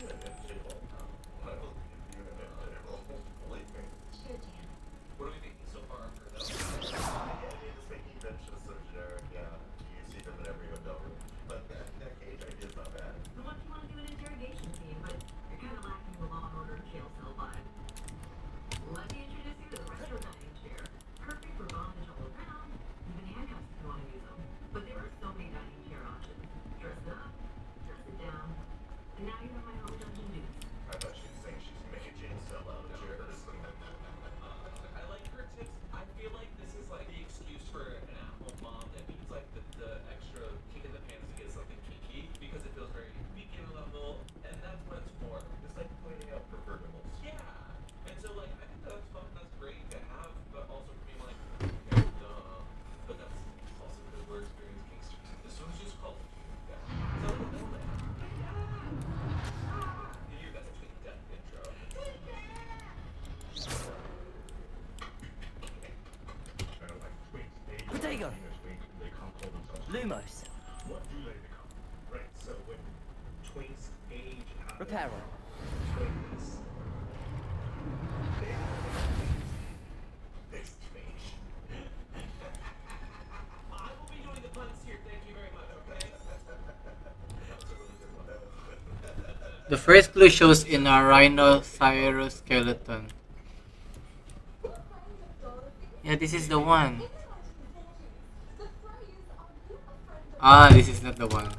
What are we thinking so far for this? This making bench is so generic, yeah. You see them in every hotel room. But that cage idea is not bad. So what if you want to do an interrogation scene, but you're kind of lacking the Law and Order jail cell vibe? Let me introduce you to the retro dining chair. Perfect for bondage all around. Even handcuffs if you want to use them. But there are so many dining chair options. Dress it up, dress it down, and now you have my home dungeon dudes. I thought she was saying she's making James sell out of chairs. I like her tips. I feel like this is like the excuse for an at-home mom that needs like the extra kick in the pants to get something kinky because it feels very beginner level, and that's what it's for. It's like pointing out pervertibles. Yeah. And so like I think that's fun, that's great to have, but also for me like, okay, duh. But that's also because we're experienced kinksters. This one's just called yeah. So like a middleman. You hear that's between death intro. I don't like twins. Protego. They can't call themselves. Lumos. What do they become? Right, so when twins age out of Reparo. twins, they Exclamation. I will be doing the puns here, thank you very much, okay? The first clue shows in a rhinoceros skeleton. Yeah, this is the one. Ah, this is not the one.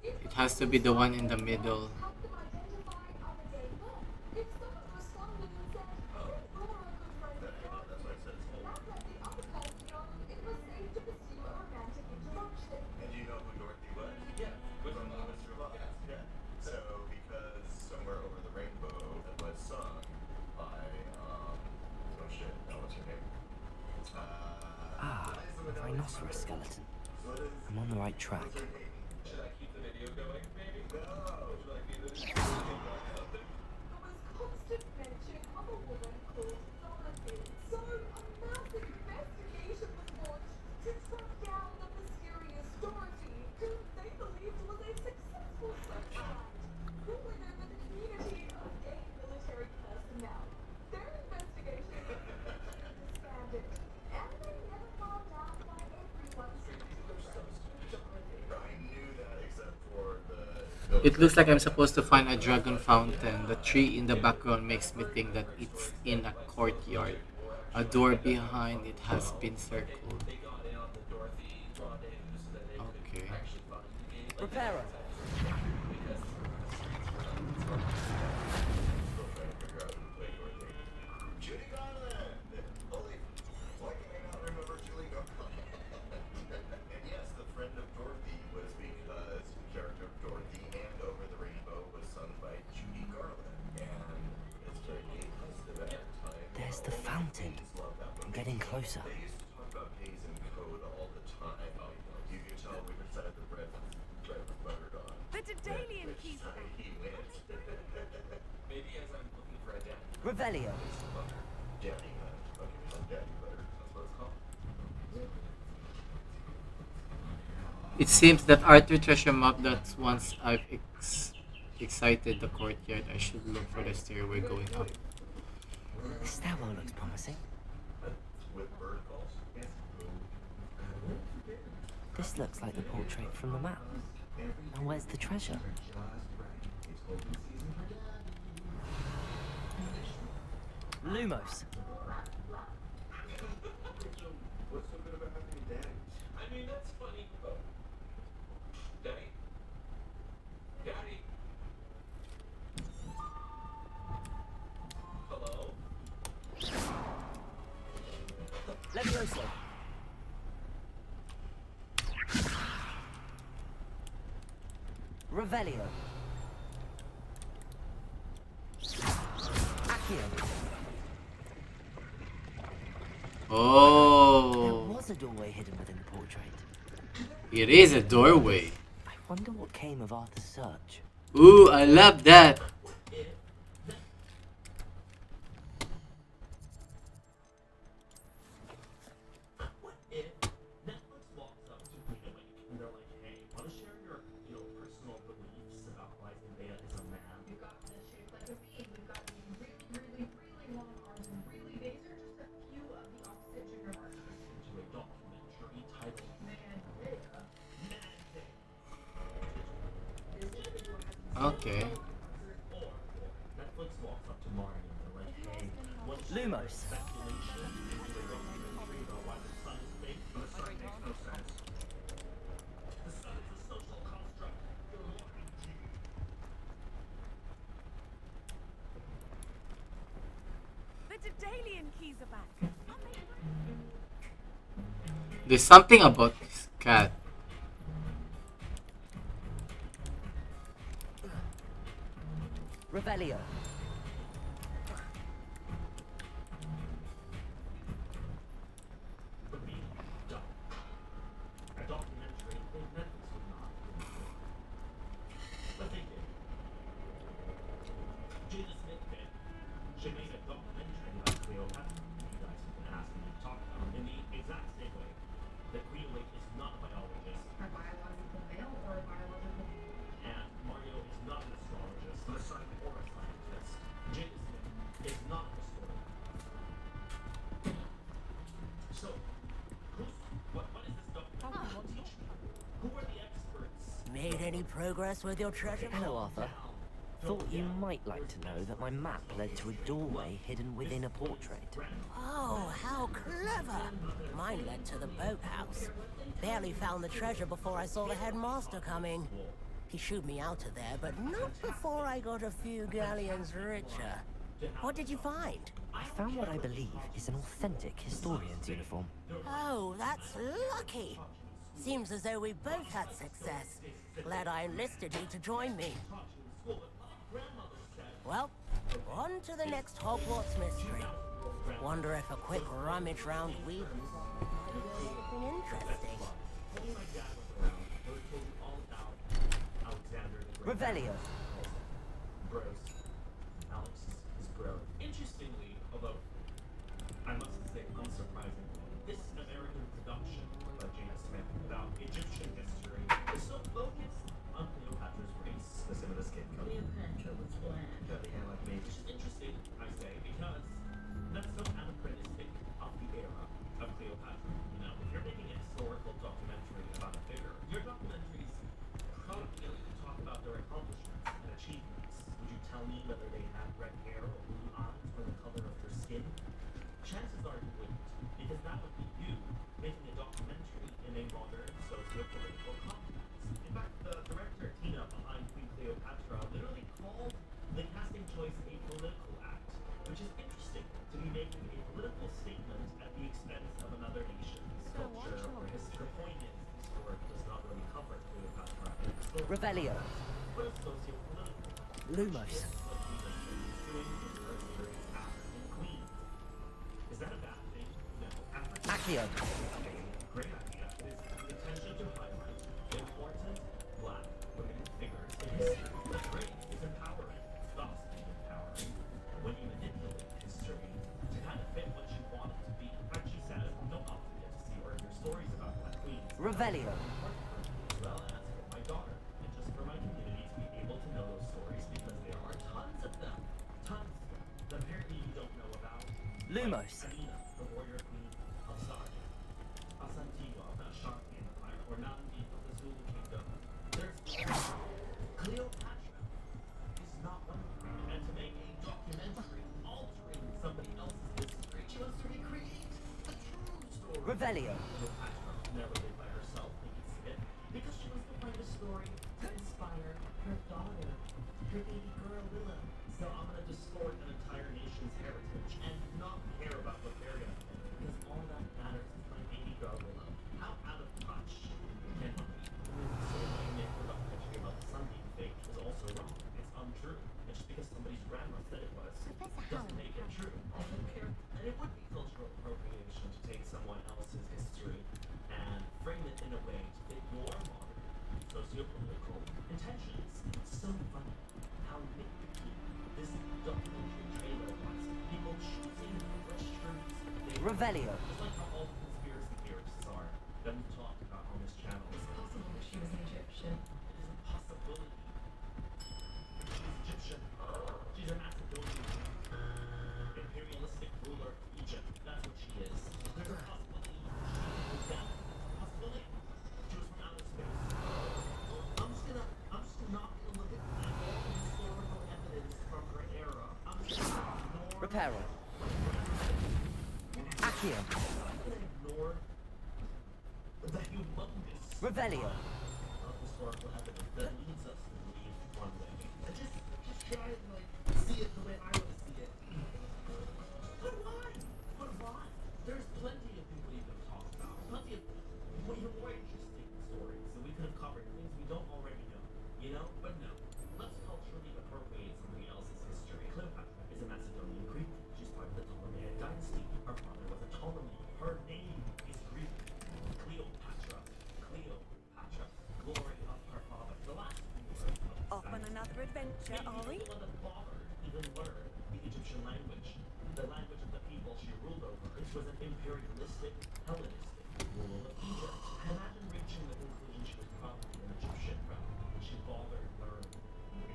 It has to be the one in the middle. And you know who Dorothy was? Yeah. With Mr. Love. Yeah. So, because Somewhere Over the Rainbow it was sung by, oh shit, now what's her name? Ah, a rhinoceros skeleton. I'm on the right track. Should I keep the video going, maybe? No. Would you like me to keep the video going out there? Constant mention of a woman called Dorothy. So a massive investigation was launched to track down the mysterious Dorothy, who they believed was a successful search act. It looks like I'm supposed to find a dragon fountain. The tree in the background makes me think that it's in a courtyard. A door behind it has been circled. Okay. Repairer. Judy Garland! Holy, why can I not remember Julie Garland? And yes, the friend of Dorothy was because the character of Dorothy and Over the Rainbow was sung by Judy Garland. And it's very needless to that time. There's the fountain. I'm getting closer. They used to talk about Hayes and code all the time. You could tell which side the bread was buttered on. The Dedalian Which keys side he went. Maybe as I'm looking for a daddy. Revelio. Daddy, okay, some daddy butter. That's what it's called. It seems that Arthur treasure map that once I've excited the courtyard. I should look for the stairway going up. The stairwell looks promising. With bird calls. Yes. This looks like the portrait from the map. Now where's the treasure? Lumos. What's so good about having a daddy? I mean, that's funny. Daddy? Daddy? Hello? Levioso. Revelio. Accio. Oh. There was a doorway hidden within the portrait. It is a doorway. I wonder what came of Arthur's search. Ooh, I love that. What if Netflix walks up to Green Awake and they're like, hey, want to share your, personal beliefs about why Zendaya is a man? You've got this shaped like a bean. We've got these really, really long arms and really these are just a few of the opposite gender markers. To a documentary titled Man, Okay. Or Netflix walks up to Marty and they're like, hey, what's Lumos. speculation into a documentary about why the sun is fake? The sun makes no sense. The sun is a social construct. You're lying. The Dedalian keys are back. There's something about this cat. Revelio. But being dumb. A documentary in Netflix would not. But they did. Jada Smith did. She made a documentary about Cleopatra. You guys have been asking me to talk about in the exact same way that Queen Lake is not a biologist. A biological male or a biological And Mario is not an astrologist, or a scientist. Jada Smith is not a historian. So, what is this documentary teach me? Who are the experts? Made any progress with your treasure? Hello, Arthur. Thought you might like to know that my map led to a doorway hidden within a portrait. Oh, how clever! Mine led to the boathouse. Barely found the treasure before I saw the headmaster coming. He shooed me out of there, but not before I got a few galleons richer. What did you find? I found what I believe is an authentic historian's uniform. Oh, that's lucky. Seems as though we both had success. Glad I enlisted you to join me. Well, on to the next Hogwarts mystery. Wonder if a quick rummage round Whedon might reveal anything interesting. Revelio. Gross. Alex is gross. Interestingly, although I must say unsurprisingly, this American production by Jada Smith about Egyptian history is so focused on Cleopatra's race. Listen to this kid. Cleopatra was black. Curly hair like me. Which is interesting, I say, because that's so anachronistic of the era of Cleopatra. If you're making a historical documentary about a figure, your documentaries probably talk about their accomplishments. making a political statement at the expense of another nation's culture or history. The point is, the story does not really cover Cleopatra and the story. Revelio. But it's socio-political. Lumos. It's what we are doing in her series African Queen. Is that a bad thing? No. African Accio. Great idea. It is the intention to highlight important black women figures in history. Great. It's empowering. Stops being empowering when you manipulate history to kind of fit what you want it to be. In fact, she says, we don't often get to see or hear stories about black queens. Revelio. Well, and that's for my daughter, and just for my community to be able to know those stories because there are tons of them. Tons that apparently you don't know about. Lumos. Like Alina, the warrior queen of Sardia. Asantiwa of the Ashanti Empire, or Nandi of the Zulu kingdom. There's Cleopatra is not one of them. And to make a documentary altering somebody else's history, she wants to recreate the true story. Revelio. Cleopatra never lived by herself, we can see it, because she was to find a story to inspire her daughter, her baby girl Willow. So I'm gonna distort an entire nation's heritage and not care about what they're gonna think, because all that matters is my baby girl Willow. How out of touch can one be? So my myth or documentary about the sun being fake is also wrong. It's untrue. And just because somebody's grandma said it was, doesn't make it true. I don't care. And it would be cultural appropriation to take someone else's history and frame it in a way to fit your modern socio-political intentions. It's so funny how nitpicky this documentary trailer was. People choosing fresh truths. Revelio. Just like how all the conspiracy theorists are that we've talked about on this channel. It's possible that she was an Egyptian. It is a possibility. She's Egyptian. She's a Macedonian imperialistic ruler of Egypt. That's what she is. There's a possibility she was that. Possibility. She was from outer space. I'm just not gonna look at all the historical evidence from her era. I'm just gonna ignore Reparo. Accio. I'm gonna ignore the humongous Revelio. of historical evidence that leads us to believe one way. And just try and like see it the way I want to see it. But why? But why? There's plenty of people you could have talked about. Plenty of even more interesting stories that we could have covered, things we don't already know. You know? But no. Let's culturally appropriate somebody else's history. Cleopatra is a Macedonian Greek. She's part of the Ptolemaic dynasty. Her father was a Ptolemy. Her name is Greek. Cleopatra. Cleopatra. Glory of her father. The last ruler of Off on another adventure, are we? People that bothered even learn the Egyptian language. The language of the people she ruled over. This was an imperialistic, Hellenistic rule of Egypt. Imagine reaching the conclusion she was probably an Egyptian from when she bothered learning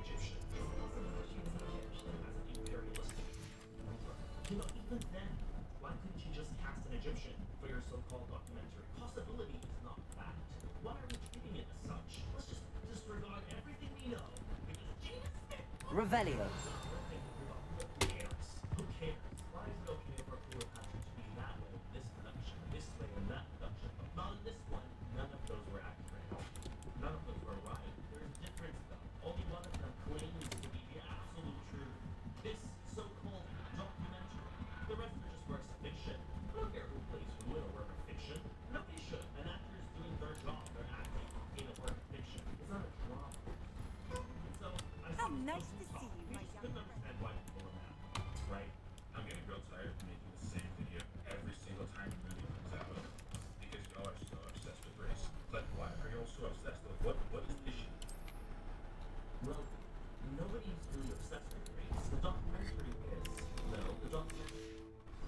Egyptian. It's possible that she was an Egyptian as an imperialistic ruler. You know, even then, why couldn't you just cast an Egyptian for your so-called documentary? Possibility is not fact. Why are we treating it as such? Let's just disregard everything we know because Gina Smith. Revelio. Who cares? Who cares? Why is it okay for Cleopatra to be that way in this production, this way in that production, but not in this one? None of those were accurate. None of those were right. There's difference though. Only one of them claims to be the absolute truth. This so-called documentary. The rest are just works of fiction. I don't care who plays who in a work of fiction. Nobody should. An actor is doing their job. They're acting in a work of fiction. It's not a drama. So I How nice to see you, my just young couldn't understand why people are mad, right? I'm getting real tired of making the same video every single time a movie comes out because y'all are so obsessed with race. Like, why are y'all so obsessed? Like, what is the issue? Well, nobody's really obsessed with race. The documentary is, though, the documentary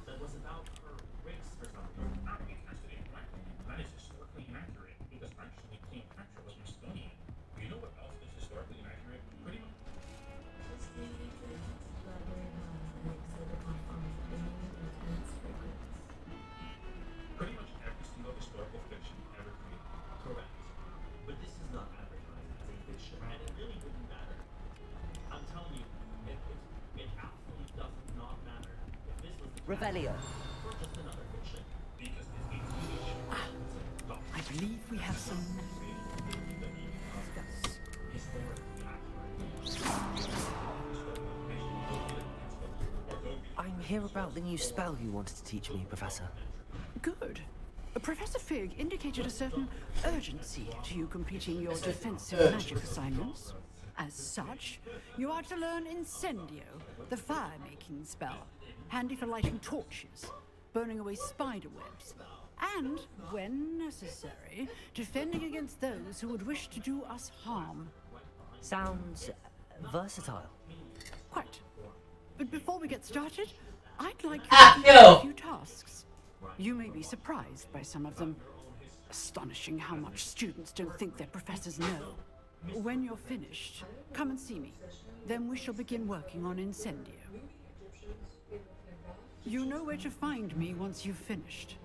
that was about her race for some reason. Not being casted in black women, that is historically inaccurate because actually Cleopatra was Macedonian. You know what else is historically inaccurate? Pretty much. Pretty much every single historical fiction ever created. Correct. But this is not advertised as a fiction, and it really wouldn't matter. I'm telling you, it absolutely does not matter if this was the Revelio. or just another fiction. Because it's a TV show. I believe we have some. Historically accurate. I'm hear about the new spell you wanted to teach me, Professor? Good. Professor Fig indicated a certain urgency to you completing your defensive magic assignments. As such, you are to learn Incendio, the fire-making spell, handy for lighting torches, burning away spider webs, and, when necessary, defending against those who would wish to do us harm. Sounds versatile. Quite. But before we get started, I'd like you to complete a few tasks. You may be surprised by some of them. Astonishing how much students don't think their professors know. When you're finished, come and see me. Then we shall begin working on Incendio. You know where to find me once you've finished.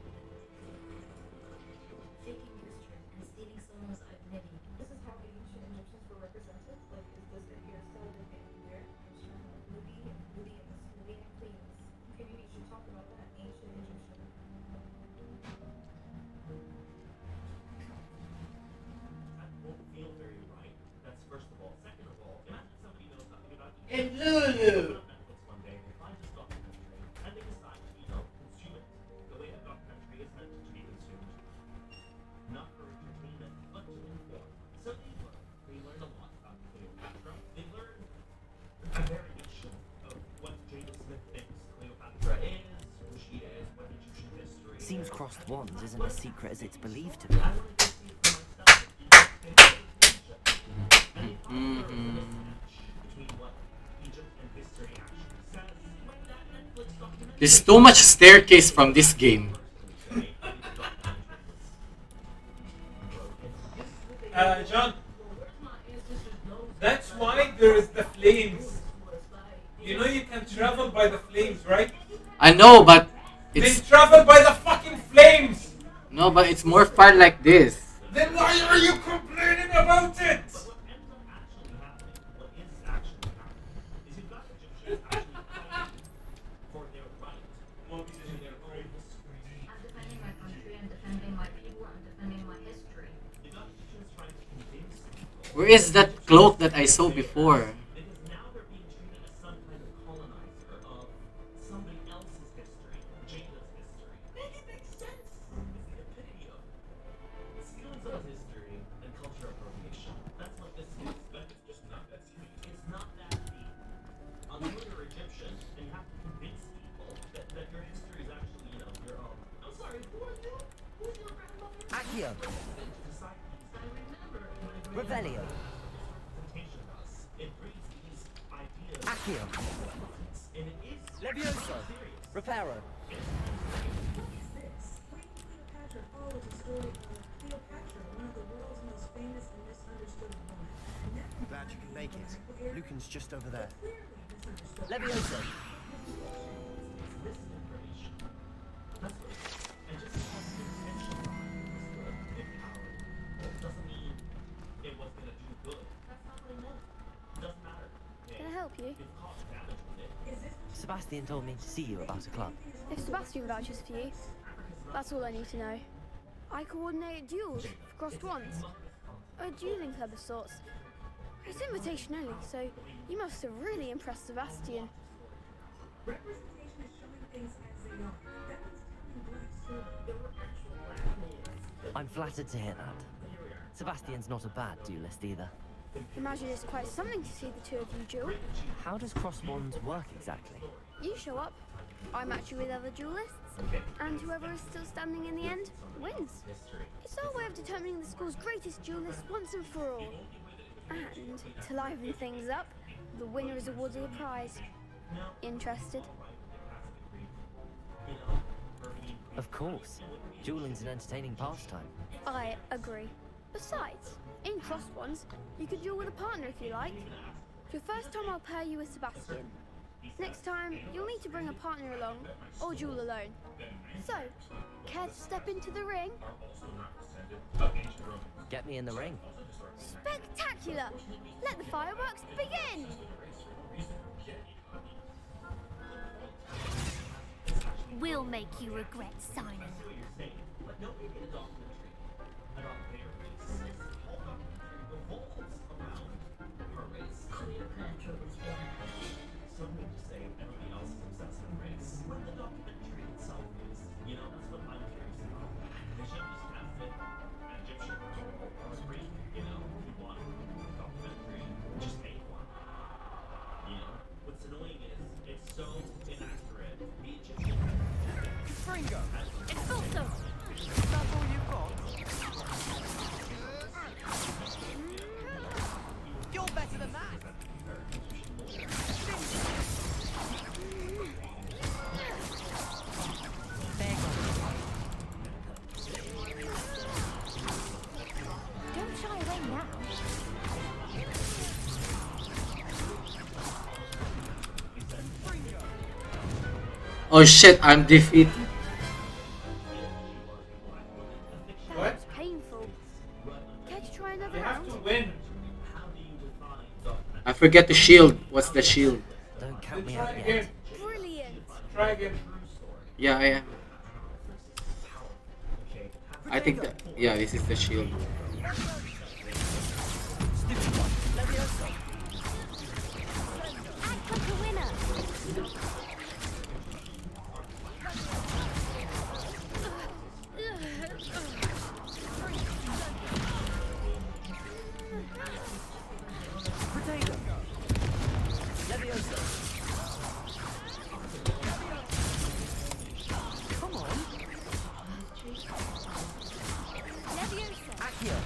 And Lulu! Seems crossed wands isn't as secret as it's believed to be. There's so much staircase from this game. John, that's why there is the flames. You know you can travel by the flames, right? I know, but it's... Then travel by the fucking flames! No, but it's more far like this. Then why are you complaining about it? Where is that cloak that I saw before? Accio! Revelio! Accio! Levioso! Reparo! Glad you can make it. Lucan's just over there. Levioso! Can I help you? Sebastian told me to see you about a club. If Sebastian vouches for you, that's all I need to know. I coordinate duels for crossed wands. A dueling club of sorts. It's invitation only, so you must have really impressed Sebastian. I'm flattered to hear that. Sebastian's not a bad duelist either. Imagine it's quite something to see the two of you duel. How does cross wands work exactly? You show up, I match you with other duelists, and whoever is still standing in the end wins. It's our way of determining the school's greatest duelist once and for all. And to liven things up, the winner is awarded a prize. Interested? Of course. Dueling's an entertaining pastime. I agree. Besides, in cross ones, you could duel with a partner if you like. Your first time I'll pair you with Sebastian. Next time, you'll need to bring a partner along, or duel alone. So, care to step into the ring? Get me in the ring. Spectacular! Let the fireworks begin! We'll make you regret signing up. so quick to say everybody else is obsessed with race when the documentary itself is. You know, that's what I'm curious about. They should have just cast it an Egyptian or Greek, you know, if you want a documentary, just make one. You know, what's annoying is it's so inaccurate. The Egyptian Fringo, it's also. That's all you've got. You're better than that. Don't shy away now. Oh shit, I'm defeated. That was painful. Care to try another round? Win. I forget the shield. What's the shield? Don't count me out yet. Brilliant. Try again. Yeah, I am. I think that. Yeah, this is the shield. Act like a winner. Potato. Leviosa. Come on. Leviosa. Accio.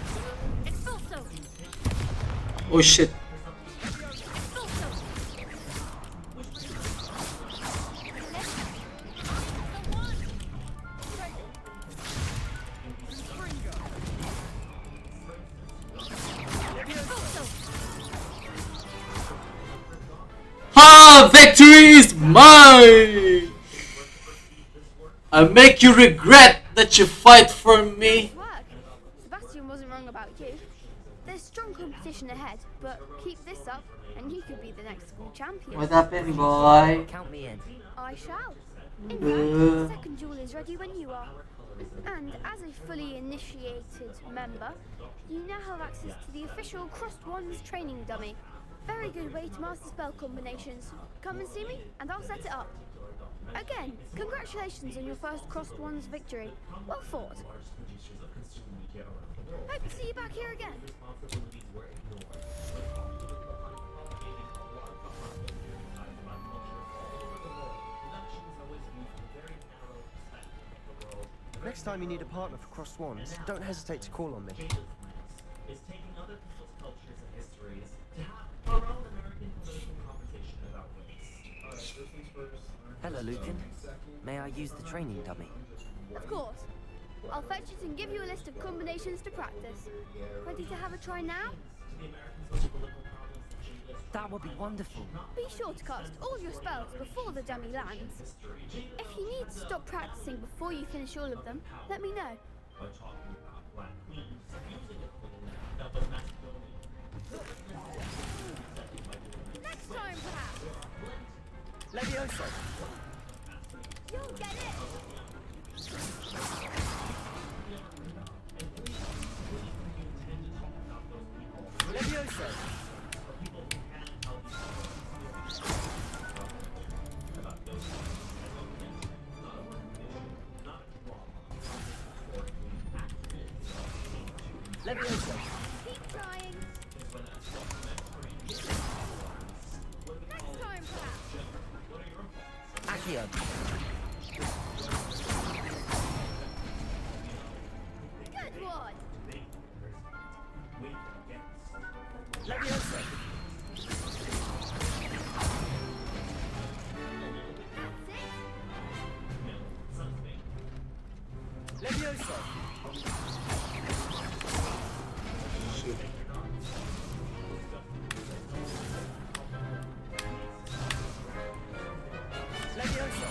Expulso. Oh shit. Expulso. Ha! Victory is mine! I make you regret that you fight for me. Work. Sebastian wasn't wrong about you. There's strong competition ahead, but keep this up and you could be the next school champion. What happened, boy? Count me in. I shall. In fact, the second duel is ready when you are. And as a fully initiated member, you now have access to the official Crossed Wands training dummy. Very good way to master spell combinations. Come and see me, and I'll set it up. Again, congratulations on your first Crossed Wands victory. Well fought. Hope to see you back here again. Next time you need a partner for Crossed Wands, don't hesitate to call on me. Is taking other people's cultures and histories to have our own American political conversation about race. Hello, Lucan. May I use the training dummy? Of course. I'll fetch it and give you a list of combinations to practice. Ready to have a try now? That would be wonderful. Be sure to cast all your spells before the dummy lands. If you need to stop practicing before you finish all of them, let me know. Next time, perhaps. Leviosa. You'll get it. Leviosa. Leviosa. Keep trying. Next time, perhaps. Accio. Good one. Leviosa. Leviosa. Leviosa.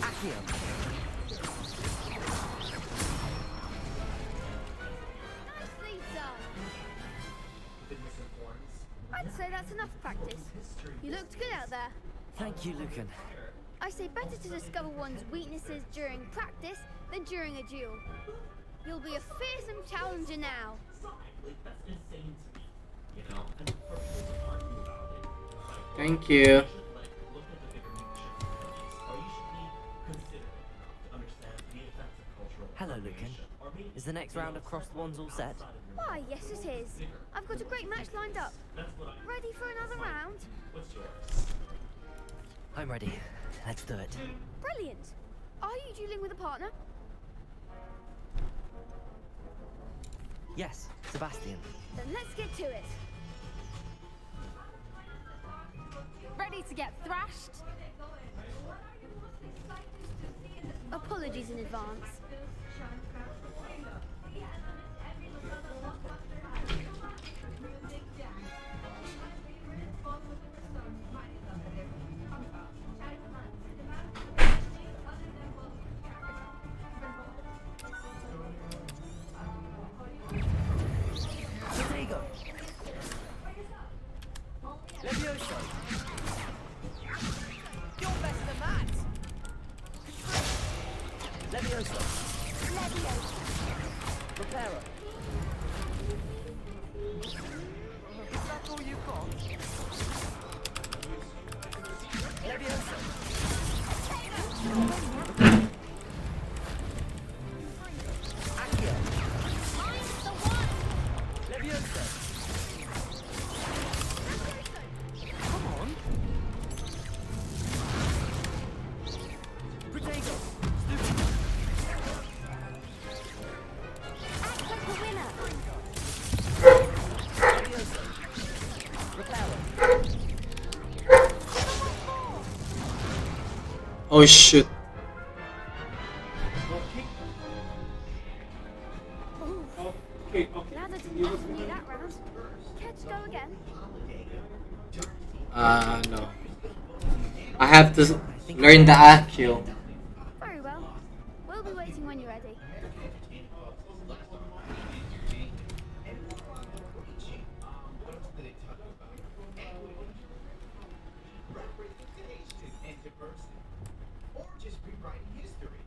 Accio. Nicely done. I'd say that's enough practice. You looked good out there. Thank you, Lucan. I say better to discover one's weaknesses during practice than during a duel. You'll be a fearsome challenger now. Like, that's insane to me, you know? And for people to argue about it, Thank you. Hello, Lucan. Is the next round of Cross the Wands all set? Why, yes it is. I've got a great match lined up. Ready for another round? I'm ready. Let's do it. Brilliant. Are you dueling with a partner? Yes, Sebastian. Then let's get to it. Ready to get thrashed? Apologies in advance. Rodrigo. Levioso. You're better than that. Levioso. Levioso. Reparo. Is that all you've got? Levioso. Accio. Levioso. Come on. Protego. Stupid. Act like a winner. Levioso. Reparo. Oh shit. Okay, Glad I didn't continue that round. Care to go again? No. I have to learn the Accio. Very well. We'll be waiting when you're ready. Or just rewriting history.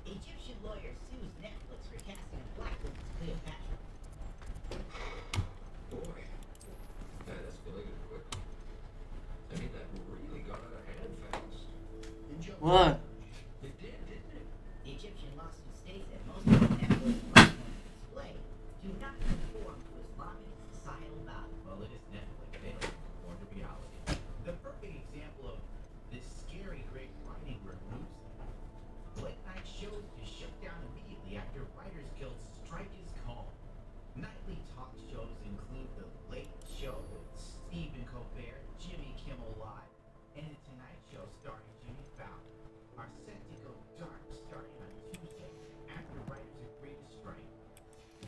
Egyptian lawyer sues Netflix for casting a black woman as Cleopatra. Boy, that escalated quickly. I mean, that really got out of hand fast. What? It did, didn't it? The Egyptian lawsuit states that most of the Netflix black women display do not conform to Islamic societal values. Well, it is Netflix. They don't conform to reality. The perfect example of this scary great writing removes them. Late night shows just shut down immediately after Writers Guild strike is called. Nightly talk shows include The Late Show with Stephen Colbert, Jimmy Kimmel Live, and The Tonight Show starring Jimmy Fallon are set to go dark starting on Tuesday after writers agree to strike.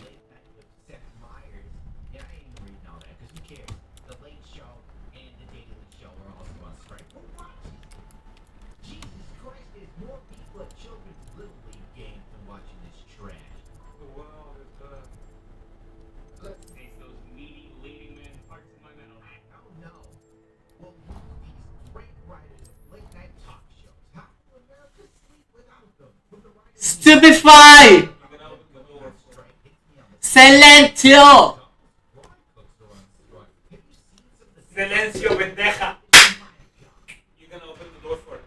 Late Night with Seth Meyers, and I ain't even reading all that because who cares? The Late Show and The Daily Show are also on strike. Who watches it? Jesus Christ, there's more people at children's Little League games than watching this trash. Well, Let's face those meaty leading man parts of my mouth. Oh no. We'll lose these great writers of late night talk shows. How will America sleep without them? With the writers Stupefy! Silencio! Silencio, pendeja. You're gonna open the door for it.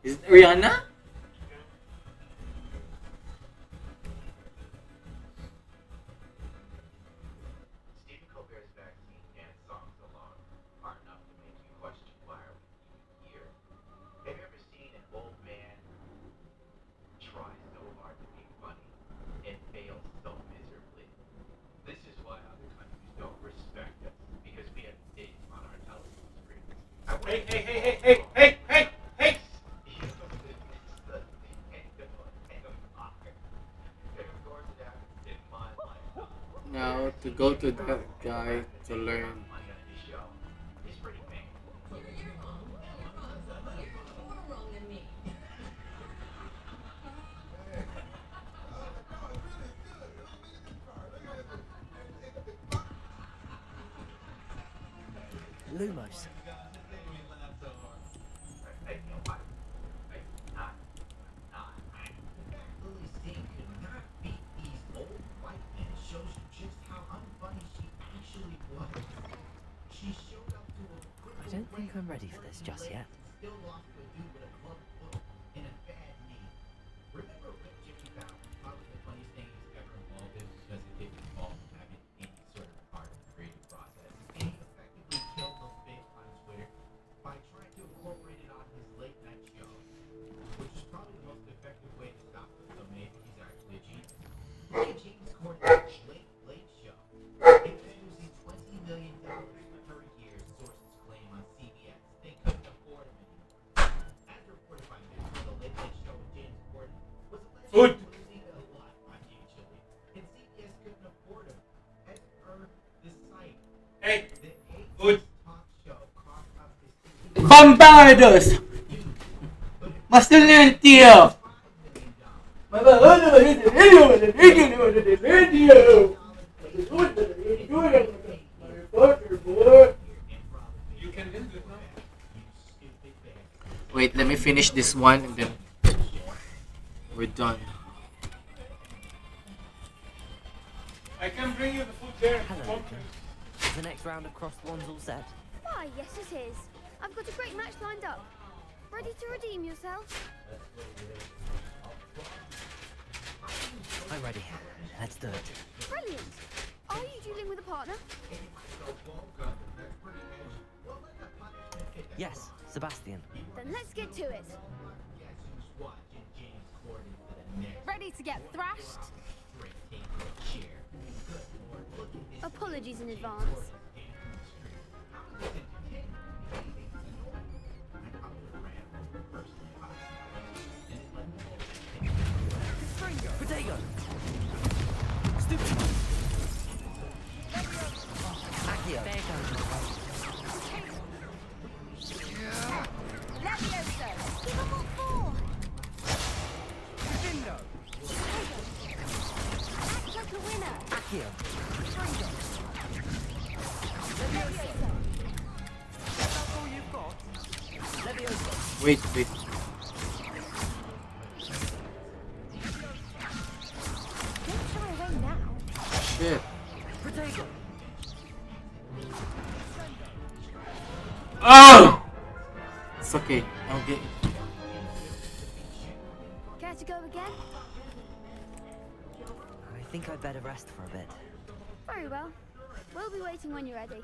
Is it Rihanna? Stephen Colbert's vaccine and songs alone are enough to make you question why are we here. Have you ever seen an old man try so hard to be funny and fail so miserably? This is why other countries don't respect us, because we have dicks on our television screens. Hey, hey, hey, hey, hey, hey, hey, hey! Now to go to that guy to learn. Lumos. Lily's scene could not beat these old white men. Shows you just how unfunny she actually was. She showed up to a I don't think I'm ready for this just yet. still lost to a dude with a club foot and a bad knee. Remember Rick Jimmy Fallon? Probably the funniest thing he's ever involved in because it didn't involve having any sort of part of the creative process. And he effectively killed those bits on Twitter by trying to incorporate it on his late night show, which is probably the most effective way to stop it. So maybe he's actually a genius. Look at James Corden's late show. It was losing $20 million per year, sources claim on CBS. They couldn't afford him anymore. As reported by members of the Late Late Show with James Corden, was allegedly losing a lot financially, and CBS couldn't afford him. As per the site, the eight talk show cost up to Bombardos! Mastilentio! You can end it now. Wait, let me finish this one and then we're done. I can bring you the food there if you Hello, want to. Is the next round of crossed ones all set? Why, yes it is. I've got a great match lined up. Ready to redeem yourself? I'm ready. Let's do it. Brilliant. Are you dealing with a partner? Yes, Sebastian. Then let's get to it. Ready to get thrashed? Apologies in advance. Protego! Stupid! Accio! Levioso! Give up on four! Dindo! Act like a winner! Accio! Levioso! That's all you've got? Levioso! Wait. Don't shy away now. Shit. Protego! Oh! It's okay. I'll get it. Care to go again? I think I'd better rest for a bit. Very well. We'll be waiting when you're ready.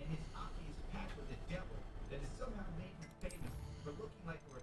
And his obvious pact with the devil that has somehow made him famous for looking like a